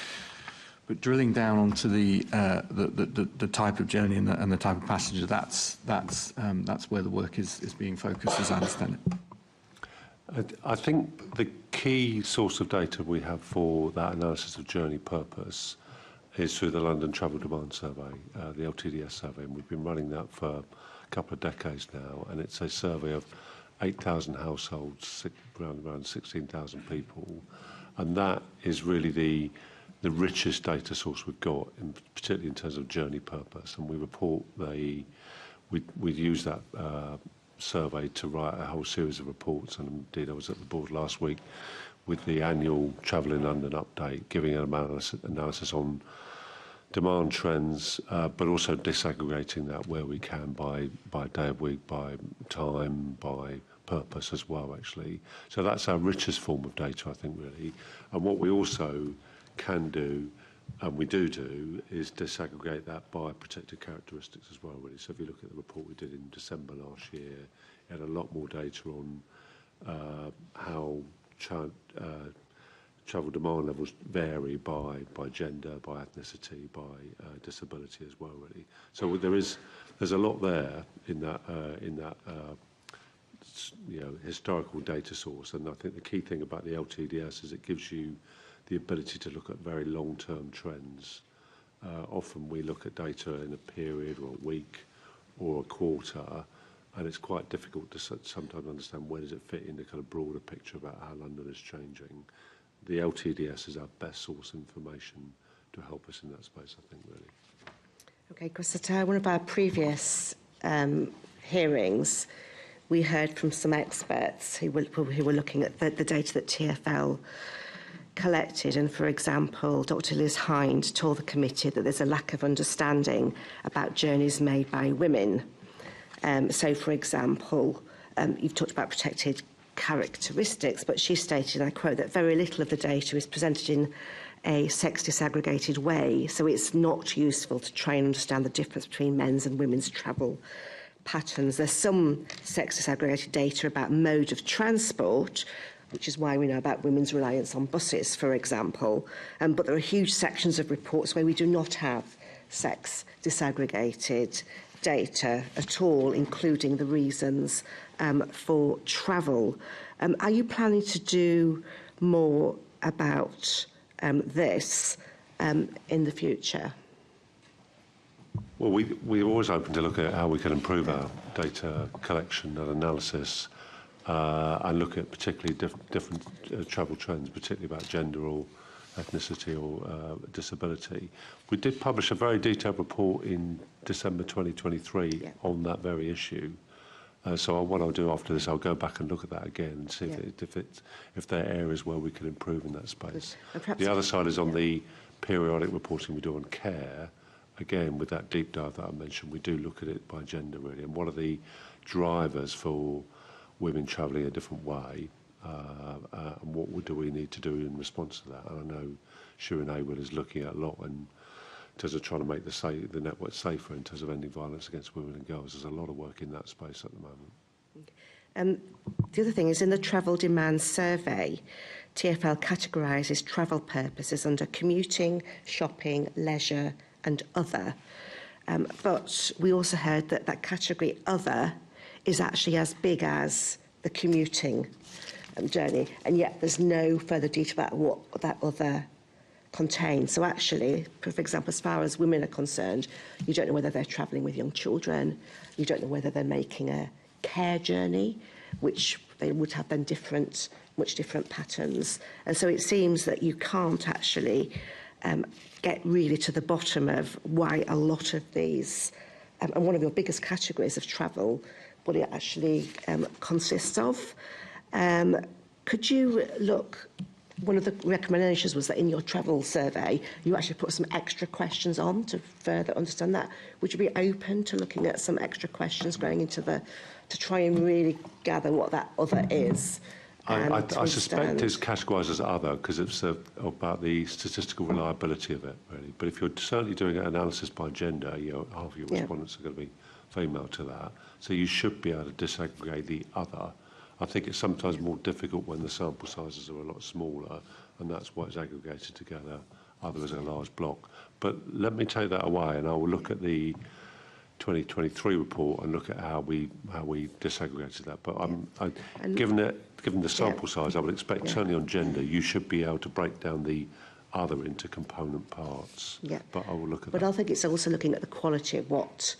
But drilling down onto the type of journey and the type of passenger, that's where the work is being focused, as I understand it. I think the key source of data we have for that analysis of journey purpose is through the London Travel Demand Survey, the LTDS survey, and we've been running that for a couple of decades now, and it's a survey of 8,000 households, around 16,000 people, and that is really the richest data source we've got, particularly in terms of journey purpose. And we report we use that survey to write a whole series of reports, and indeed I was at the board last week with the annual Travel in London update, giving an analysis on demand trends, but also disaggregating that where we can by day of week, by time, by purpose as well, actually. So that's our richest form of data, I think, really. And what we also can do, and we do, is disaggregate that by protected characteristics as well, really. So if you look at the report we did in December last year, it had a lot more data on how travel demand levels vary by gender, by ethnicity, by disability as well, really. So there's a lot there in that historical data source, and I think the key thing about the LTDS is it gives you the ability to look at very long-term trends. Often we look at data in a period or a week or a quarter, and it's quite difficult to sometimes understand where does it fit in the kind of broader picture about how London is changing. The LTDS is our best source of information to help us in that space, I think, really. Okay, because at one of our previous hearings, we heard from some experts who were looking at the data that TfL collected, and for example, Dr. Liz Hind told the committee that there's a lack of understanding about journeys made by women. So, for example, you've talked about protected characteristics, but she stated, and I quote, that very little of the data is presented in a sex disaggregated way, so it's not useful to try and understand the difference between men's and women's travel patterns. There's some sex disaggregated data about mode of transport, which is why we know about women's reliance on buses, for example, but there are huge sections of reports where we do not have sex disaggregated data at all, including the reasons for travel. Are you planning to do more about this in the future? Well, we're always open to look at how we can improve our data collection and analysis and look at particularly different travel trends, particularly about gender or ethnicity or disability. We did publish a very detailed report in December 2023 on that very issue. So what I'll do after this, I'll go back and look at that again and see if there are areas where we can improve in that space. The other side is on the periodic reporting we do on care. Again, with that deep dive that I mentioned, we do look at it by gender, really, and what are the drivers for women travelling a different way, and what do we need to do in response to that? And I know Shirin Awood is looking at a lot in terms of trying to make the network safer in terms of ending violence against women and girls. There's a lot of work in that space at the moment. The other thing is, in the travel demand survey, TfL categorises travel purposes under commuting, shopping, leisure and other. But we also heard that that category other is actually as big as the commuting journey, and yet there's no further detail about what that other contained. So actually, for example, as far as women are concerned, you don't know whether they're travelling with young children, you don't know whether they're making a care journey, which they would have then much different patterns. And so it seems that you can't actually get really to the bottom of why a lot of these, and one of your biggest categories of travel, what it actually consists of. Could you look, one of the recommendations was that in your travel survey, you actually put some extra questions on to further understand that. Would you be open to looking at some extra questions going into to try and really gather what that other is? I suspect it's categorised as other because it's about the statistical reliability of it, really. But if you're certainly doing an analysis by gender, half of your respondents are going to be female to that. So you should be able to disaggregate the other. I think it's sometimes more difficult when the sample sizes are a lot smaller, and that's why it's aggregated together, other as a large block. But let me take that away, and I will look at the 2023 report and look at how we disaggregated that. But given the sample size, I would expect certainly on gender, you should be able to break down the other into component parts. Yeah. But I will look at that. But I think it's also looking at the quality of what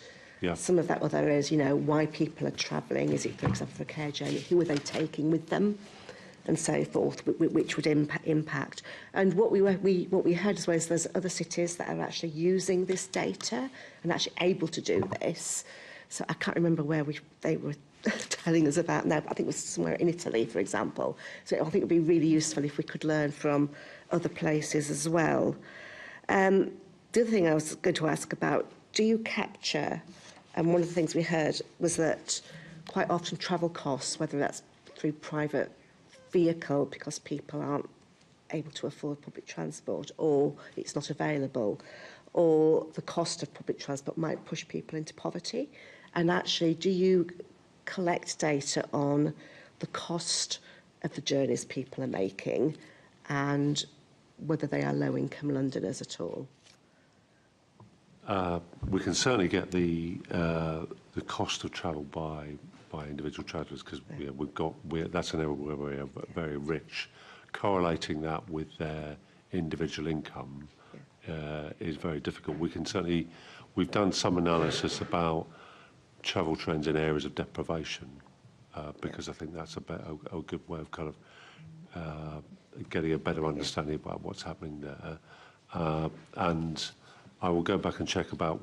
some of that other is, why people are travelling. Is it, for example, for a care journey? Who are they taking with them? And so forth, which would impact. And what we heard as well is there's other cities that are actually using this data and actually able to do this. So I can't remember where they were telling us about now, but I think it was somewhere in Italy, for example. So I think it would be really useful if we could learn from other places as well. The other thing I was going to ask about, do you capture, and one of the things we heard was that quite often travel costs, whether that's through private vehicle because people aren't able to afford public transport or it's not available, or the cost of public transport might push people into poverty. And actually, do you collect data on the cost of the journeys people are making and whether they are low-income Londoners at all? We can certainly get the cost of travel by individual travellers because that's an area where we are very rich. Correlating that with their individual income is very difficult. We've done some analysis about travel trends in areas of deprivation because I think that's a good way of kind of getting a better understanding about what's happening there. And I will go back and check about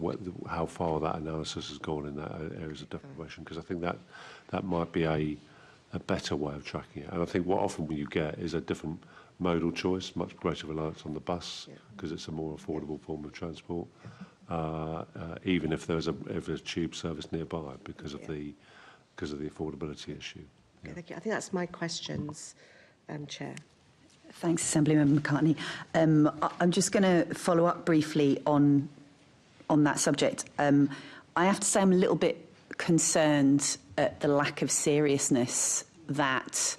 how far that analysis has gone in that areas of deprivation, because I think that might be a better way of tracking it. And I think what often you get is a different modal choice, much greater reliance on the bus, because it's a more affordable form of transport, even if there's a tube service nearby because of the affordability issue. Okay, thank you. I think that's my questions, Chair. Thanks, Assemblymember McCartney. I'm just going to follow up briefly on that subject. I have to say I'm a little bit concerned at the lack of seriousness that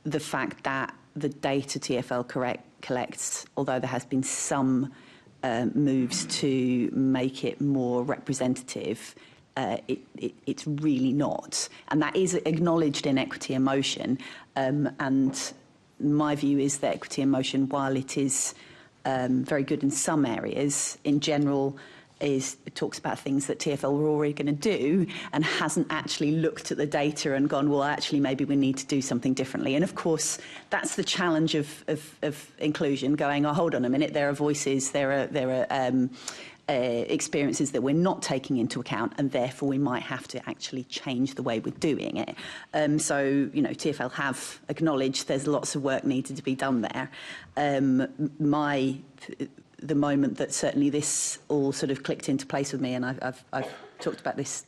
the fact that the data TfL collects, although there has been some moves to make it more representative, it's really not. And that is acknowledged in Equity in Motion. And my view is that Equity in Motion, while it is very good in some areas, in general it talks about things that TfL were already going to do and hasn't actually looked at the data and gone, well, actually, maybe we need to do something differently. And of course, that's the challenge of inclusion, going, oh, hold on a minute, there are voices, there are experiences that we're not taking into account, and therefore we might have to actually change the way we're doing it. So, TfL have acknowledged there's lots of work needed to be done there. The moment that certainly this all sort of clicked into place with me, and I've talked about this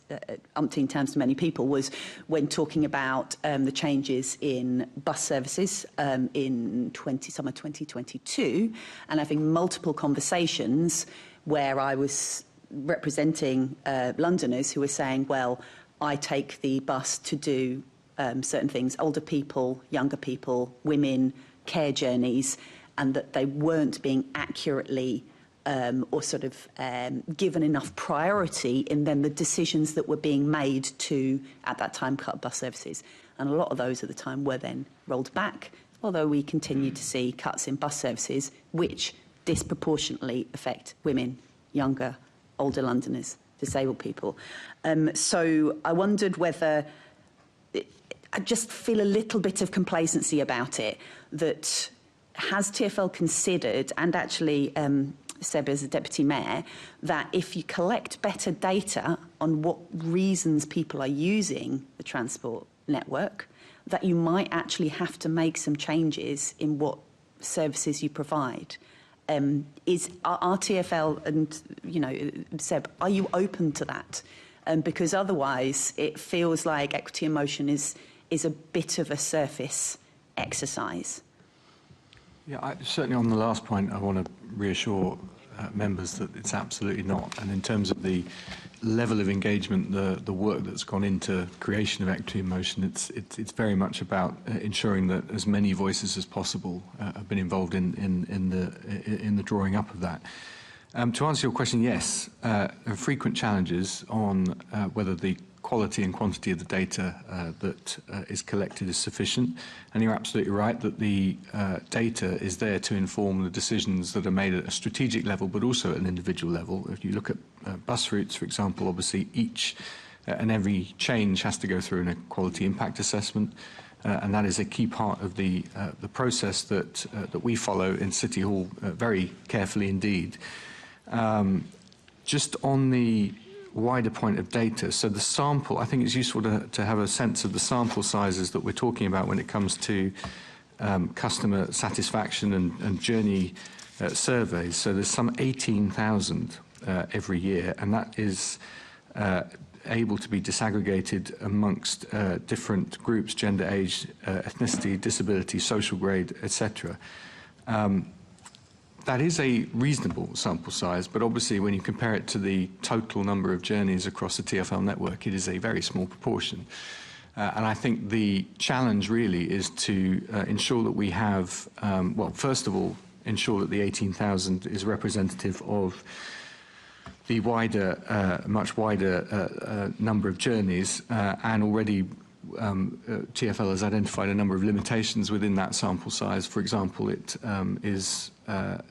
umpteen times to many people, was when talking about the changes in bus services in summer 2022, and having multiple conversations where I was representing Londoners who were saying, well, I take the bus to do certain things, older people, younger people, women, care journeys, and that they weren't being accurately or sort of given enough priority in then the decisions that were being made to, at that time, cut bus services. And a lot of those at the time were then rolled back, although we continue to see cuts in bus services, which disproportionately affect women, younger, older Londoners, disabled people. So I wondered whether I just feel a little bit of complacency about it, that has TfL considered, and actually Seb as a Deputy Mayor, that if you collect better data on what reasons people are using the transport network, that you might actually have to make some changes in what services you provide. Are TfL and, Seb, are you open to that? Because otherwise it feels like Equity in Motion is a bit of a surface exercise. Yeah, certainly on the last point, I want to reassure members that it's absolutely not. And in terms of the level of engagement, the work that's gone into creation of Equity in Motion, it's very much about ensuring that as many voices as possible have been involved in the drawing up of that. To answer your question, yes, there are frequent challenges on whether the quality and quantity of the data that is collected is sufficient. And you're absolutely right that the data is there to inform the decisions that are made at a strategic level, but also at an individual level. If you look at bus routes, for example, obviously each and every change has to go through a quality impact assessment. And that is a key part of the process that we follow in City Hall very carefully indeed. Just on the wider point of data, so the sample, I think it's useful to have a sense of the sample sizes that we're talking about when it comes to customer satisfaction and journey surveys. So there's some 18,000 every year, and that is able to be disaggregated amongst different groups: gender, age, ethnicity, disability, social grade, etc. That is a reasonable sample size, but obviously when you compare it to the total number of journeys across the TfL network, it is a very small proportion. And I think the challenge really is to ensure that we have, well, first of all, ensure that the 18,000 is representative of the wider, much wider number of journeys, and already TfL has identified a number of limitations within that sample size. For example, it is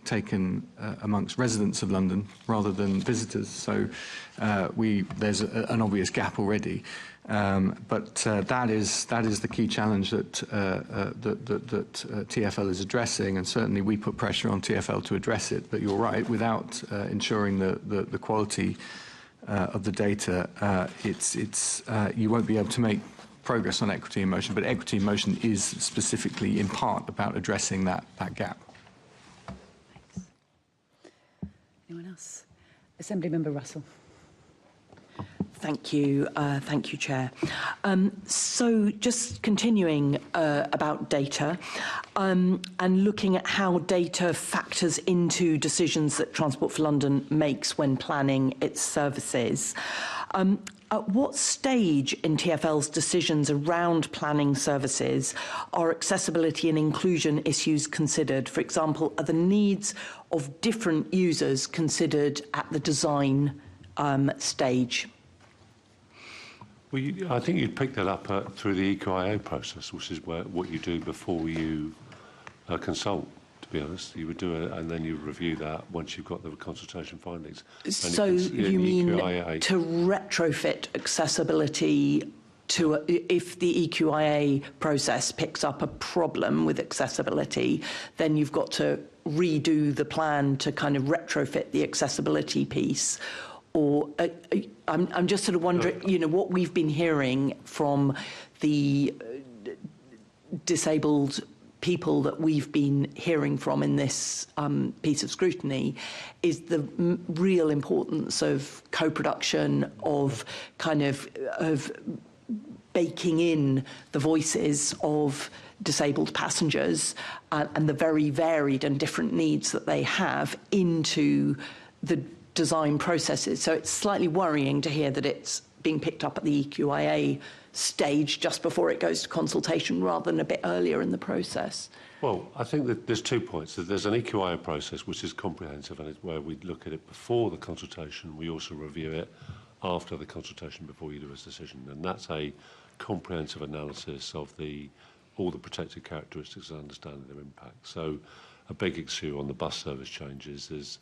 taken amongst residents of London rather than visitors, so there's an obvious gap already. But that is the key challenge that TfL is addressing, and certainly we put pressure on TfL to address it. But you're right, without ensuring the quality of the data, you won't be able to make progress on Equity in Motion, but Equity in Motion is specifically in part about addressing that gap. Thanks. Anyone else? Assembly Member Russell. Thank you, Chair. So just continuing about data and looking at how data factors into decisions that Transport for London makes when planning its services. At what stage in TfL's decisions around planning services are accessibility and inclusion issues considered? For example, are the needs of different users considered at the design stage? Well, I think you'd pick that up through the EQIA process, which is what you do before you consult. To be honest, you would do it, and then you review that once you've got the consultation findings. So you mean EQIA, to retrofit accessibility to, if the EQIA process picks up a problem with accessibility, then you've got to redo the plan to kind of retrofit the accessibility piece. Or I'm just sort of wondering, you know, what we've been hearing from the disabled people that we've been hearing from in this piece of scrutiny is the real importance of co-production, of kind of baking in the voices of disabled passengers and the very varied and different needs that they have into the design processes. So it's slightly worrying to hear that it's being picked up at the EQIA stage just before it goes to consultation rather than a bit earlier in the process. Well, I think that there's 2 points. There's an EQIA process which is comprehensive, and it's where we look at it before the consultation. We also review it after the consultation before you do a decision, and that's a comprehensive analysis of all the protected characteristics and understanding their impact. So a big issue on the bus service changes is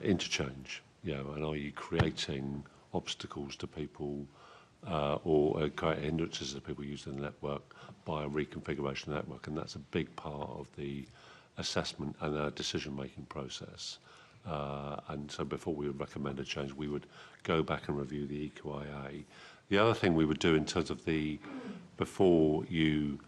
interchange. And are you creating obstacles to people or create hindrances to people using the network by a reconfiguration of the network? And that's a big part of the assessment and our decision-making process. And so before we would recommend a change, we would go back and review the EQIA. The other thing we would do in terms of before you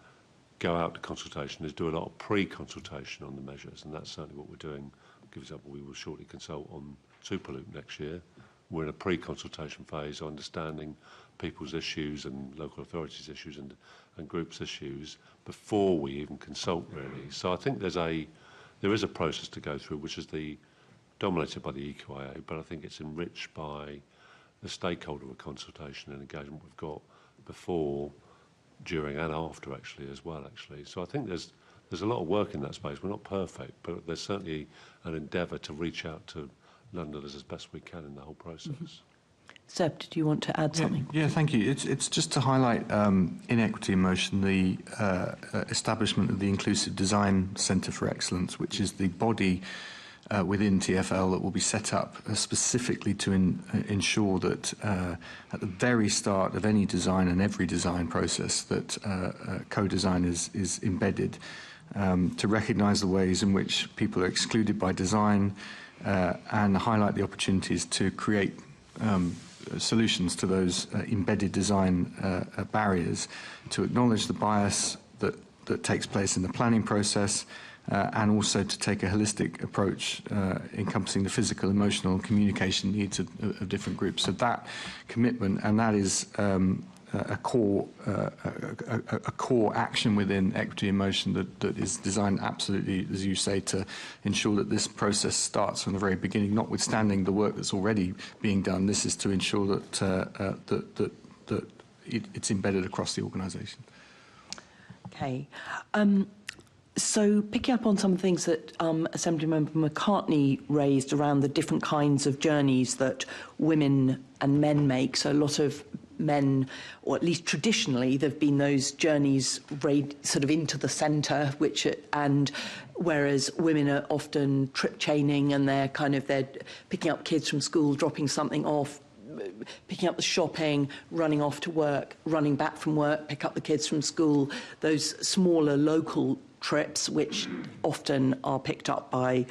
go out to consultation is do a lot of pre-consultation on the measures, and that's certainly what we're doing. For example, we will shortly consult on Superloop next year. We're in a pre-consultation phase, understanding people's issues and local authorities' issues and groups' issues before we even consult, really. So I think there is a process to go through, which is dominated by the EQIA, but I think it's enriched by the stakeholder consultation and engagement we've got before, during and after, actually, as well, actually. So I think there's a lot of work in that space. We're not perfect, but there's certainly an endeavour to reach out to Londoners as best we can in the whole process. Seb, did you want to add something? Yeah, thank you. It's just to highlight in Equity in Motion the establishment of the Inclusive Design Centre for Excellence, which is the body within TfL that will be set up specifically to ensure that at the very start of any design and every design process that co-design is embedded, to recognise the ways in which people are excluded by design and highlight the opportunities to create solutions to those embedded design barriers, to acknowledge the bias that takes place in the planning process, and also to take a holistic approach encompassing the physical, emotional and communication needs of different groups. So that commitment, and that is a core action within Equity in Motion that is designed absolutely, as you say, to ensure that this process starts from the very beginning, notwithstanding the work that's already being done. This is to ensure that it's embedded across the organisation. Okay. So picking up on some things that Assemblymember McCartney raised around the different kinds of journeys that women and men make. So a lot of men, or at least traditionally, there have been those journeys sort of into the centre, and whereas women are often trip chaining and they're picking up kids from school, dropping something off, picking up the shopping, running off to work, running back from work, pick up the kids from school, those smaller local trips, which often are picked up by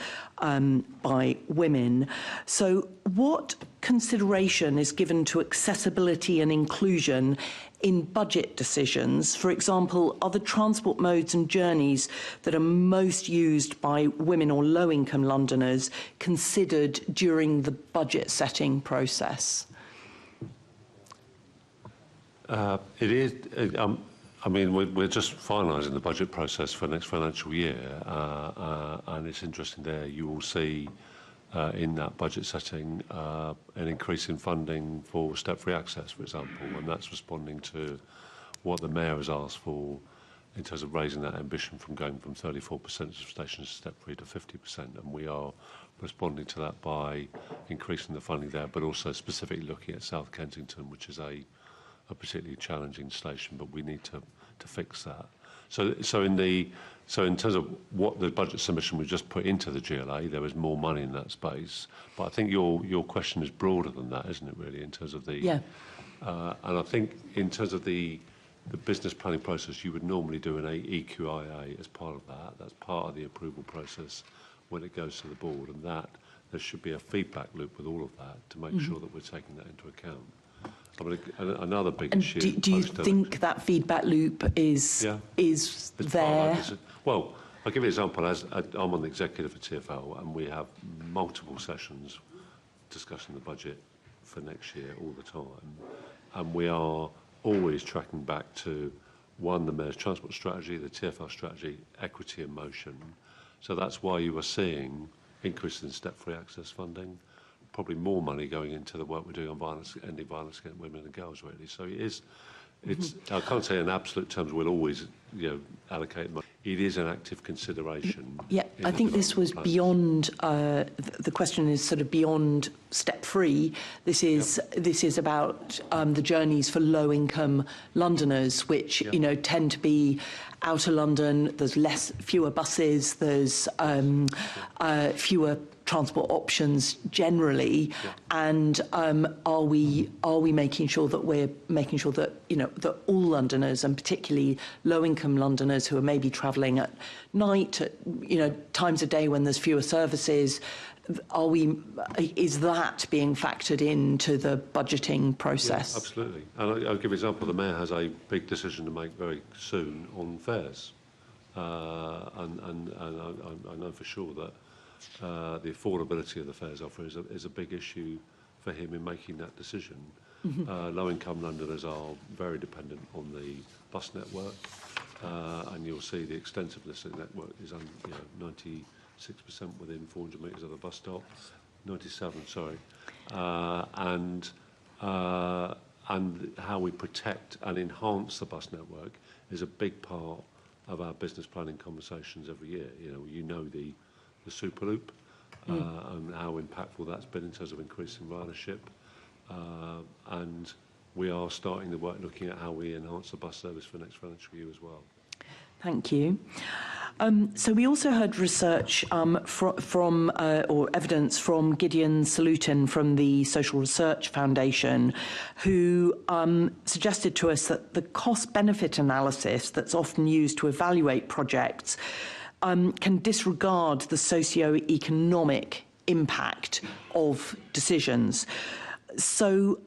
women. So what consideration is given to accessibility and inclusion in budget decisions? For example, are the transport modes and journeys that are most used by women or low-income Londoners considered during the budget setting process? It is. I mean, we're just finalising the budget process for next financial year, and it's interesting there. You will see in that budget setting an increase in funding for step-free access, for example, and that's responding to what the Mayor has asked for in terms of raising that ambition from going from 34% of stations step-free to 50%, and we are responding to that by increasing the funding there, but also specifically looking at South Kensington, which is a particularly challenging station, but we need to fix that. So in terms of what the budget submission we just put into the GLA, there is more money in that space. But I think your question is broader than that, isn't it? Really, in terms of the and I think in terms of the business planning process, you would normally do an EQIA as part of that. That's part of the approval process when it goes to the board, and that there should be a feedback loop with all of that to make sure that we're taking that into account. I mean, another big issue. Do you think that feedback loop is there? Well, I'll give you an example. I'm on the executive for TfL, and we have multiple sessions discussing the budget for next year all the time, and we are always tracking back to the Mayor's transport strategy, the TfL strategy, Equity in Motion. So that's why you are seeing increases in step-free access funding. Probably more money going into the work we're doing on ending violence against women and girls, really. So it's I can't say in absolute terms we'll always allocate money. It is an active consideration. Yeah, I think this was beyond, the question is sort of beyond step 3. This is about the journeys for low-income Londoners, which, tend to be outer London. There's fewer buses, there's fewer transport options generally, and are we making sure that that all Londoners, and particularly low-income Londoners who are maybe travelling at night, at times of day when there's fewer services, is that being factored into the budgeting process? Yeah, absolutely. And I'll give an example. The Mayor has a big decision to make very soon on fares, and I know for sure that the affordability of the fares offer is a big issue for him in making that decision. Low-income Londoners are very dependent on the bus network, and you'll see the extensiveness of the network is 96% within 400 metres of the bus stop, 97, sorry, and how we protect and enhance the bus network is a big part of our business planning conversations every year. The Superloop and how impactful that's been in terms of increasing ridership, and we are starting the work looking at how we enhance the bus service for next financial year as well. Thank you. So we also heard research from or evidence from Gideon Salutin from the Social Research Foundation, who suggested to us that the cost-benefit analysis that's often used to evaluate projects can disregard the socio-economic impact of decisions. So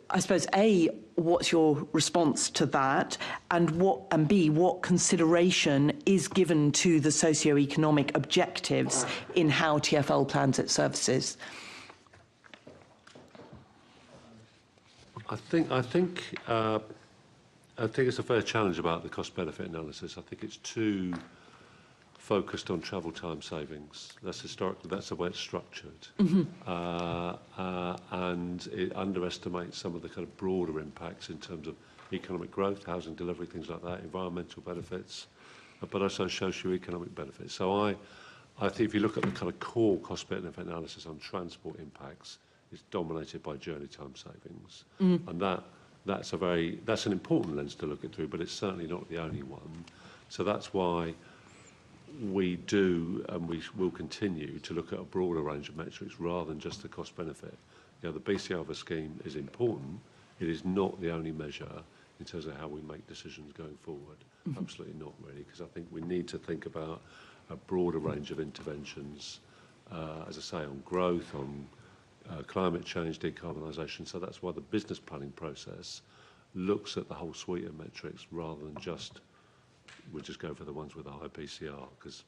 I suppose, A, what's your response to that? And B, what consideration is given to the socio-economic objectives in how TfL plans its services? I think it's a fair challenge about the cost-benefit analysis. I think it's too focused on travel time savings. That's the way it's structured. And it underestimates some of the kind of broader impacts in terms of economic growth, housing delivery, things like that, environmental benefits, but also socio-economic benefits. So I think if you look at the kind of core cost-benefit analysis on transport impacts, it's dominated by journey time savings. And that's an important lens to look at through, but it's certainly not the only one. So that's why we do, and we will continue to look at a broader range of metrics rather than just the cost benefit. The BCR scheme is important. It is not the only measure in terms of how we make decisions going forward. Absolutely not, really, because I think we need to think about a broader range of interventions, as I say, on growth, on climate change, decarbonisation. So that's why the business planning process looks at the whole suite of metrics rather than we'll just go for the ones with a high PCR, because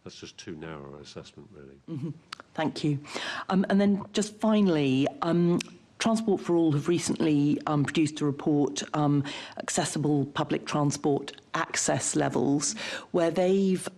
that's just too narrow an assessment, really. Thank you. And then just finally, Transport for All have recently produced a report, Accessible Public Transport Access Levels, where they've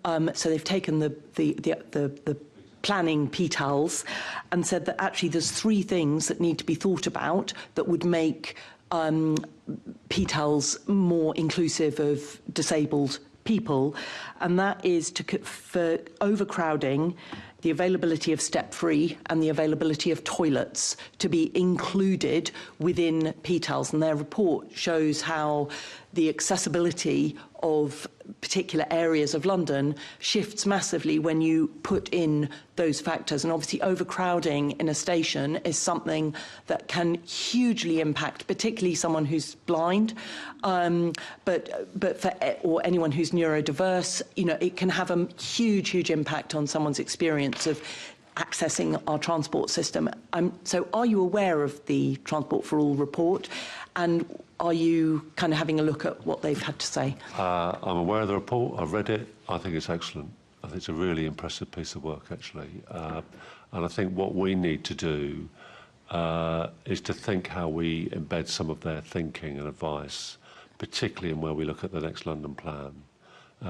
taken the planning PTALs and said that actually there's 3 things that need to be thought about that would make PTALs more inclusive of disabled people, and that is for overcrowding, the availability of step-free and the availability of toilets to be included within PTALs. And their report shows how the accessibility of particular areas of London shifts massively when you put in those factors. And obviously overcrowding in a station is something that can hugely impact, particularly someone who's blind, or anyone who's neurodiverse. It can have a huge impact on someone's experience of accessing our transport system. So are you aware of the Transport for All report? And are you kind of having a look at what they've had to say? I'm aware of the report. I've read it. I think it's excellent. I think it's a really impressive piece of work, actually. And I think what we need to do is to think how we embed some of their thinking and advice, particularly in where we look at the next London plan.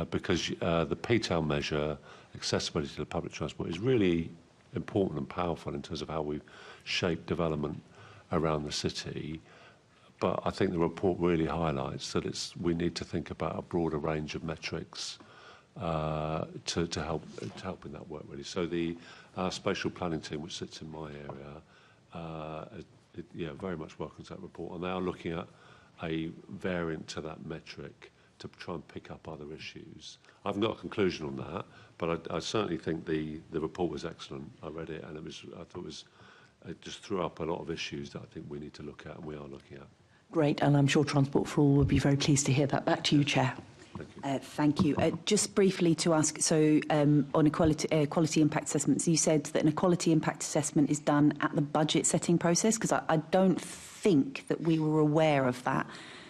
Because the PTAL measure, accessibility to the public transport, is really important and powerful in terms of how we shape development around the city. But I think the report really highlights that we need to think about a broader range of metrics to help in that work, really. So the spatial planning team, which sits in my area, very much welcomes that report, and they are looking at a variant to that metric to try and pick up other issues. I haven't got a conclusion on that, but I certainly think the report was excellent. I read it, and it just threw up a lot of issues that I think we need to look at, and we are looking at. Great, and I'm sure Transport for All would be very pleased to hear that. Back to you, Chair. Thank you. Just briefly to ask, so on quality impact assessments, you said that an equality impact assessment is done at the budget setting process, because I don't think that we were aware of that.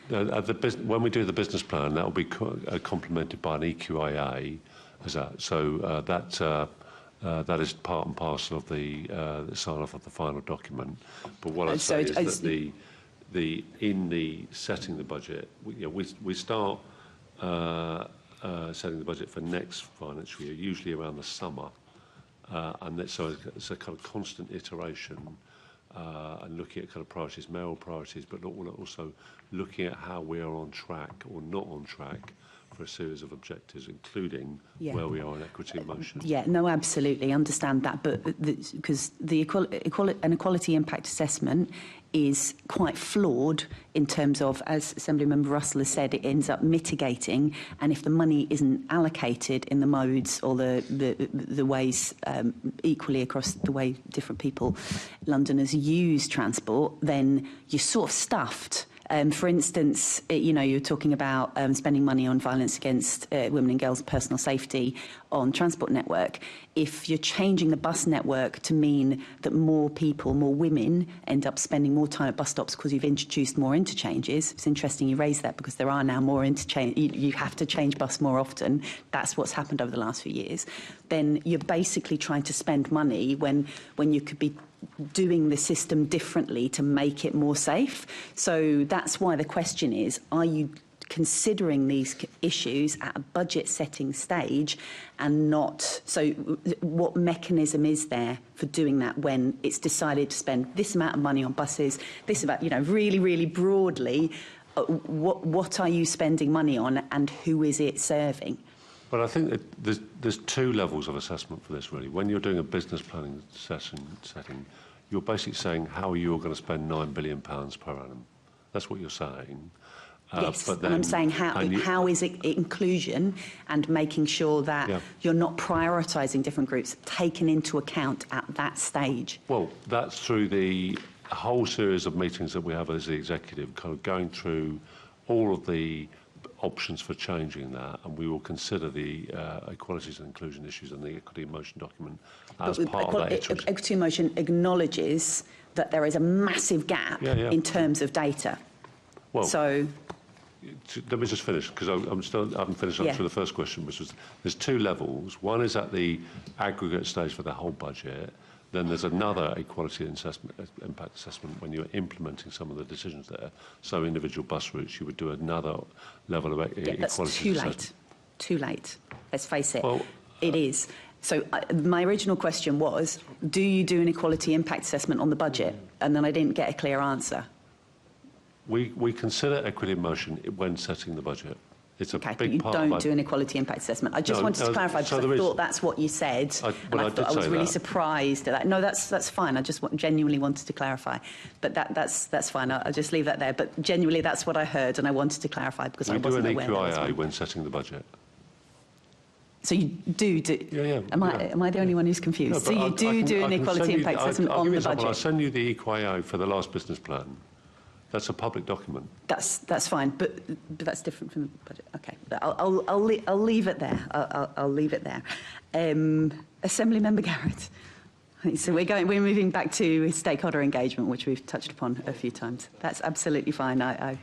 When we do the business plan, that will be complemented by an EQIA. So that is part and parcel of the sign-off of the final document. But what I say is that in the setting the budget, we start setting the budget for next financial year, usually around the summer, and so it's a kind of constant iteration. And looking at kind of priorities, mayoral priorities, but also looking at how we are on track or not on track for a series of objectives, including where we are in equity in motion. Yeah, no, absolutely, understand that, but because an equality impact assessment is quite flawed in terms of, as Assemblymember Russell has said, it ends up mitigating, and if the money isn't allocated in the modes or the ways equally across the way different people, Londoners use transport, then you're sort of stuffed. For instance, you're talking about spending money on violence against women and girls' personal safety on transport network. If you're changing the bus network to mean that more people, more women, end up spending more time at bus stops because you've introduced more interchanges, it's interesting you raise that because there are now more interchange. You have to change bus more often. That's what's happened over the last few years. Then you're basically trying to spend money when you could be doing the system differently to make it more safe. So that's why the question is, are you considering these issues at a budget setting stage and not, so what mechanism is there for doing that when it's decided to spend this amount of money on buses, this about, really, really broadly, what are you spending money on and who is it serving? But I think that there's two levels of assessment for this, really. When you're doing a business planning setting, you're basically saying how are you going to spend £9 billion per annum. That's what you're saying. Yes, but then, and I'm saying how is it inclusion and making sure that you're not prioritising different groups taken into account at that stage? Well, that's through the whole series of meetings that we have as the executive, kind of going through all of the options for changing that, and we will consider the equalities and inclusion issues in the equity in motion document as part of that iteration. Equity in motion acknowledges that there is a massive gap in terms of data. Well, so let me just finish, because I haven't finished up to the first question, which was there's two levels. One is at the aggregate stage for the whole budget. Then there's another equality impact assessment when you're implementing some of the decisions there. So individual bus routes, you would do another level of equality assessment. That's too late. Let's face it. Well, it is. So my original question was, do you do an equality impact assessment on the budget? And then I didn't get a clear answer. We consider equity in motion when setting the budget. It's a big part of you don't do an equality impact assessment. I just wanted to clarify because I thought that's what you said, and I thought I was really surprised at that. No, that's fine. I just genuinely wanted to clarify, but that's fine. I'll just leave that there. But genuinely, that's what I heard, and I wanted to clarify because I wasn't aware. We do an EQIA when setting the budget. So you do? Yeah. Am I the only one who's confused? No, so you do an equality impact assessment on the budget? I'll send you the EQIA for the last business plan. That's a public document. That's fine, but that's different from the budget. Okay, but I'll leave it there. I'll leave it there. Assemblymember Garrett. So we're moving back to stakeholder engagement, which we've touched upon a few times. That's absolutely fine. I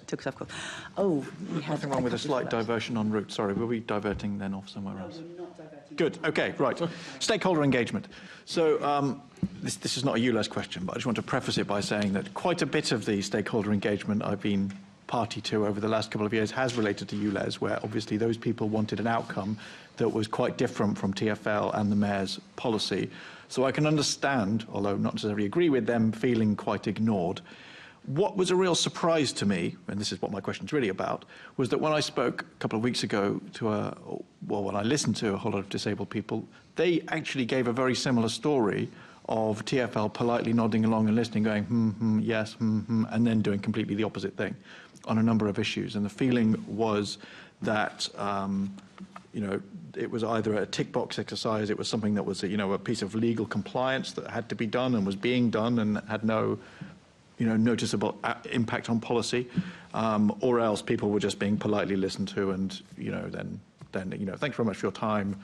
took us off course. Oh, we have nothing wrong with a slight diversion en route. Sorry, were we diverting then off somewhere else? We're not diverting. Good. Okay. Right. Stakeholder engagement. So this is not a ULEZ question, but I just want to preface it by saying that quite a bit of the stakeholder engagement I've been party to over the last couple of years has related to ULEZ, where obviously those people wanted an outcome that was quite different from TfL and the Mayor's policy. So I can understand, although not necessarily agree with them, feeling quite ignored. What was a real surprise to me, and this is what my question's really about, was that when I spoke a couple of weeks ago to when I listened to a whole lot of disabled people, they actually gave a very similar story of TfL politely nodding along and listening, going, yes, and then doing completely the opposite thing on a number of issues. And the feeling was that, it was either a tick box exercise, it was something that was, a piece of legal compliance that had to be done and was being done and had no noticeable impact on policy, or else people were just being politely listened to and, then thanks very much for your time.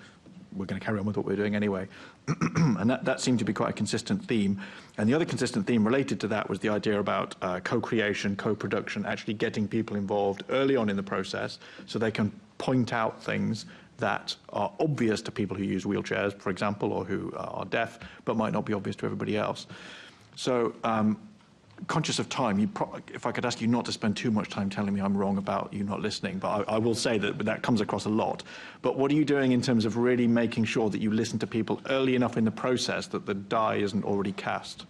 We're going to carry on with what we're doing anyway. And that seemed to be quite a consistent theme. And the other consistent theme related to that was the idea about co-creation, co-production, actually getting people involved early on in the process so they can point out things that are obvious to people who use wheelchairs, for example, or who are deaf, but might not be obvious to everybody else. So, conscious of time, if I could ask you not to spend too much time telling me I'm wrong about you not listening, but I will say that comes across a lot. But what are you doing in terms of really making sure that you listen to people early enough in the process that the die isn't already cast?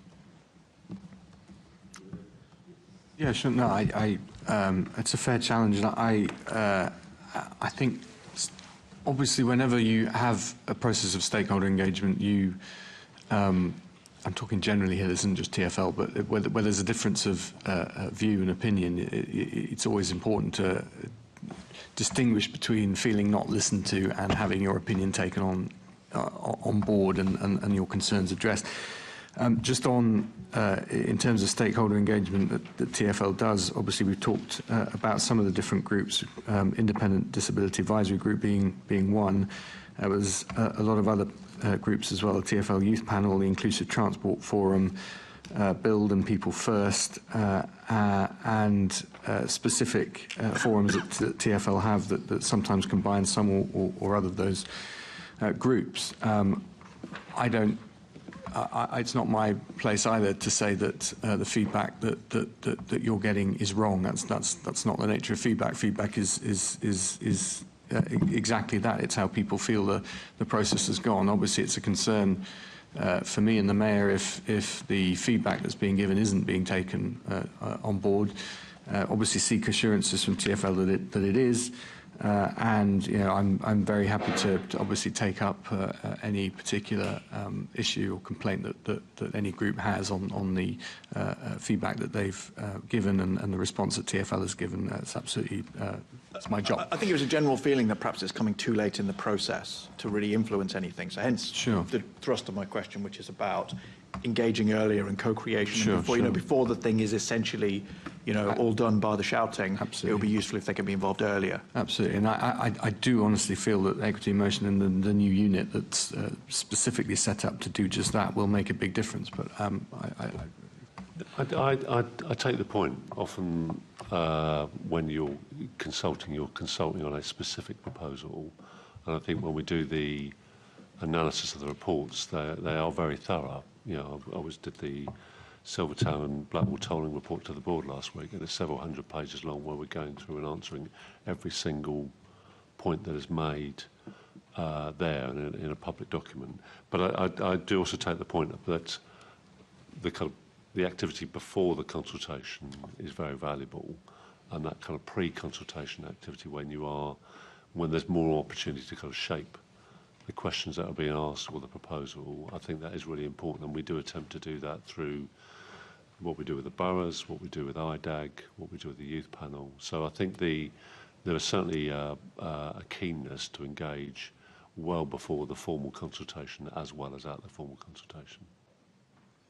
Yeah, sure. No, it's a fair challenge. And I think, obviously, whenever you have a process of stakeholder engagement, I'm talking generally here, this isn't just TfL, but where there's a difference of view and opinion, it's always important to distinguish between feeling not listened to and having your opinion taken on board and your concerns addressed. Just on, in terms of stakeholder engagement that TfL does, obviously we've talked about some of the different groups, Independent Disability Advisory Group being one. There was a lot of other groups as well, the TfL Youth Panel, the Inclusive Transport Forum, Build and People First, and specific forums that TfL have that sometimes combine some or other of those groups. It's not my place either to say that the feedback that you're getting is wrong. That's not the nature of feedback. Feedback is exactly that. It's how people feel the process has gone. Obviously, it's a concern for me and the mayor if the feedback that's being given isn't being taken on board. Obviously, seek assurances from TfL that it is. And I'm very happy to obviously take up any particular issue or complaint that any group has on the feedback that they've given and the response that TfL has given. It's absolutely that's my job. I think it was a general feeling that perhaps it's coming too late in the process to really influence anything. So hence the thrust of my question, which is about engaging earlier and co-creation before the thing is essentially all done by the shouting. Absolutely. It would be useful if they could be involved earlier. Absolutely, and I do honestly feel that Equity in Motion and the new unit that's specifically set up to do just that will make a big difference. But I take the point. Often when you're consulting on a specific proposal, and I think when we do the analysis of the reports, they are very thorough. I always did the Silvertown and Blackwall tolling report to the board last week, and it's several hundred pages long where we're going through and answering every single point that is made there in a public document. But I do also take the point that the activity before the consultation is very valuable, and that kind of pre-consultation activity when there's more opportunity to kind of shape the questions that are being asked or the proposal, I think that is really important, and we do attempt to do that through what we do with the boroughs, what we do with IDAG, what we do with the youth panel. So I think there is certainly a keenness to engage well before the formal consultation as well as at the formal consultation.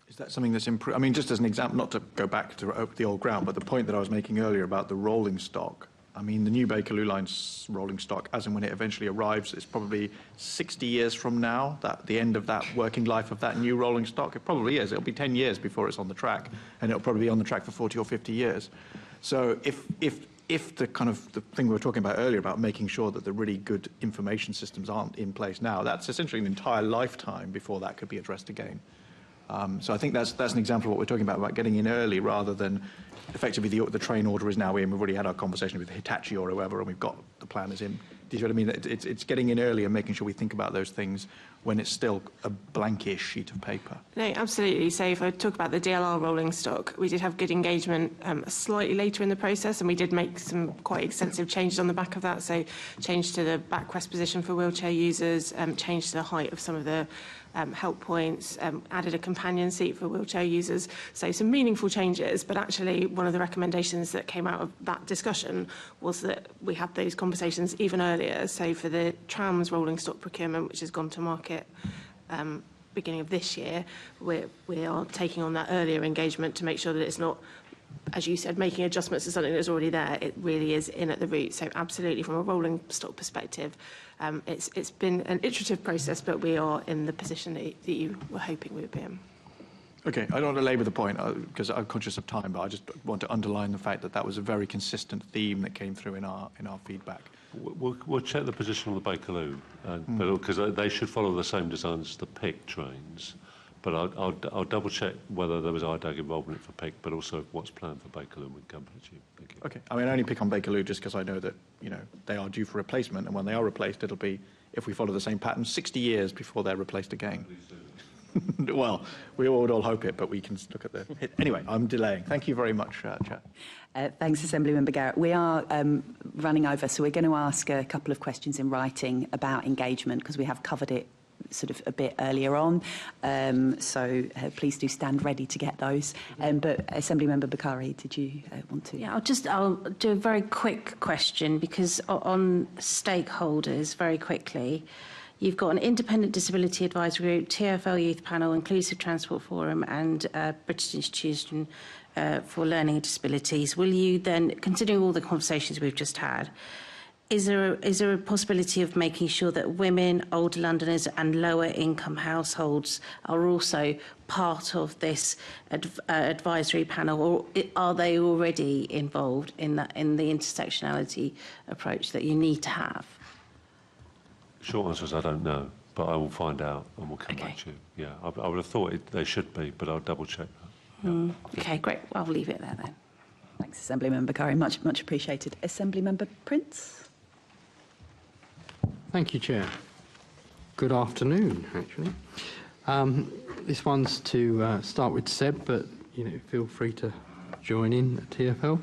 Is that something that's improved? I mean, just as an example, not to go back to the old ground, but the point that I was making earlier about the rolling stock. I mean, the new Bakerloo Line's rolling stock, as and when it eventually arrives, it's probably 60 years from now, the end of that working life of that new rolling stock. It probably is. It'll be 10 years before it's on the track, and it'll probably be on the track for 40 or 50 years. So if the kind of the thing we were talking about earlier about making sure that the really good information systems aren't in place now, that's essentially an entire lifetime before that could be addressed again. So I think that's an example of what we're talking about getting in early rather than effectively the train order is now in. We've already had our conversation with Hitachi or whoever, and we've got the plan is in Do you see what I mean? It's getting in early and making sure we think about those things when it's still a blankish sheet of paper. No, absolutely. So if I talk about the DLR rolling stock, we did have good engagement slightly later in the process, and we did make some quite extensive changes on the back of that. So change to the backrest position for wheelchair users, change to the height of some of the help points, added a companion seat for wheelchair users. So some meaningful changes, but actually one of the recommendations that came out of that discussion was that we had those conversations even earlier. So for the trams rolling stock procurement, which has gone to market beginning of this year, we are taking on that earlier engagement to make sure that it's not, as you said, making adjustments to something that's already there. It really is in at the root. So absolutely, from a rolling stock perspective, it's been an iterative process, but we are in the position that you were hoping we would be in. Okay, I don't want to labour the point because I'm conscious of time, but I just want to underline the fact that that was a very consistent theme that came through in our feedback. We'll check the position on the Bakerloo, because they should follow the same design as the PIC trains. But I'll double check whether there was IDAG involvement for PIC, but also what's planned for Bakerloo, and we can come back to you. Thank you. Okay, I mean, I only pick on Bakerloo just because I know that, you know, they are due for replacement, and when they are replaced, it'll be, if we follow the same pattern, 60 years before they're replaced again. Well, we would all hope it, but we can look at the... Anyway, I'm delaying. Thank you very much, Chair. Thanks, Assemblymember Garrett. We are running over, so we're going to ask a couple of questions in writing about engagement, because we have covered it sort of a bit earlier on. So please do stand ready to get those. But Assemblymember Bakari, did you want to? Yeah, I'll do a very quick question, because on stakeholders, very quickly, you've got an independent disability advisory group, TfL Youth Panel, Inclusive Transport Forum, and British Institution for Learning and Disabilities. Will you then, considering all the conversations we've just had, is there a possibility of making sure that women, older Londoners and lower income households are also part of this advisory panel, or are they already involved in the intersectionality approach that you need to have? Short answer is I don't know, but I will find out and we'll come back to you. Yeah, I would have thought they should be, but I'll double check that. Yeah. Okay, great. I'll leave it there then. Thanks, Assemblymember Bakari. Much appreciated. Assemblymember Prince. Thank you, Chair. Good afternoon, actually. This one's to start with Seb, but you know, feel free to join in at TfL.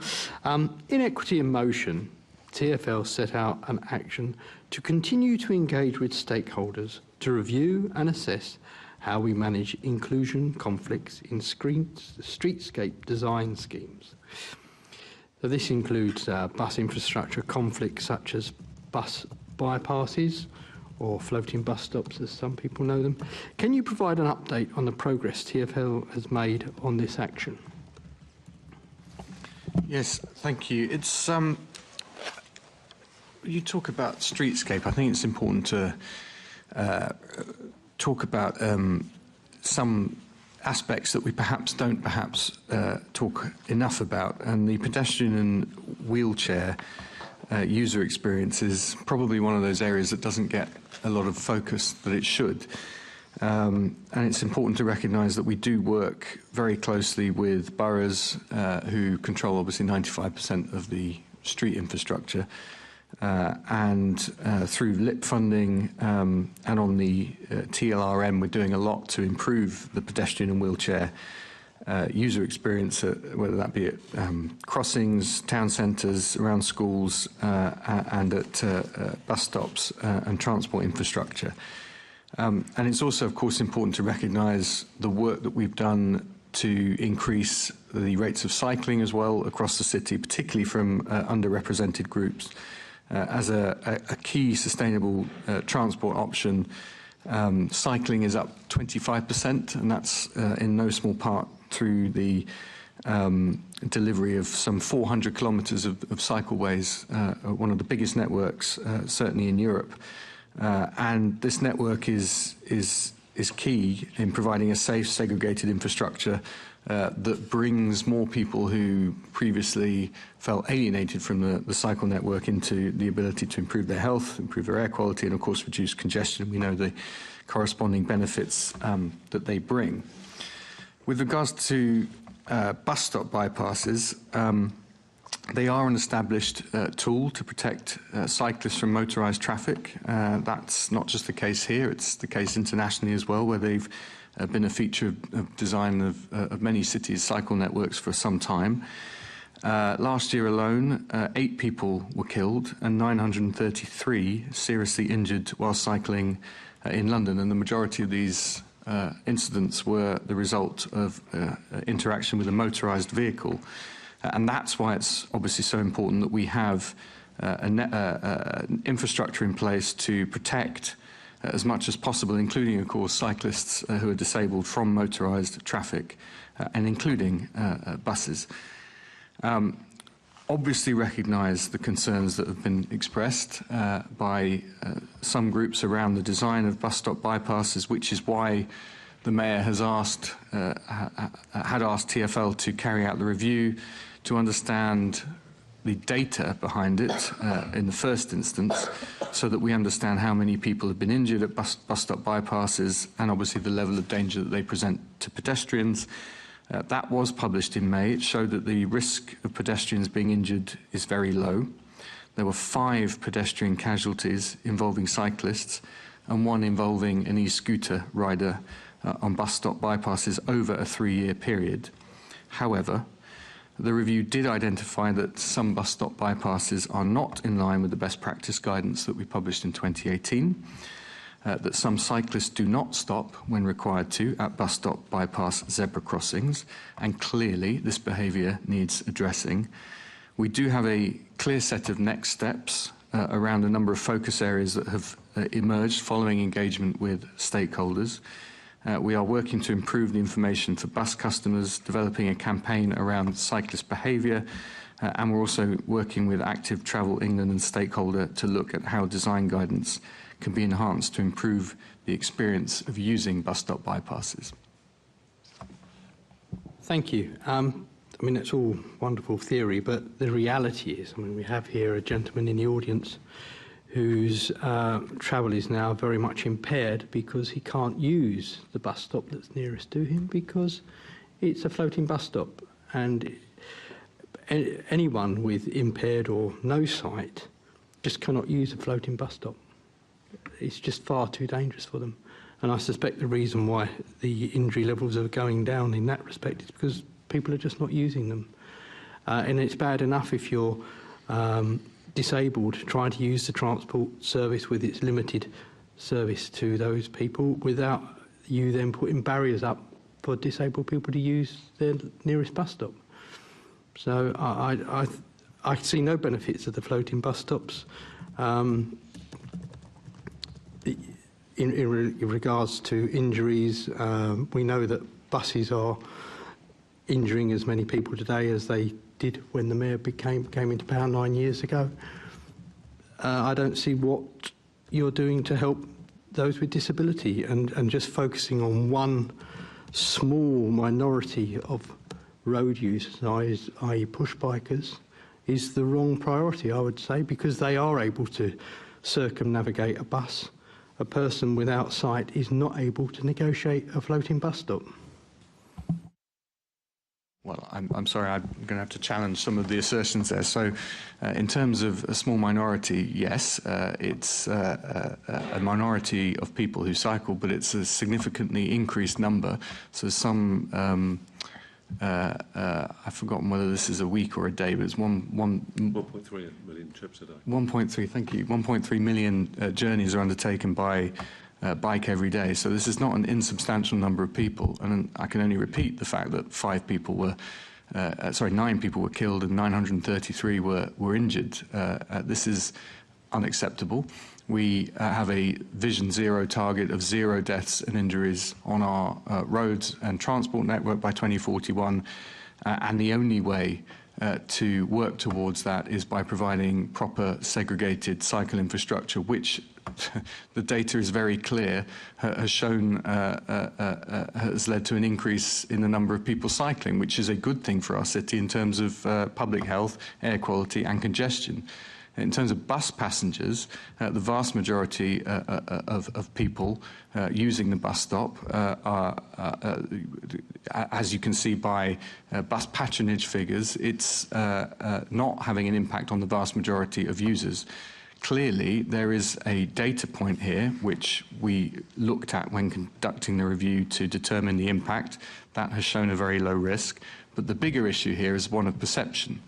In Equity in Motion, TfL set out an action to continue to engage with stakeholders to review and assess how we manage inclusion conflicts in streetscape design schemes. So this includes bus infrastructure conflicts such as bus bypasses or floating bus stops, as some people know them. Can you provide an update on the progress TfL has made on this action? Yes, thank you. It's you talk about streetscape. I think it's important to talk about some aspects that we don't talk enough about, and the pedestrian and wheelchair user experience is probably one of those areas that doesn't get a lot of focus that it should. And it's important to recognise that we do work very closely with boroughs who control obviously 95% of the street infrastructure, and through LIP funding and on the TLRM, we're doing a lot to improve the pedestrian and wheelchair user experience, whether that be at crossings, town centres, around schools, and at bus stops and transport infrastructure. And it's also, of course, important to recognise the work that we've done to increase the rates of cycling as well across the city, particularly from underrepresented groups. As a key sustainable transport option, cycling is up 25%, and that's in no small part through the delivery of some 400 kilometres of cycleways, one of the biggest networks, certainly in Europe. And this network is key in providing a safe, segregated infrastructure that brings more people who previously felt alienated from the cycle network into the ability to improve their health, improve their air quality, and of course reduce congestion. We know the corresponding benefits that they bring. With regards to bus stop bypasses, They are an established tool to protect cyclists from motorised traffic. That's not just the case here, it's the case internationally as well, where they've been a feature of design of many cities' cycle networks for some time. Last year alone, 8 people were killed and 933 seriously injured while cycling in London, and the majority of these incidents were the result of interaction with a motorised vehicle. And that's why it's obviously so important that we have an infrastructure in place to protect as much as possible, including, of course, cyclists who are disabled from motorised traffic, and including buses. Obviously recognise the concerns that have been expressed by some groups around the design of bus stop bypasses, which is why the Mayor has asked TfL to carry out the review to understand the data behind it in the first instance, so that we understand how many people have been injured at bus stop bypasses and obviously the level of danger that they present to pedestrians. That was published in May. It showed that the risk of pedestrians being injured is very low. There were 5 pedestrian casualties involving cyclists and 1 involving an e-scooter rider on bus stop bypasses over a 3-year period. However, the review did identify that some bus stop bypasses are not in line with the best practice guidance that we published in 2018, that some cyclists do not stop when required to at bus stop bypass zebra crossings, and clearly this behaviour needs addressing. We do have a clear set of next steps around a number of focus areas that have emerged following engagement with stakeholders. We are working to improve the information for bus customers, developing a campaign around cyclist behaviour, and we're also working with Active Travel England and stakeholder to look at how design guidance can be enhanced to improve the experience of using bus stop bypasses. Thank you. I mean, it's all wonderful theory, but the reality is, I mean, we have here a gentleman in the audience whose travel is now very much impaired because he can't use the bus stop that's nearest to him because it's a floating bus stop. And anyone with impaired or no sight just cannot use a floating bus stop. It's just far too dangerous for them. And I suspect the reason why the injury levels are going down in that respect is because people are just not using them. And it's bad enough if you're disabled trying to use the transport service with its limited service to those people without you then putting barriers up for disabled people to use their nearest bus stop. So I see no benefits of the floating bus stops. In regards to injuries, we know that buses are injuring as many people today as they did when the Mayor came into power 9 years ago. I don't see what you're doing to help those with disability, and just focusing on one small minority of road users, i.e. push bikers, is the wrong priority, I would say, because they are able to circumnavigate a bus. A person without sight is not able to negotiate a floating bus stop. Well, I'm sorry, I'm going to have to challenge some of the assertions there. So, in terms of a small minority, yes, it's a minority of people who cycle, but it's a significantly increased number. So some, I've forgotten whether this is a week or a day, but it's 1.3 million trips a day. 1.3, thank you. 1.3 million journeys are undertaken by bike every day. So this is not an insubstantial number of people. And I can only repeat the fact that 9 people were killed and 933 were injured. This is unacceptable. We have a Vision Zero target of 0 deaths and injuries on our roads and transport network by 2041. And the only way to work towards that is by providing proper segregated cycle infrastructure, which the data is very clear, has shown has led to an increase in the number of people cycling, which is a good thing for our city in terms of public health, air quality and congestion. In terms of bus passengers, the vast majority of people using the bus stop as you can see by bus patronage figures, it's not having an impact on the vast majority of users. Clearly, there is a data point here which we looked at when conducting the review to determine the impact. That has shown a very low risk. But the bigger issue here is one of perception.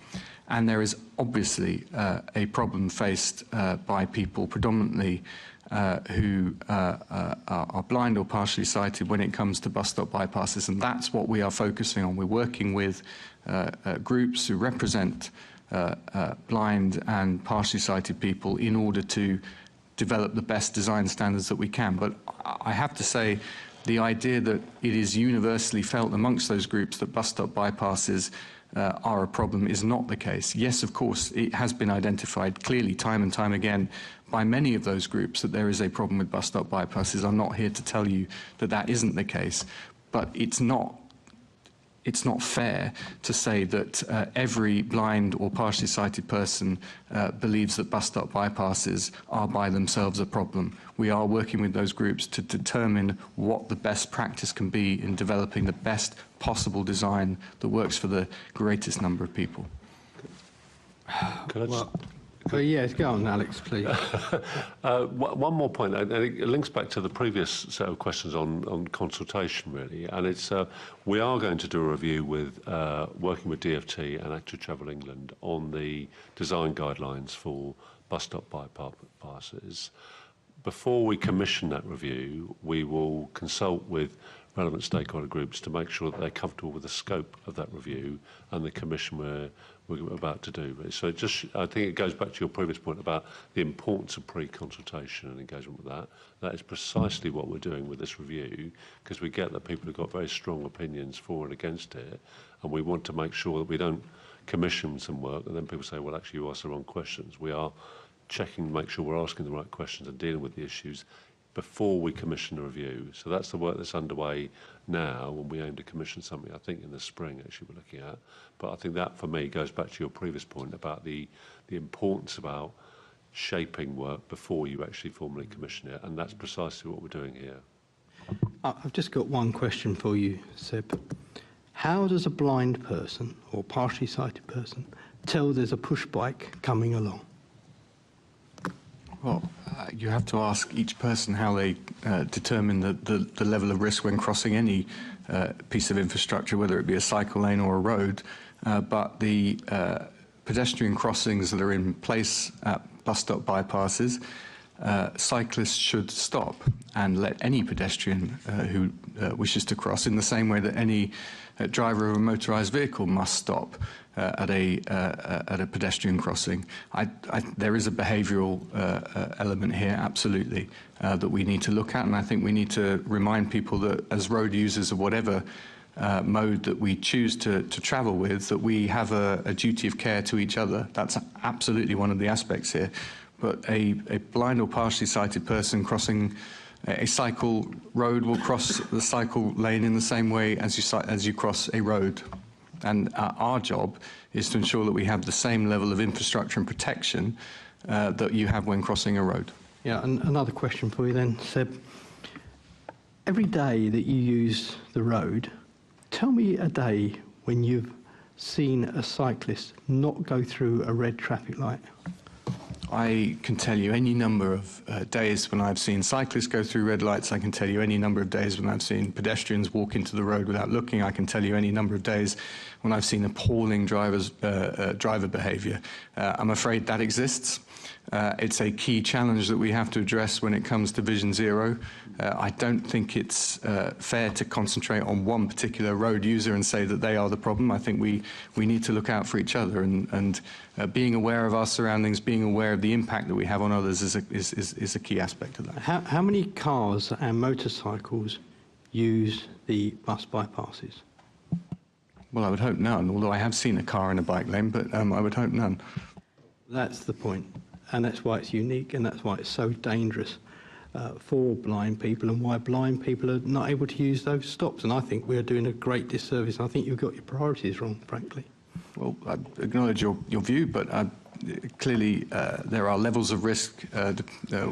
And there is obviously a problem faced by people predominantly who are blind or partially sighted when it comes to bus stop bypasses. And that's what we are focusing on. We're working with groups who represent blind and partially sighted people in order to develop the best design standards that we can. But I have to say, the idea that it is universally felt amongst those groups that bus stop bypasses are a problem is not the case. Yes, of course, it has been identified clearly time and time again by many of those groups that there is a problem with bus stop bypasses. I'm not here to tell you that that isn't the case, but it's not fair to say that every blind or partially sighted person believes that bus stop bypasses are by themselves a problem. We are working with those groups to determine what the best practice can be in developing the best possible design that works for the greatest number of people. Yes, go on, Alex, please. One more point, and it links back to the previous set of questions on consultation, really. And it's we are going to do a review with working with DFT and Active Travel England on the design guidelines for bus stop bypasses. Before we commission that review, we will consult with relevant stakeholder groups to make sure that they're comfortable with the scope of that review and the commission we're about to do. So I think it goes back to your previous point about the importance of pre-consultation and engagement with that. That is precisely what we're doing with this review, because we get that people have got very strong opinions for and against it, and we want to make sure that we don't commission some work and then people say, well, actually, you asked the wrong questions. We are checking to make sure we're asking the right questions and dealing with the issues before we commission a review. So that's the work that's underway now, when we aim to commission something, I think in the spring, actually, we're looking at. But I think that, for me, goes back to your previous point about the importance about shaping work before you actually formally commission it, and that's precisely what we're doing here. I've just got one question for you, Seb. How does a blind person or partially sighted person tell there's a push bike coming along? Well, you have to ask each person how they determine the level of risk when crossing any piece of infrastructure, whether it be a cycle lane or a road. But the pedestrian crossings that are in place at bus stop bypasses, cyclists should stop and let any pedestrian who wishes to cross, in the same way that any driver of a motorised vehicle must stop at a pedestrian crossing. There is a behavioural element here, absolutely, that we need to look at, and I think we need to remind people that as road users of whatever mode that we choose to travel with, that we have a duty of care to each other. That's absolutely one of the aspects here. But a blind or partially sighted person crossing a cycle road will cross the cycle lane in the same way as you cross a road. And our job is to ensure that we have the same level of infrastructure and protection that you have when crossing a road. Yeah, and another question for you then, Seb. Every day that you use the road, tell me a day when you've seen a cyclist not go through a red traffic light. I can tell you any number of days when I've seen cyclists go through red lights. I can tell you any number of days when I've seen pedestrians walk into the road without looking. I can tell you any number of days when I've seen appalling driver behaviour. I'm afraid that exists. It's a key challenge that we have to address when it comes to Vision Zero. I don't think it's fair to concentrate on one particular road user and say that they are the problem. I think we need to look out for each other, and being aware of our surroundings, being aware of the impact that we have on others is a key aspect of that. How many cars and motorcycles use the bus bypasses? Well, I would hope none, although I have seen a car in a bike lane, but I would hope none. That's the point. And that's why it's unique, and that's why it's so dangerous for blind people, and why blind people are not able to use those stops. And I think we're doing a great disservice. I think you've got your priorities wrong, frankly. Well, I acknowledge your view, but clearly, there are levels of risk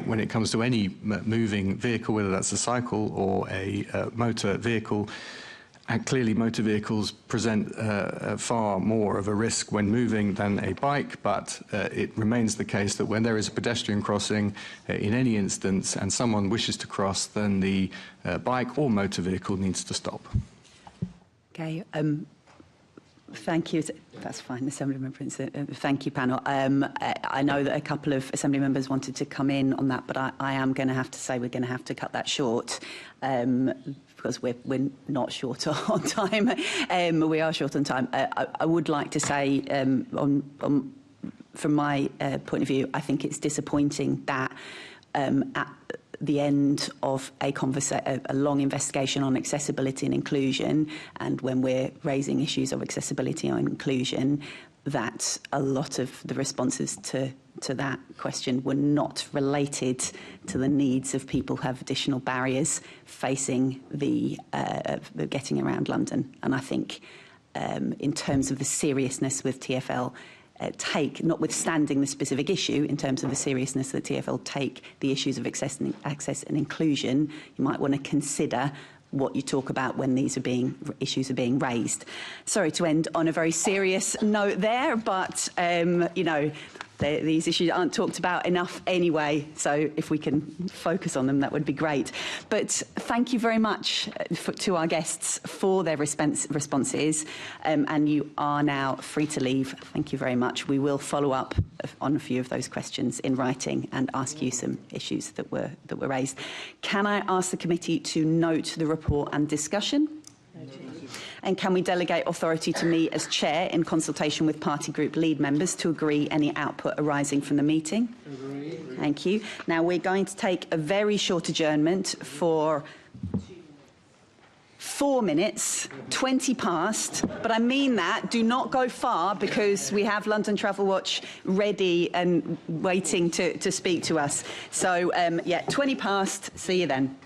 when it comes to any moving vehicle, whether that's a cycle or a motor vehicle. And clearly, motor vehicles present far more of a risk when moving than a bike, but it remains the case that when there is a pedestrian crossing in any instance and someone wishes to cross, then the bike or motor vehicle needs to stop. Okay. Thank you. That's fine, Assemblymember Prince. Thank you, panel. I know that a couple of Assembly members wanted to come in on that, but I am going to have to say we're going to have to cut that short because we're not short on time. We are short on time. I would like to say, from my point of view, I think it's disappointing that at the end of a long investigation on accessibility and inclusion, and when we're raising issues of accessibility and inclusion, that a lot of the responses to that question were not related to the needs of people who have additional barriers facing the getting around London. And I think in terms of the seriousness with TfL, notwithstanding the specific issue, in terms of the seriousness that TfL take the issues of access and inclusion, you might want to consider what you talk about when these issues are being raised. Sorry to end on a very serious note there, but these issues aren't talked about enough anyway, so if we can focus on them, that would be great. But thank you very much to our guests for their responses, and you are now free to leave. Thank you very much. We will follow up on a few of those questions in writing and ask you some issues that were raised. Can I ask the committee to note the report and discussion? And can we delegate authority to me as chair in consultation with party group lead members to agree any output arising from the meeting? Agreed. Thank you. Now we're going to take a very short adjournment for 4 minutes, 20 past, but I mean that. Do not go far because we have London Travel Watch ready and waiting to speak to us. So, 20 past. See you then.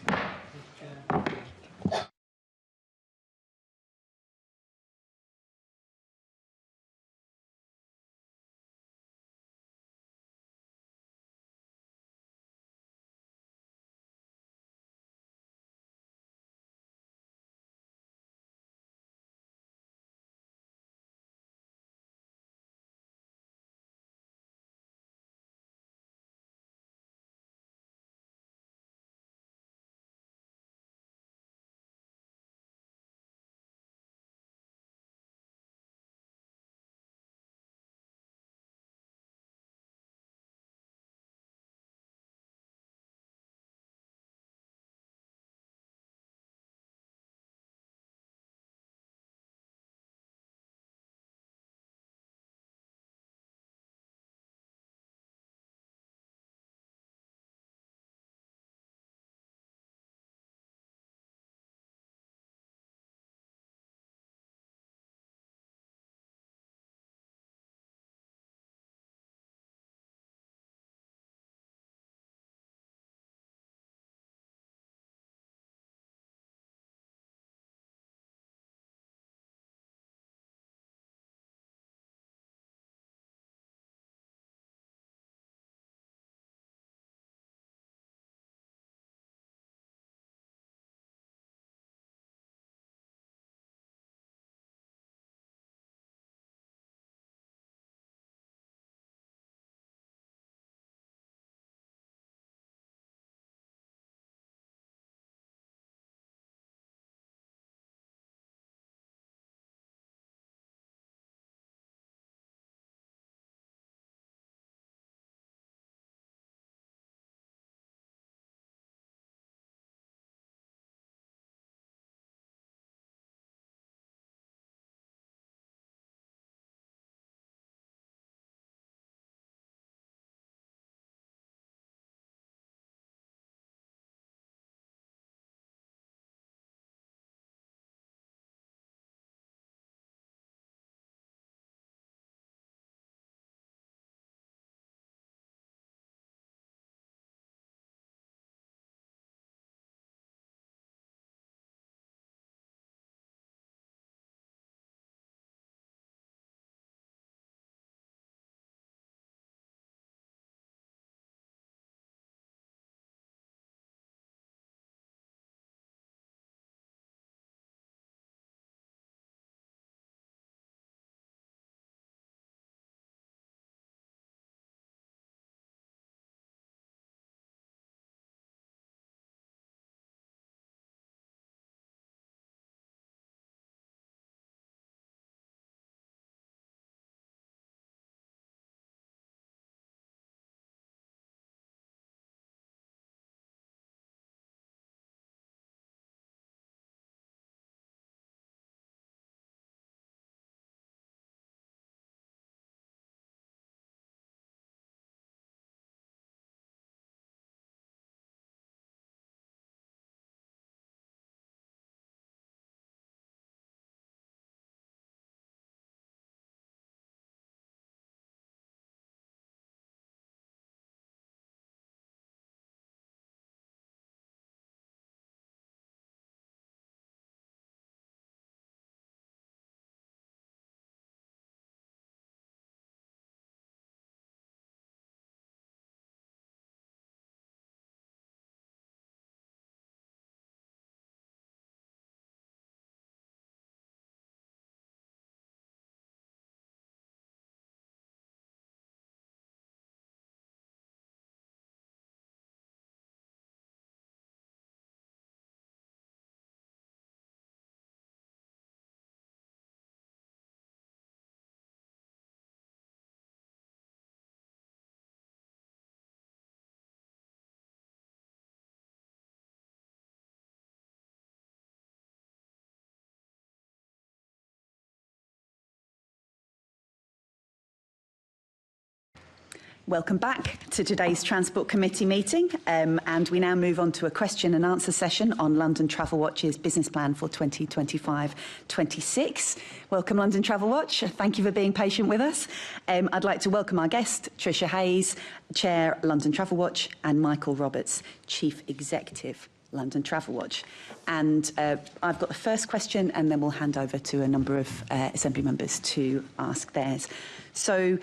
Welcome back to today's Transport Committee meeting, and we now move on to a question and answer session on London Travel Watch's business plan for 2025-26. Welcome, London Travel Watch. Thank you for being patient with us. I'd like to welcome our guest, Tricia Hayes, Chair, London Travel Watch, and Michael Roberts, Chief Executive, London Travel Watch. And I've got the first question, and then we'll hand over to a number of Assembly members to ask theirs. So,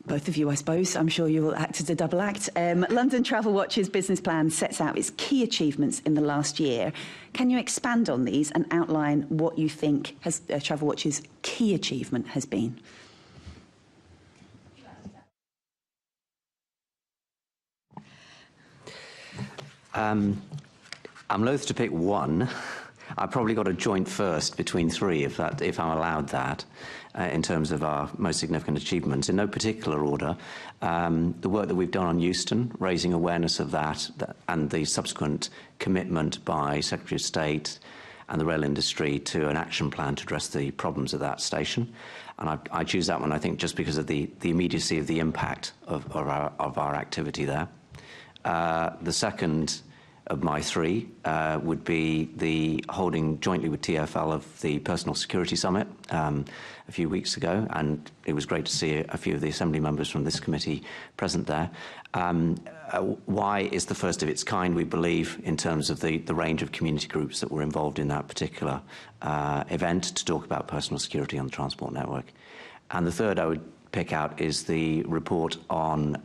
both of you, I suppose. I'm sure you will act as a double act. London Travel Watch's business plan sets out its key achievements in the last year. Can you expand on these and outline what you think has, Travel Watch's key achievement has been? I'm loath to pick one. I've probably got a joint first between three, if I'm allowed that. In terms of our most significant achievements, in no particular order, the work that we've done on Euston, raising awareness of that, and the subsequent commitment by Secretary of State and the rail industry to an action plan to address the problems of that station. And I choose that one, I think, just because of the immediacy of the impact of our activity there. The second of my three would be the holding jointly with TfL of the Personal Security Summit a few weeks ago, and it was great to see a few of the Assembly members from this committee present there. Why is the first of its kind, we believe, in terms of the range of community groups that were involved in that particular event to talk about personal security on the transport network. And the third I would pick out is the report on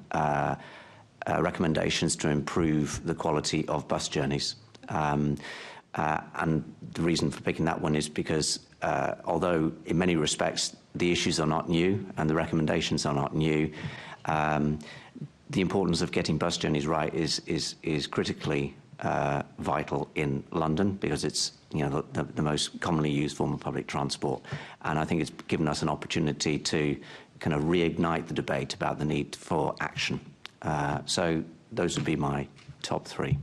recommendations to improve the quality of bus journeys. And the reason for picking that one is because although in many respects the issues are not new and the recommendations are not new, the importance of getting bus journeys right is critically vital in London, because it's the most commonly used form of public transport. And I think it's given us an opportunity to kind of reignite the debate about the need for action. So those would be my top three.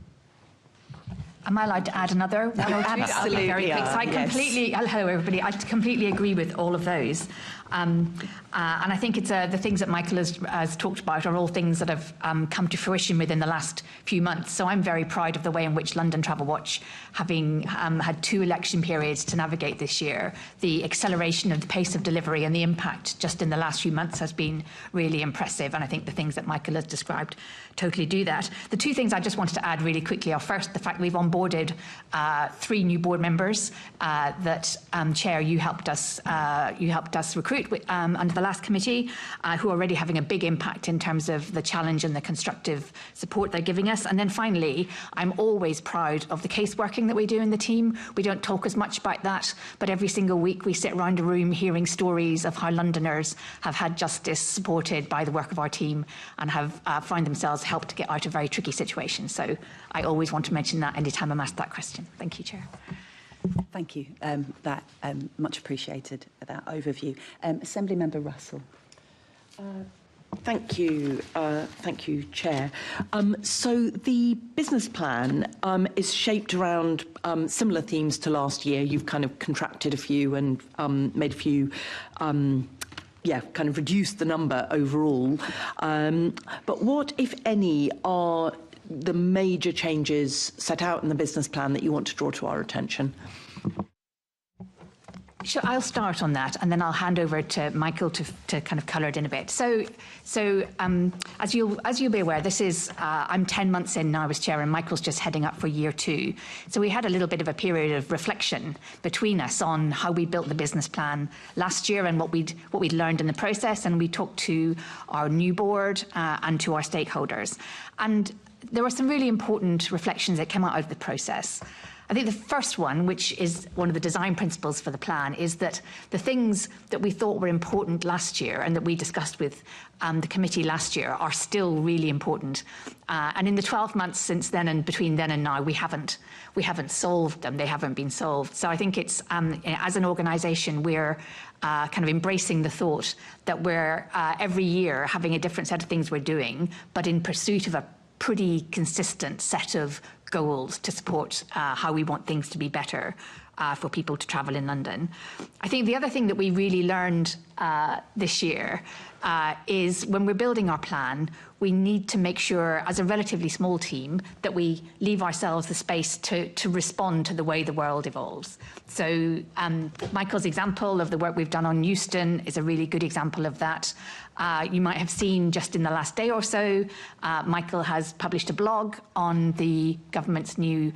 Am I allowed to add another one or two? Absolutely. I'll be very quick. So I completely, hello everybody, I completely agree with all of those. And I think it's the things that Michael has talked about are all things that have come to fruition within the last few months. So I'm very proud of the way in which London Travel Watch, having had 2 election periods to navigate this year, the acceleration of the pace of delivery and the impact just in the last few months has been really impressive. And I think the things that Michael has described totally do that. The 2 things I just wanted to add really quickly are, first, the fact we've onboarded 3 new board members that, Chair, you helped us recruit under the last committee, who are already having a big impact in terms of the challenge and the constructive support they're giving us. And then finally, I'm always proud of the case working that we do in the team. We don't talk as much about that, but every single week we sit around a room hearing stories of how Londoners have had justice supported by the work of our team and have found themselves helped to get out of very tricky situations. So I always want to mention that anytime I'm asked that question. Thank you, Chair. Thank you. That much appreciated, that overview. Assembly Member Russell. Thank you, Chair. So the business plan is shaped around similar themes to last year. You've kind of contracted a few and made a few kind of reduced the number overall. But what, if any, are the major changes set out in the business plan that you want to draw to our attention? Sure, I'll start on that, and then I'll hand over to Michael to kind of colour it in a bit. So as you'll be aware, this is I'm 10 months in now as chair, and Michael's just heading up for year 2. So we had a little bit of a period of reflection between us on how we built the business plan last year and what we'd learned in the process, and we talked to our new board and to our stakeholders. And there were some really important reflections that came out of the process. I think the first one, which is one of the design principles for the plan, is that the things that we thought were important last year and that we discussed with the committee last year are still really important. And in the 12 months since then and between then and now, we haven't solved them. They haven't been solved. So I think it's, as an organisation, we're kind of embracing the thought that we're every year having a different set of things we're doing, but in pursuit of a pretty consistent set of goals to support how we want things to be better for people to travel in London. I think the other thing that we really learned this year is when we're building our plan, we need to make sure, as a relatively small team, that we leave ourselves the space to respond to the way the world evolves. So Michael's example of the work we've done on Euston is a really good example of that. You might have seen just in the last day or so, Michael has published a blog on the government's new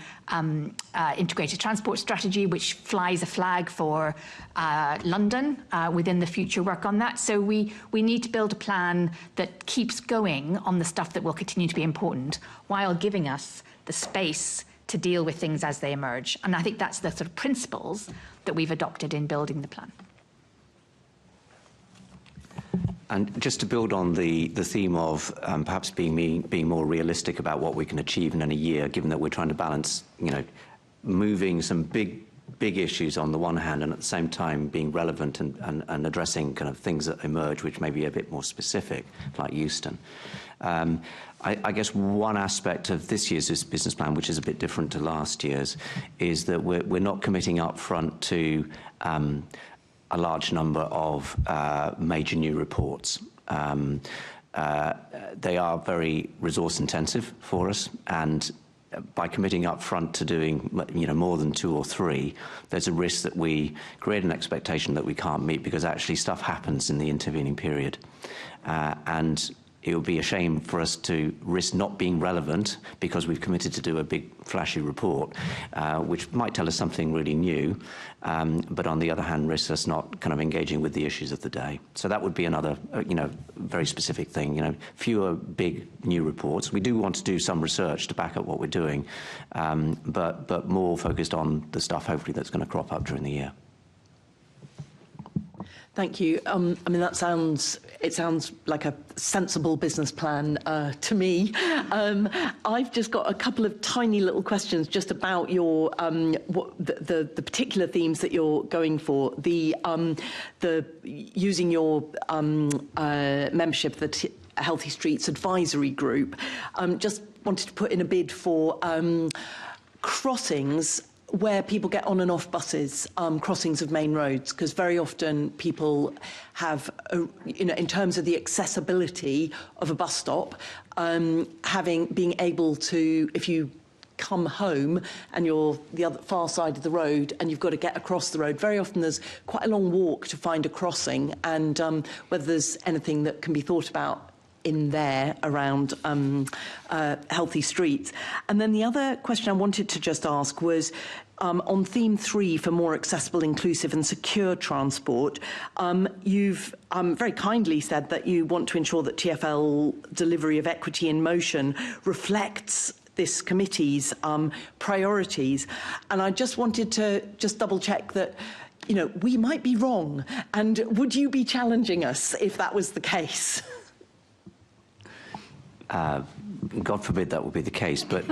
integrated transport strategy, which flies a flag for London within the future work on that. So we need to build a plan that keeps going on the stuff that will continue to be important while giving us the space to deal with things as they emerge. And I think that's the sort of principles that we've adopted in building the plan. And just to build on the theme of perhaps being more realistic about what we can achieve in a year, given that we're trying to balance, moving some big issues on the one hand, and at the same time being relevant and addressing kind of things that emerge, which may be a bit more specific, like Euston. I guess one aspect of this year's business plan, which is a bit different to last year's, is that we're not committing up front to a large number of major new reports. They are very resource intensive for us, and by committing up front to doing more than 2 or 3, there's a risk that we create an expectation that we can't meet, because actually stuff happens in the intervening period. And it would be a shame for us to risk not being relevant because we've committed to do a big flashy report, which might tell us something really new, but on the other hand risks us not kind of engaging with the issues of the day. So that would be another, very specific thing. Fewer big new reports. We do want to do some research to back up what we're doing, but more focused on the stuff hopefully that's going to crop up during the year. Thank you. It sounds like a sensible business plan to me. I've just got a couple of tiny little questions just about your the particular themes that you're going for. The using your membership, the Healthy Streets Advisory Group. Just wanted to put in a bid for crossings where people get on and off buses, crossings of main roads, because very often people have, in terms of the accessibility of a bus stop, being able to, if you come home and you're the other far side of the road and you've got to get across the road, very often there's quite a long walk to find a crossing, and whether there's anything that can be thought about in there around healthy streets. And then the other question I wanted to just ask was on theme 3 for more accessible, inclusive and secure transport. You've very kindly said that you want to ensure that TfL delivery of Equity in Motion reflects this committee's priorities. And I just wanted to double check that we might be wrong, and would you be challenging us if that was the case? God forbid that would be the case, but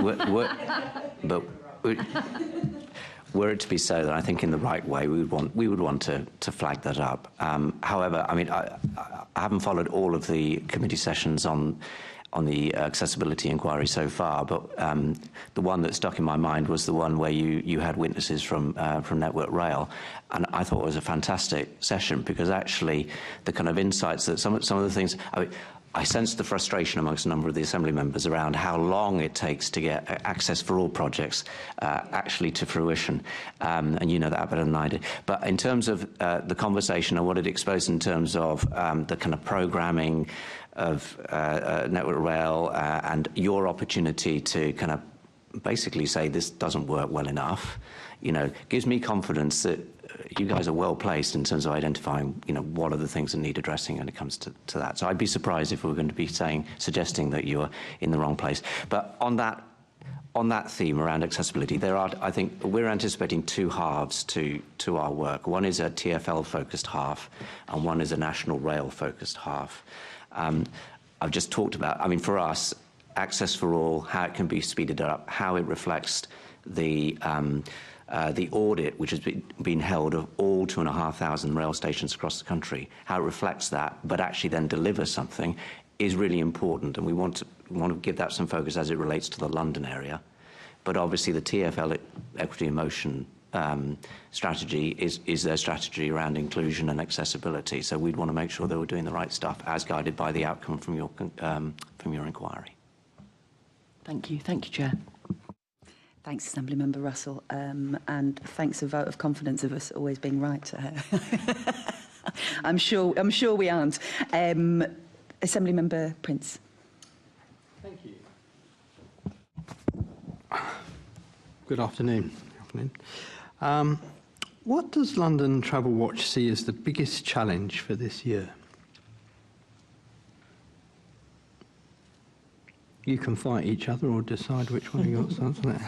were it to be so, then I think in the right way we would want to flag that up. However, I haven't followed all of the committee sessions on the accessibility inquiry so far, but the one that stuck in my mind was the one where you had witnesses from Network Rail, and I thought it was a fantastic session, because actually the kind of insights that some of the things. I sensed the frustration amongst a number of the Assembly members around how long it takes to get access for all projects actually to fruition, and you know that better than I do. But in terms of the conversation and what it exposed in terms of the kind of programming of Network Rail and your opportunity to kind of basically say this doesn't work well enough, gives me confidence that you guys are well placed in terms of identifying, what are the things that need addressing when it comes to that. So I'd be surprised if we were going to be suggesting that you're in the wrong place. But on that theme around accessibility, I think we're anticipating 2 halves to our work. One is a TfL-focused half, and one is a National Rail-focused half. I've just talked about, for us, access for all, how it can be speeded up, how it reflects the audit which has been held of all 2,500 rail stations across the country, how it reflects that, but actually then delivers something, is really important, and we want to give that some focus as it relates to the London area. But obviously the TfL Equity in Motion strategy is their strategy around inclusion and accessibility. So we'd want to make sure that we're doing the right stuff as guided by the outcome from your inquiry. Thank you, Chair. Thanks, Assemblymember Russell, and thanks a vote of confidence of us always being right. I'm sure we aren't. Assemblymember Prince. Thank you. Good afternoon. What does London Travel Watch see as the biggest challenge for this year? You can fight each other or decide which one of you wants to answer that.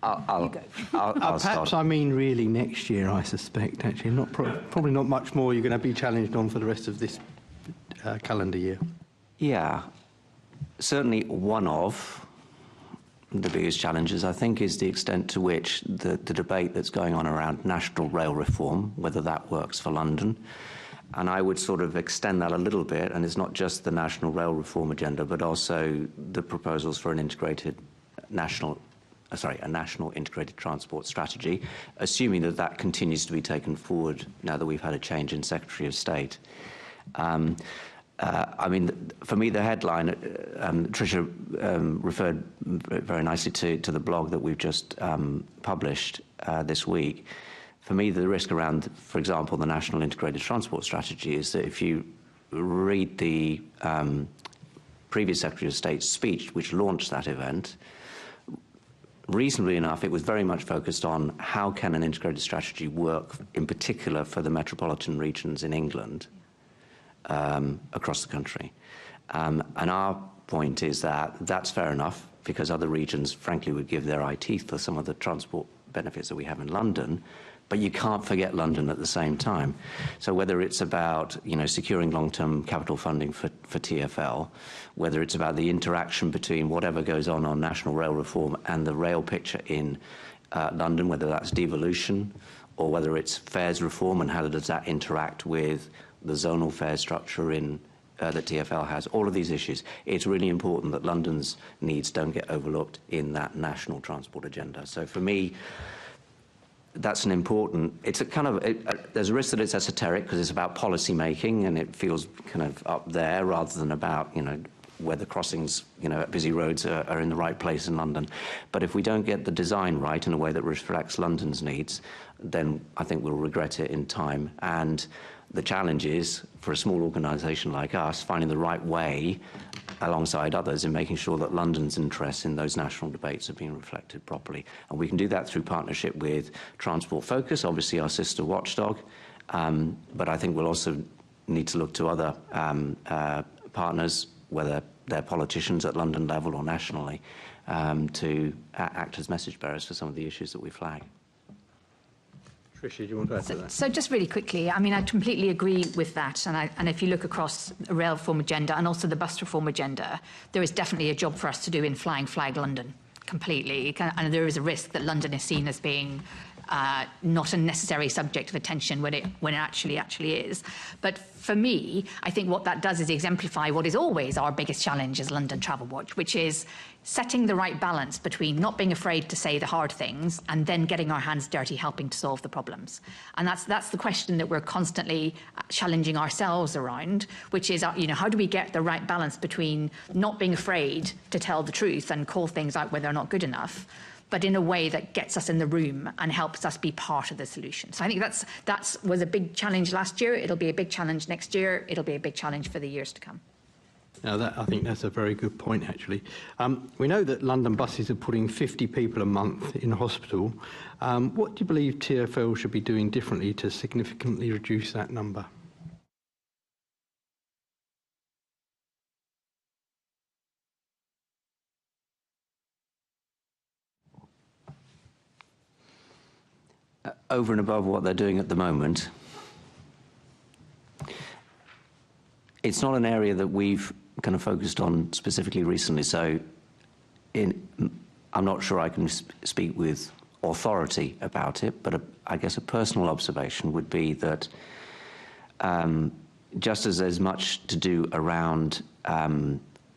I'll Perhaps start. I mean really next year, I suspect, actually. Probably not much more you're going to be challenged on for the rest of this calendar year. Yeah, certainly one of the biggest challenges, I think, is the extent to which the debate that's going on around national rail reform, whether that works for London. And I would sort of extend that a little bit, and it's not just the national rail reform agenda, but also the proposals for an integrated a national integrated transport strategy, assuming that that continues to be taken forward now that we've had a change in Secretary of State. I mean, for me, the headline, Tricia referred very nicely to the blog that we've just published this week. For me, the risk around, for example, the National Integrated Transport Strategy is that if you read the previous Secretary of State's speech, which launched that event, reasonably enough, it was very much focused on how can an integrated strategy work, in particular for the metropolitan regions in England, across the country. And our point is that that's fair enough, because other regions, frankly, would give their eye teeth for some of the transport benefits that we have in London, but you can't forget London at the same time. So whether it's about, securing long-term capital funding for TfL, whether it's about the interaction between whatever goes on national rail reform and the rail picture in London, whether that's devolution or whether it's fares reform and how does that interact with the zonal fare structure that TfL has, all of these issues, it's really important that London's needs don't get overlooked in that national transport agenda. So for me, that's an important, it's a kind of, there's a risk that it's esoteric because it's about policy making and it feels kind of up there rather than about, whether crossings, at busy roads are in the right place in London. But if we don't get the design right in a way that reflects London's needs, then I think we'll regret it in time. And the challenge is, for a small organisation like us, finding the right way alongside others in making sure that London's interests in those national debates are being reflected properly. And we can do that through partnership with Transport Focus, obviously our sister watchdog, but I think we'll also need to look to other partners, whether they're politicians at London level or nationally, to act as message bearers for some of the issues that we flag. Tricia, do you want to add to that? So just really quickly, I mean, I completely agree with that. And if you look across the rail reform agenda and also the bus reform agenda, there is definitely a job for us to do in flying flag London completely. And there is a risk that London is seen as being not a necessary subject of attention when it actually is. But for me, I think what that does is exemplify what is always our biggest challenge as London Travel Watch, which is setting the right balance between not being afraid to say the hard things and then getting our hands dirty helping to solve the problems. And that's the question that we're constantly challenging ourselves around, which is, how do we get the right balance between not being afraid to tell the truth and call things out when they're not good enough, but in a way that gets us in the room and helps us be part of the solution. So I think that was a big challenge last year. It'll be a big challenge next year. It'll be a big challenge for the years to come. Now, I think that's a very good point, actually. We know that London buses are putting 50 people a month in hospital. What do you believe TfL should be doing differently to significantly reduce that number? Over and above what they're doing at the moment, it's not an area that we've kind of focused on specifically recently, so I'm not sure I can speak with authority about it, but I guess a personal observation would be that just as there's much to do around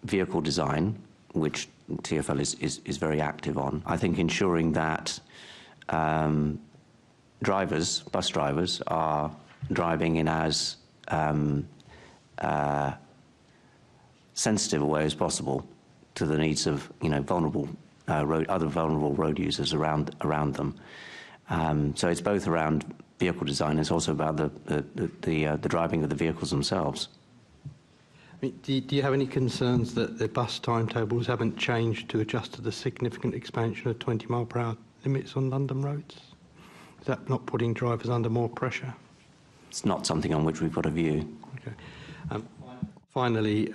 vehicle design, which TfL is very active on. I think ensuring that bus drivers, are driving in as sensitive a way as possible to the needs of vulnerable other vulnerable road users around them. So it's both around vehicle design. It's also about the driving of the vehicles themselves. I mean, do you have any concerns that the bus timetables haven't changed to adjust to the significant expansion of 20-mile-per-hour limits on London roads? Is that not putting drivers under more pressure? It's not something on which we've got a view. Okay. Finally,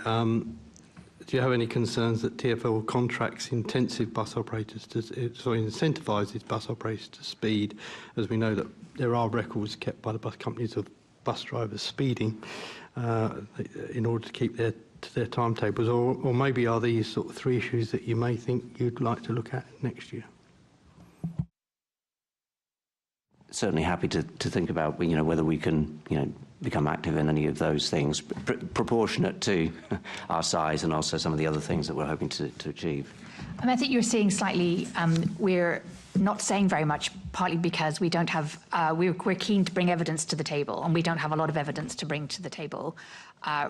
do you have any concerns that TfL contracts intensive bus operators incentivises bus operators to speed, as we know that there are records kept by the bus companies of bus drivers speeding in order to keep their timetables, or maybe are these sort of three issues that you may think you'd like to look at next year? Certainly happy to think about whether we can become active in any of those things, proportionate to our size and also some of the other things that we're hoping to achieve. I think you're seeing slightly, we're not saying very much, partly because we don't have, we're keen to bring evidence to the table, and we don't have a lot of evidence to bring to the table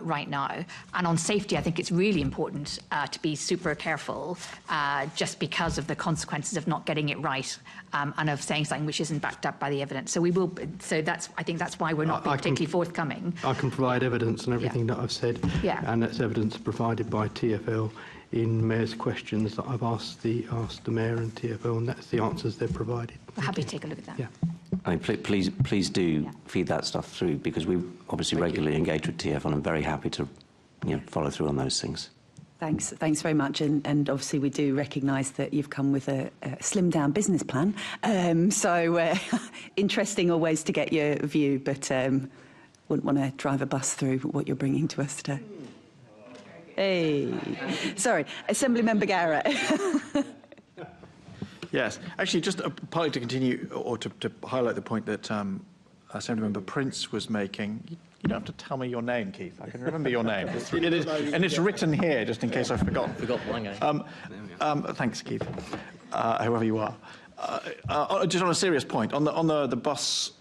right now. And on safety, I think it's really important to be super careful just because of the consequences of not getting it right and of saying something which isn't backed up by the evidence. So we will. So I think that's why we're not being particularly forthcoming. I can provide evidence on everything that I've said, and that's evidence provided by TfL in Mayor's questions that I've asked the Mayor and TfL, and that's the answers they've provided. We're happy to take a look at that. Yeah. I mean, please do feed that stuff through, because we obviously regularly engage with TfL, and I'm very happy to follow through on those things. Thanks very much, and obviously we do recognise that you've come with a slimmed-down business plan. So interesting always to get your view, but wouldn't want to drive a bus through what you're bringing to us today. Hey, sorry, Assemblymember Garrett. Yes, actually, just partly to continue or to highlight the point that Assemblymember Prince was making. You don't have to tell me your name, Keith. I can remember your name. It is, and it's written here, just in case I forgot. Forgot Wango. Thanks, Keith. Whoever you are. Just on a serious point, on the bus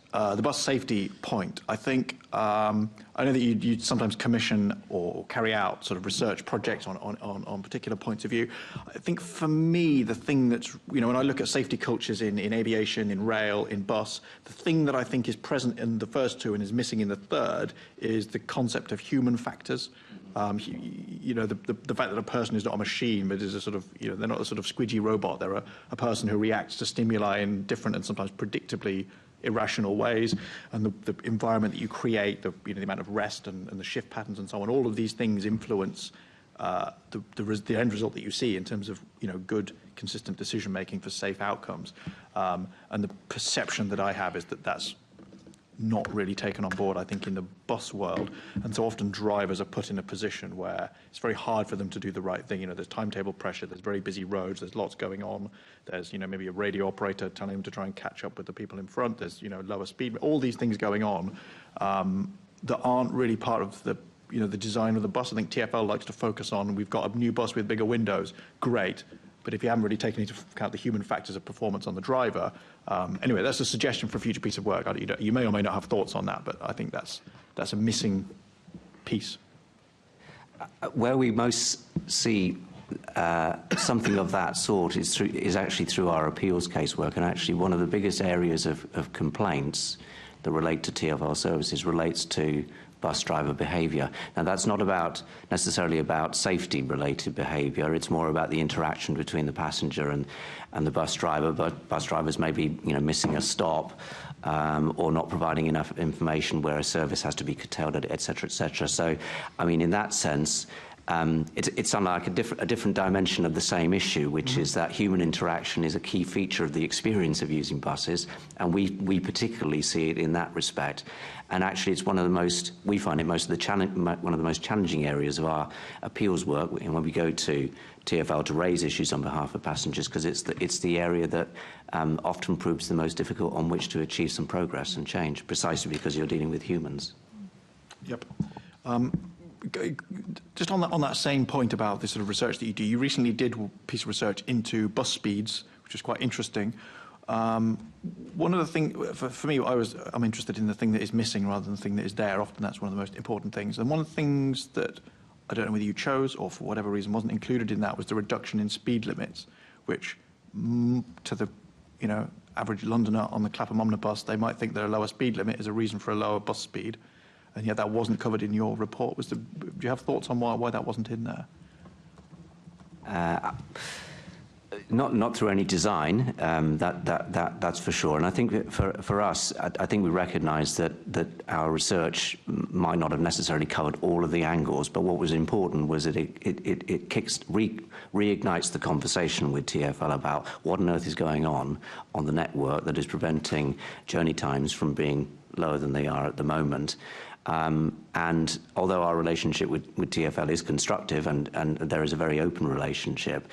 safety point, I think I know that you sometimes commission or carry out sort of research projects on particular points of view. I think for me, the thing that's, when I look at safety cultures in aviation, in rail, in bus, the thing that I think is present in the first two and is missing in the third is the concept of human factors. The fact that a person is not a machine, but is a sort of, they're not a sort of squidgy robot. They're a person who reacts to stimuli in different and sometimes predictably irrational ways, and the environment that you create, the amount of rest and the shift patterns and so on, all of these things influence the end result that you see in terms of good, consistent decision making for safe outcomes. And the perception that I have is that that's not really taken on board, I think, in the bus world. And so often drivers are put in a position where it's very hard for them to do the right thing. There's timetable pressure, there's very busy roads, there's lots going on. There's, maybe a radio operator telling them to try and catch up with the people in front. There's, lower speed, all these things going on that aren't really part of the design of the bus. I think TfL likes to focus on, we've got a new bus with bigger windows, great. But if you haven't really taken into account the human factors of performance on the driver, anyway, that's a suggestion for a future piece of work. You may or may not have thoughts on that, but I think that's a missing piece. Where we most see something of that sort is actually through our appeals casework, and actually one of the biggest areas of complaints that relate to TfL services relates to bus driver behaviour. Now, that's not necessarily about safety-related behaviour. It's more about the interaction between the passenger and the bus driver. But bus drivers may be, missing a stop or not providing enough information where a service has to be curtailed, et cetera, et cetera. So, I mean, in that sense, it's unlike a different dimension of the same issue, which is that human interaction is a key feature of the experience of using buses, and we particularly see it in that respect. And actually, it's one of the most challenging areas of our appeals work when we go to TfL to raise issues on behalf of passengers, because it's the area that often proves the most difficult on which to achieve some progress and change, precisely because you're dealing with humans. Yep. just on that same point about this sort of research that you do, you recently did a piece of research into bus speeds, which is quite interesting. One of the things, for me, I'm interested in the thing that is missing rather than the thing that is there. Often that's one of the most important things. And one of the things that I don't know whether you chose or for whatever reason wasn't included in that was the reduction in speed limits, which to the average Londoner on the Clapham omnibus, they might think that a lower speed limit is a reason for a lower bus speed, and yet that wasn't covered in your report. Do you have thoughts on why that wasn't in there? Not through any design, that's for sure. And I think that for us, I think we recognise that our research might not have necessarily covered all of the angles, but what was important was that it reignites the conversation with TfL about what on earth is going on the network that is preventing journey times from being lower than they are at the moment. And although our relationship with TfL is constructive and there is a very open relationship,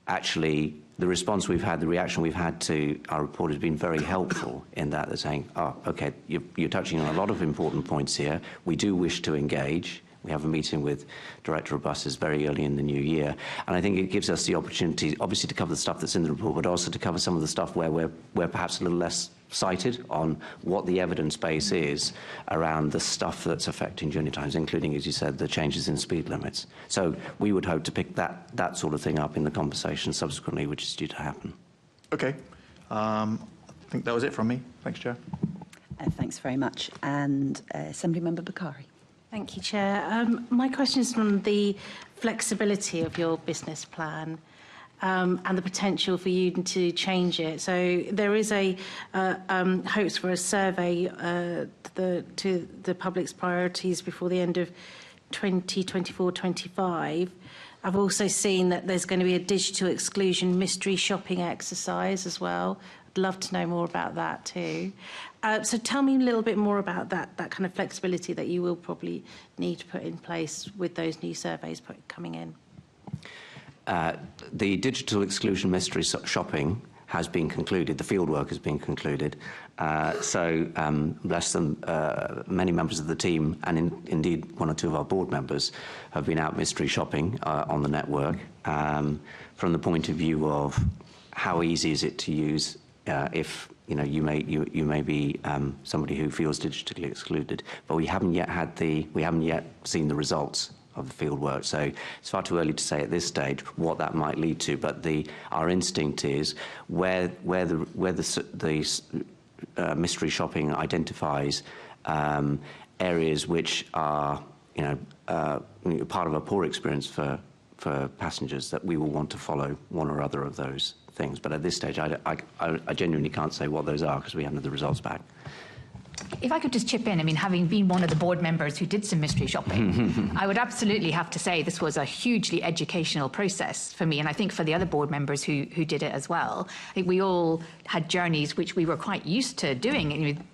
actually, the response we've had, the reaction we've had to our report has been very helpful in that they're saying, oh, okay, you're touching on a lot of important points here. We do wish to engage. We have a meeting with Director of Buses very early in the new year. And I think it gives us the opportunity, obviously, to cover the stuff that's in the report, but also to cover some of the stuff where we're perhaps a little less cited on what the evidence base is around the stuff that's affecting journey times, including, as you said, the changes in speed limits. So we would hope to pick that sort of thing up in the conversation subsequently, which is due to happen. Okay. I think that was it from me. Thanks, Chair. Thanks very much. And Assembly Member Bukhari. Thank you, Chair. My question is on the flexibility of your business plan. And the potential for you to change it. So there is hopes for a survey to the public's priorities before the end of 2024-25. I've also seen that there's going to be a digital exclusion mystery shopping exercise as well. I'd love to know more about that too. So tell me a little bit more about that kind of flexibility that you will probably need to put in place with those new surveys coming in. The digital exclusion mystery shopping has been concluded. The fieldwork has been concluded. Bless them, many members of the team, and indeed one or two of our board members, have been out mystery shopping on the network from the point of view of how easy is it to use if you may be somebody who feels digitally excluded, but we haven't yet seen the results of the field work. So it's far too early to say at this stage what that might lead to, but our instinct is where the mystery shopping identifies areas which are part of a poor experience for passengers, that we will want to follow one or other of those things. But at this stage I genuinely can't say what those are because we haven't had the results back. If I could just chip in, I mean, having been one of the board members who did some mystery shopping, I would absolutely have to say this was a hugely educational process for me, and I think for the other board members who did it as well. I think we all had journeys which we were quite used to doing,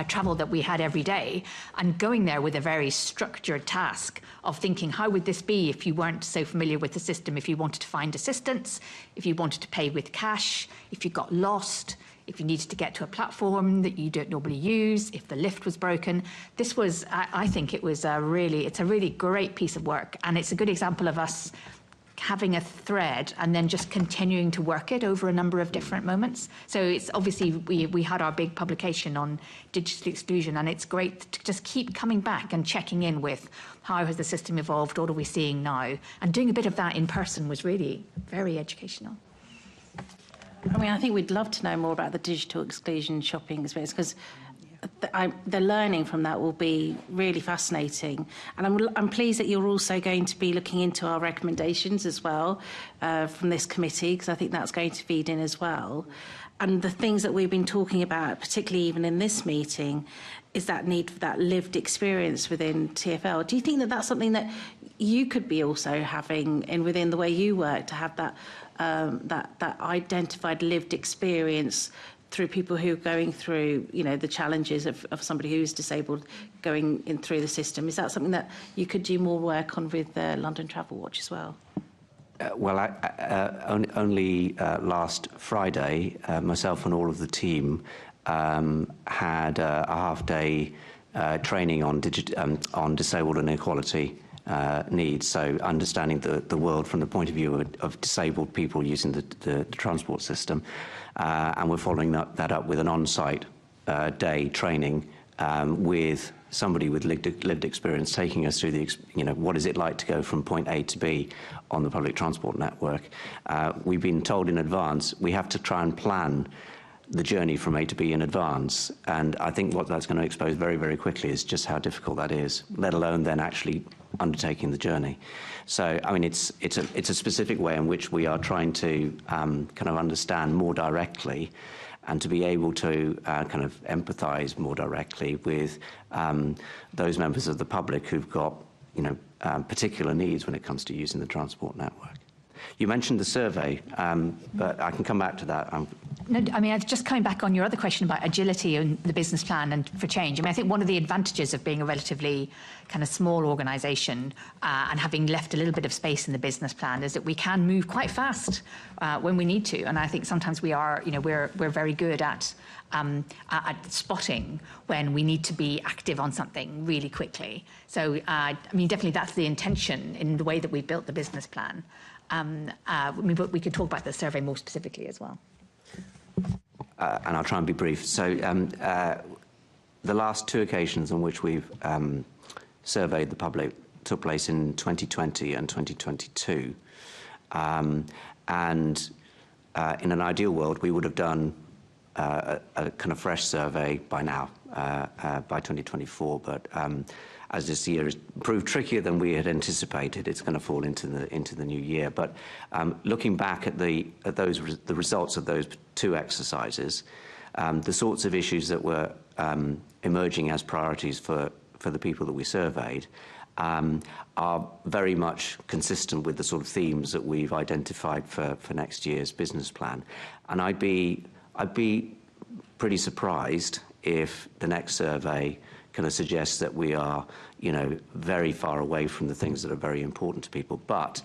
travel that we had every day, and going there with a very structured task of thinking, how would this be if you weren't so familiar with the system, if you wanted to find assistance, if you wanted to pay with cash, if you got lost, if you needed to get to a platform that you don't normally use, if the lift was broken. This was, I think it's a really great piece of work, and it's a good example of us having a thread and then just continuing to work it over a number of different moments. So it's obviously, we had our big publication on digital exclusion, and it's great to just keep coming back and checking in with how has the system evolved, what are we seeing now? And doing a bit of that in person was really very educational. I mean, I think we'd love to know more about the digital exclusion shopping experience, because the learning from that will be really fascinating. And I'm pleased that you're also going to be looking into our recommendations as well from this committee, because I think that's going to feed in as well. And the things that we've been talking about, particularly even in this meeting, is that need for that lived experience within TfL. Do you think that that's something that you could be also having within the way you work, to have that that identified lived experience through people who are going through, the challenges of somebody who's disabled going in through the system? Is that something that you could do more work on with London Travel Watch as well? Only last Friday, myself and all of the team had a half-day training on disabled inequality needs. So understanding the world from the point of view of disabled people using the transport system. And we're following that up with an on-site day training with somebody with lived experience taking us through what is it like to go from point A to B on the public transport network. We've been told in advance we have to try and plan the journey from A to B in advance, and I think what that's going to expose very, very quickly is just how difficult that is, let alone then actually undertaking the journey. So, I mean, it's a specific way in which we are trying to kind of understand more directly and to be able to kind of empathise more directly with those members of the public who've got, particular needs when it comes to using the transport network. You mentioned the survey, but I can come back to that. No, I mean, just coming back on your other question about agility and the business plan and for change. I mean, I think one of the advantages of being a relatively kind of small organisation and having left a little bit of space in the business plan is that we can move quite fast when we need to. And I think sometimes we are, we're very good at spotting when we need to be active on something really quickly. So, I mean, definitely that's the intention in the way that we built the business plan. But we could talk about the survey more specifically as well. And I'll try and be brief. So the last two occasions on which we've surveyed the public took place in 2020 and 2022. And in an ideal world, we would have done a kind of fresh survey by now, by 2024. But as this year has proved trickier than we had anticipated, it's going to fall into the new year. But looking back at the results of those two exercises, the sorts of issues that were emerging as priorities for the people that we surveyed are very much consistent with the sort of themes that we've identified for next year's business plan. And I'd be pretty surprised if the next survey kind of suggests that we are, very far away from the things that are very important to people. But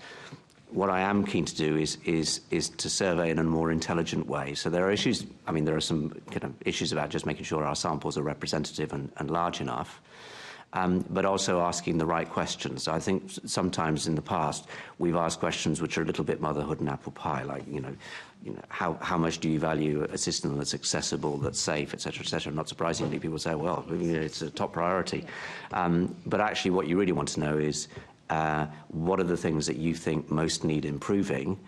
what I am keen to do is to survey in a more intelligent way. So there are issues. I mean, there are some kind of issues about just making sure our samples are representative and large enough. But also asking the right questions. I think sometimes in the past we've asked questions which are a little bit motherhood and apple pie, like how much do you value a system that's accessible, that's safe, etc., etc. Not surprisingly, people say, well, it's a top priority. But actually, what you really want to know is what are the things that you think most need improving.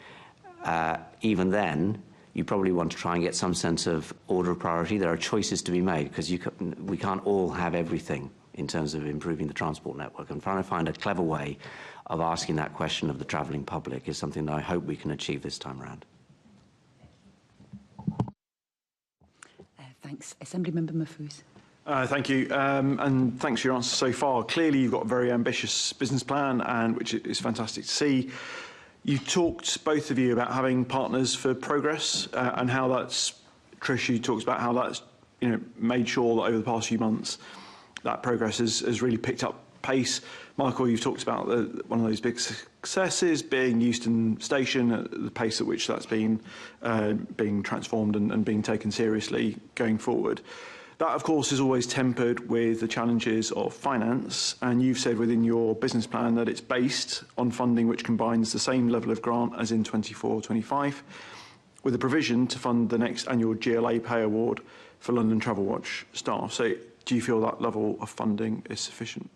Even then, you probably want to try and get some sense of order of priority. There are choices to be made because we can't all have everything in terms of improving the transport network. And trying to find a clever way of asking that question of the travelling public is something that I hope we can achieve this time around. Thanks. Assembly Member Mahfouz. Thank you, and thanks for your answers so far. Clearly, you've got a very ambitious business plan, and which is fantastic to see. You talked, both of you, about having partners for progress, and how that's. Trish, you talked about how that's made sure that over the past few months that progress has really picked up pace. Michael, you've talked about one of those big successes being Euston Station, the pace at which that's been being transformed and being taken seriously going forward. That, of course, is always tempered with the challenges of finance, and you've said within your business plan that it's based on funding which combines the same level of grant as in 24-25, with a provision to fund the next annual GLA pay award for London Travel Watch staff. So, do you feel that level of funding is sufficient?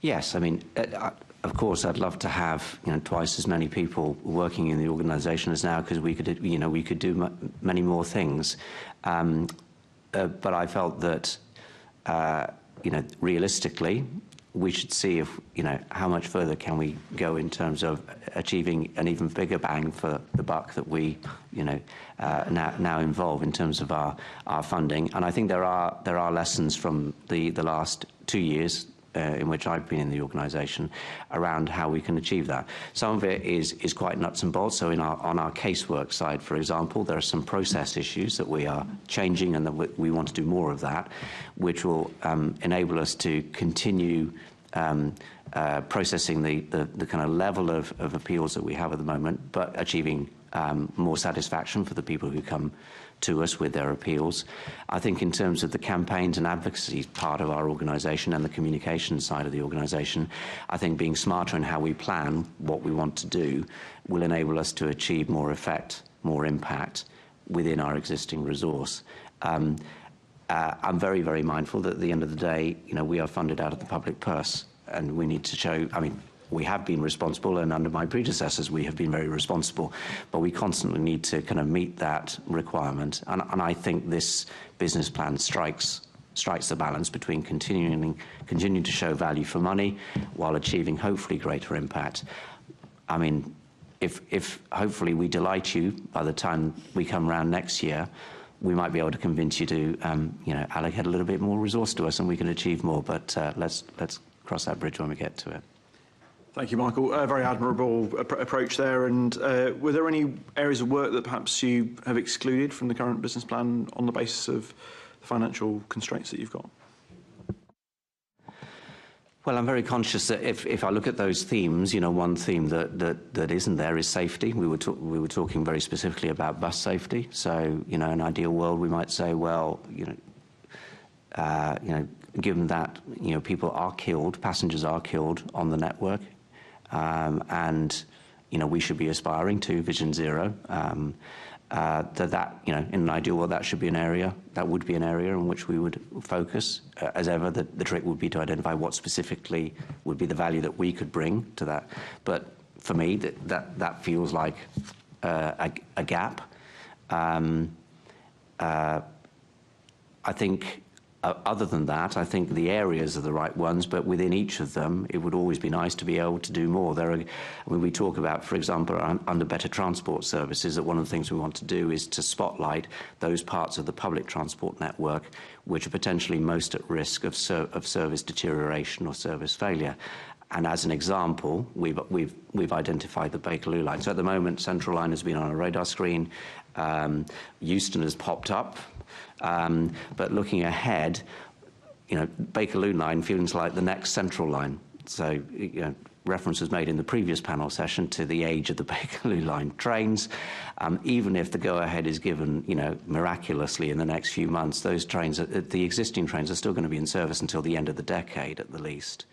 Yes, I mean, of course, I'd love to have twice as many people working in the organisation as now, because we could do many more things. But I felt that realistically, we should see if how much further can we go in terms of achieving an even bigger bang for the buck that we now involve in terms of our funding. And I think there are lessons from the last 2 years in which I've been in the organisation around how we can achieve that. Some of it is quite nuts and bolts. So on our casework side, for example, there are some process issues that we are changing, and that we want to do more of that, which will enable us to continue processing the kind of level of appeals that we have at the moment, but achieving more satisfaction for the people who come to us with their appeals. I think in terms of the campaigns and advocacy part of our organisation and the communication side of the organisation, I think being smarter in how we plan what we want to do will enable us to achieve more effect, more impact within our existing resource. I'm very, very mindful that at the end of the day, we are funded out of the public purse, and we need to show, we have been responsible, and under my predecessors we have been very responsible, but we constantly need to kind of meet that requirement. And I think this business plan strikes the balance between continuing to show value for money while achieving hopefully greater impact. If hopefully we delight you by the time we come around next year, we might be able to convince you to allocate a little bit more resource to us, and we can achieve more. But let's cross that bridge when we get to it. Thank you, Michael. A very admirable approach there. And were there any areas of work that perhaps you have excluded from the current business plan on the basis of the financial constraints that you've got? Well, I'm very conscious that if I look at those themes, one theme that isn't there is safety. We were talking very specifically about bus safety. So, in an ideal world, we might say, well, given that people are killed, passengers are killed on the network, and we should be aspiring to Vision Zero. That in an ideal world, that should be an area, that would be an area in which we would focus. As ever, the trick would be to identify what specifically would be the value that we could bring to that. But for me, that feels like a gap. I think, other than that, I think the areas are the right ones, but within each of them, it would always be nice to be able to do more. We talk about, for example, under better transport services, that one of the things we want to do is to spotlight those parts of the public transport network which are potentially most at risk of service deterioration or service failure. And as an example, we've identified the Bakerloo line. So at the moment, Central Line has been on a radar screen. Euston has popped up. But looking ahead, Bakerloo line feels like the next Central Line. So, reference was made in the previous panel session to the age of the Bakerloo line trains. Even if the go-ahead is given, miraculously in the next few months, those trains, the existing trains, are still going to be in service until the end of the decade at the least.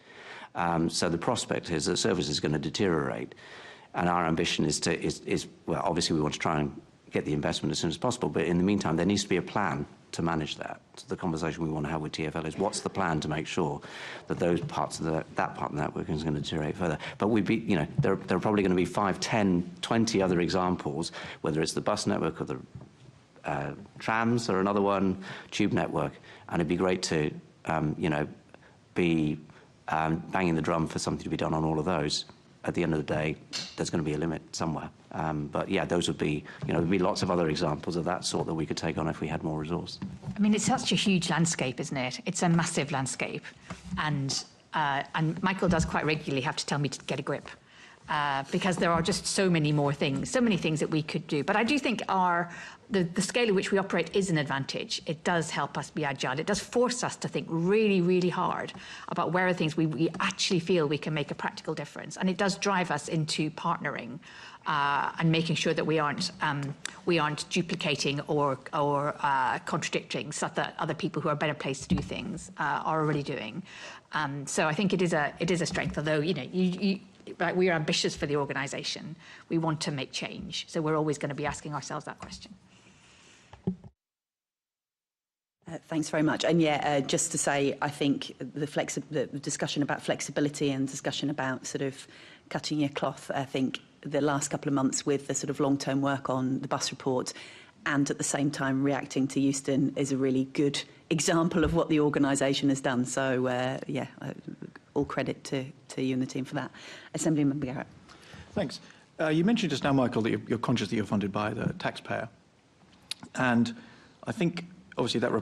So the prospect is that service is going to deteriorate, and our ambition is well, obviously we want to try and get the investment as soon as possible, but in the meantime, there needs to be a plan to manage that. So the conversation we want to have with TfL is, what's the plan to make sure that those parts of that part of the network is going to deteriorate further? But there are probably going to be 5, 10, 20 other examples, whether it's the bus network or the trams or another one, tube network, and it'd be great to, be banging the drum for something to be done on all of those. At the end of the day, there's going to be a limit somewhere. But yeah, those would be, there'd be lots of other examples of that sort that we could take on if we had more resource. It's such a huge landscape, isn't it? It's a massive landscape. And Michael does quite regularly have to tell me to get a grip. Because there are just so many more things, so many things that we could do. But I do think the scale at which we operate is an advantage. It does help us be agile. It does force us to think really, really hard about where are things we actually feel we can make a practical difference. And it does drive us into partnering and making sure that we aren't duplicating or contradicting stuff that other people who are better placed to do things are already doing. So I think it is a strength, although, we are ambitious for the organisation. We want to make change. So we're always going to be asking ourselves that question. Thanks very much. And just to say, I think the discussion about flexibility and discussion about sort of cutting your cloth, I think the last couple of months with the sort of long-term work on the bus report and at the same time reacting to Euston is a really good example of what the organisation has done. So, all credit to you and the team for that. Assembly Member Garrett. Thanks. You mentioned just now, Michael, that you're conscious that you're funded by the taxpayer. And I think, obviously, that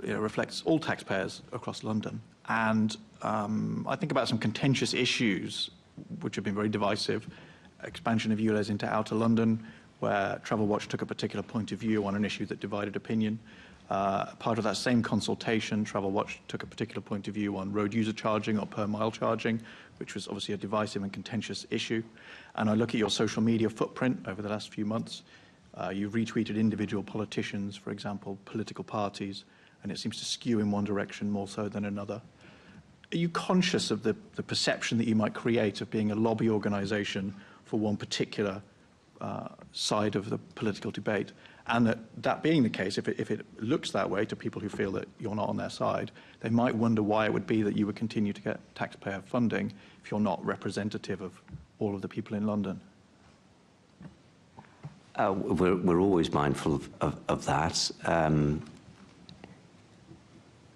reflects all taxpayers across London. And I think about some contentious issues which have been very divisive. Expansion of ULEZ into outer London, where Travel Watch took a particular point of view on an issue that divided opinion. Part of that same consultation, Travel Watch took a particular point of view on road user charging or per mile charging, which was obviously a divisive and contentious issue. And I look at your social media footprint over the last few months, You've retweeted individual politicians, for example, political parties, and it seems to skew in one direction more so than another. Are you conscious of the perception that you might create of being a lobby organisation for one particular side of the political debate? And that being the case, if it looks that way to people who feel that you're not on their side, they might wonder why it would be that you would continue to get taxpayer funding if you're not representative of all of the people in London. We're always mindful of that.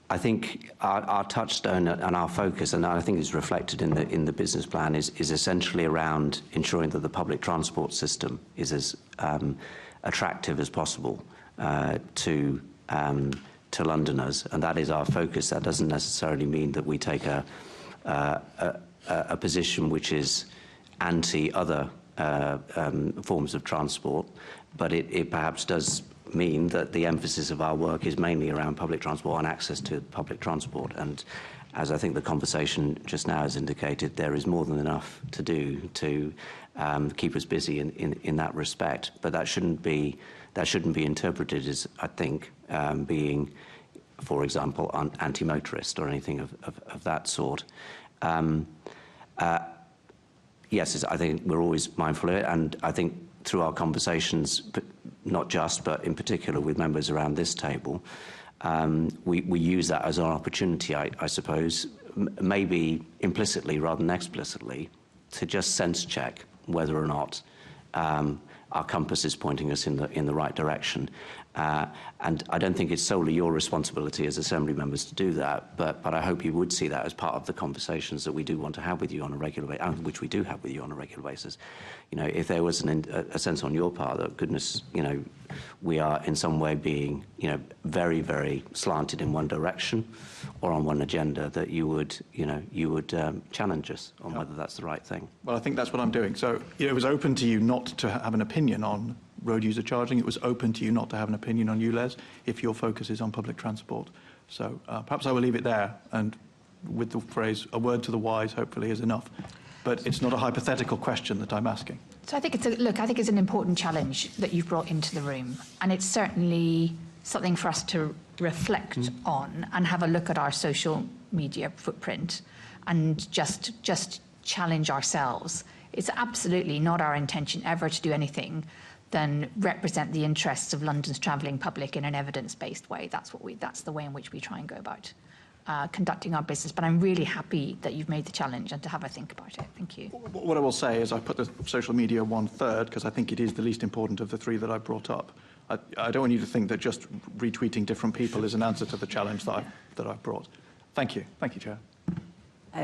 I think our touchstone and our focus, and I think it's reflected in the business plan, is essentially around ensuring that the public transport system is as attractive as possible to Londoners, and that is our focus. That doesn't necessarily mean that we take a position which is anti other forms of transport, but it perhaps does mean that the emphasis of our work is mainly around public transport and access to public transport. And as I think the conversation just now has indicated, there is more than enough to do to keep us busy in that respect. But that shouldn't be interpreted as, I think, being, for example, anti-motorist or anything of that sort. Yes, I think we're always mindful of it, and I think through our conversations, not just, but in particular with members around this table, we use that as an opportunity, I suppose, maybe implicitly rather than explicitly, to just sense check whether or not our compass is pointing us in the right direction. And I don't think it's solely your responsibility as Assembly members to do that, but I hope you would see that as part of the conversations that we do want to have with you on a regular basis, which we do have with you on a regular basis. You know, if there was a sense on your part that, goodness, you know, we are in some way being, you know, very, very slanted in one direction or on one agenda, that you would challenge us on whether that's the right thing. Well, I think that's what I'm doing. So it was open to you not to have an opinion on road user charging. It was open to you not to have an opinion on ULEZ if your focus is on public transport. So perhaps I will leave it there, and with the phrase, a word to the wise, hopefully is enough. But it's not a hypothetical question that I'm asking. So I think it's an important challenge that you've brought into the room, and it's certainly something for us to reflect on and have a look at our social media footprint and just challenge ourselves. It's absolutely not our intention ever to do anything than represent the interests of London's travelling public in an evidence-based way. That's the way in which we try and go about conducting our business. But I'm really happy that you've made the challenge and to have a think about it. Thank you. What I will say is I put the social media one third because I think it is the least important of the three that I brought up. I don't want you to think that just retweeting different people is an answer to the challenge that I've brought. Thank you. Thank you, Chair.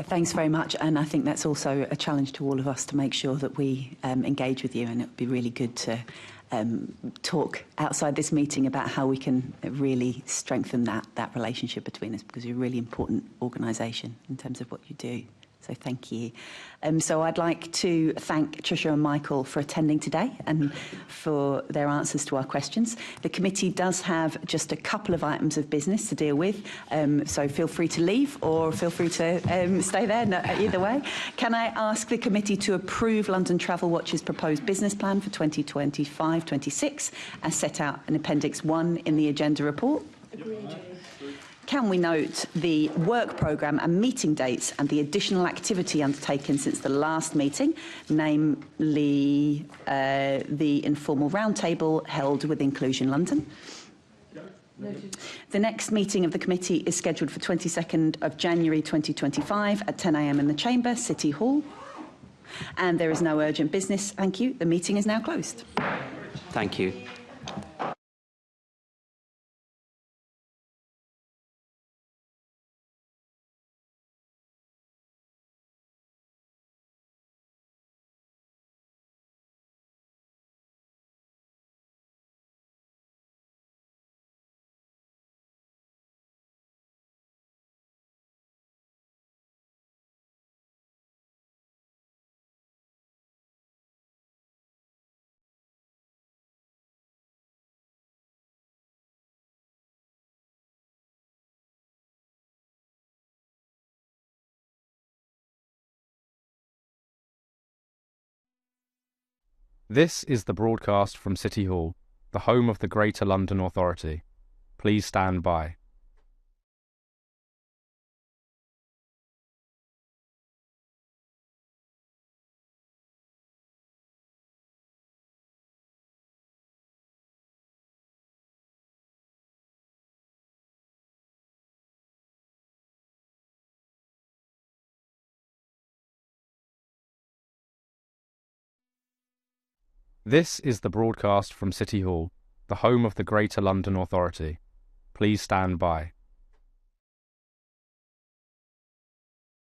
Thanks very much, and I think that's also a challenge to all of us to make sure that we engage with you, and it would be really good to talk outside this meeting about how we can really strengthen that relationship between us, because you're a really important organisation in terms of what you do. So thank you. So I'd like to thank Tricia and Michael for attending today and for their answers to our questions. The committee does have just a couple of items of business to deal with, so feel free to leave or feel free to stay there, either way. Can I ask the committee to approve London Travel Watch's proposed business plan for 2025-26 as set out in Appendix 1 in the agenda report? Agreed. Can we note the work programme and meeting dates and the additional activity undertaken since the last meeting, namely the informal roundtable held with Inclusion London? Noted. The next meeting of the committee is scheduled for 22nd of January 2025 at 10 a.m. in the Chamber, City Hall. And there is no urgent business. Thank you. The meeting is now closed. Thank you. This is the broadcast from City Hall. the home of the Greater London Authority. Please stand by. This is the broadcast from City Hall, the home of the Greater London Authority. Please stand by.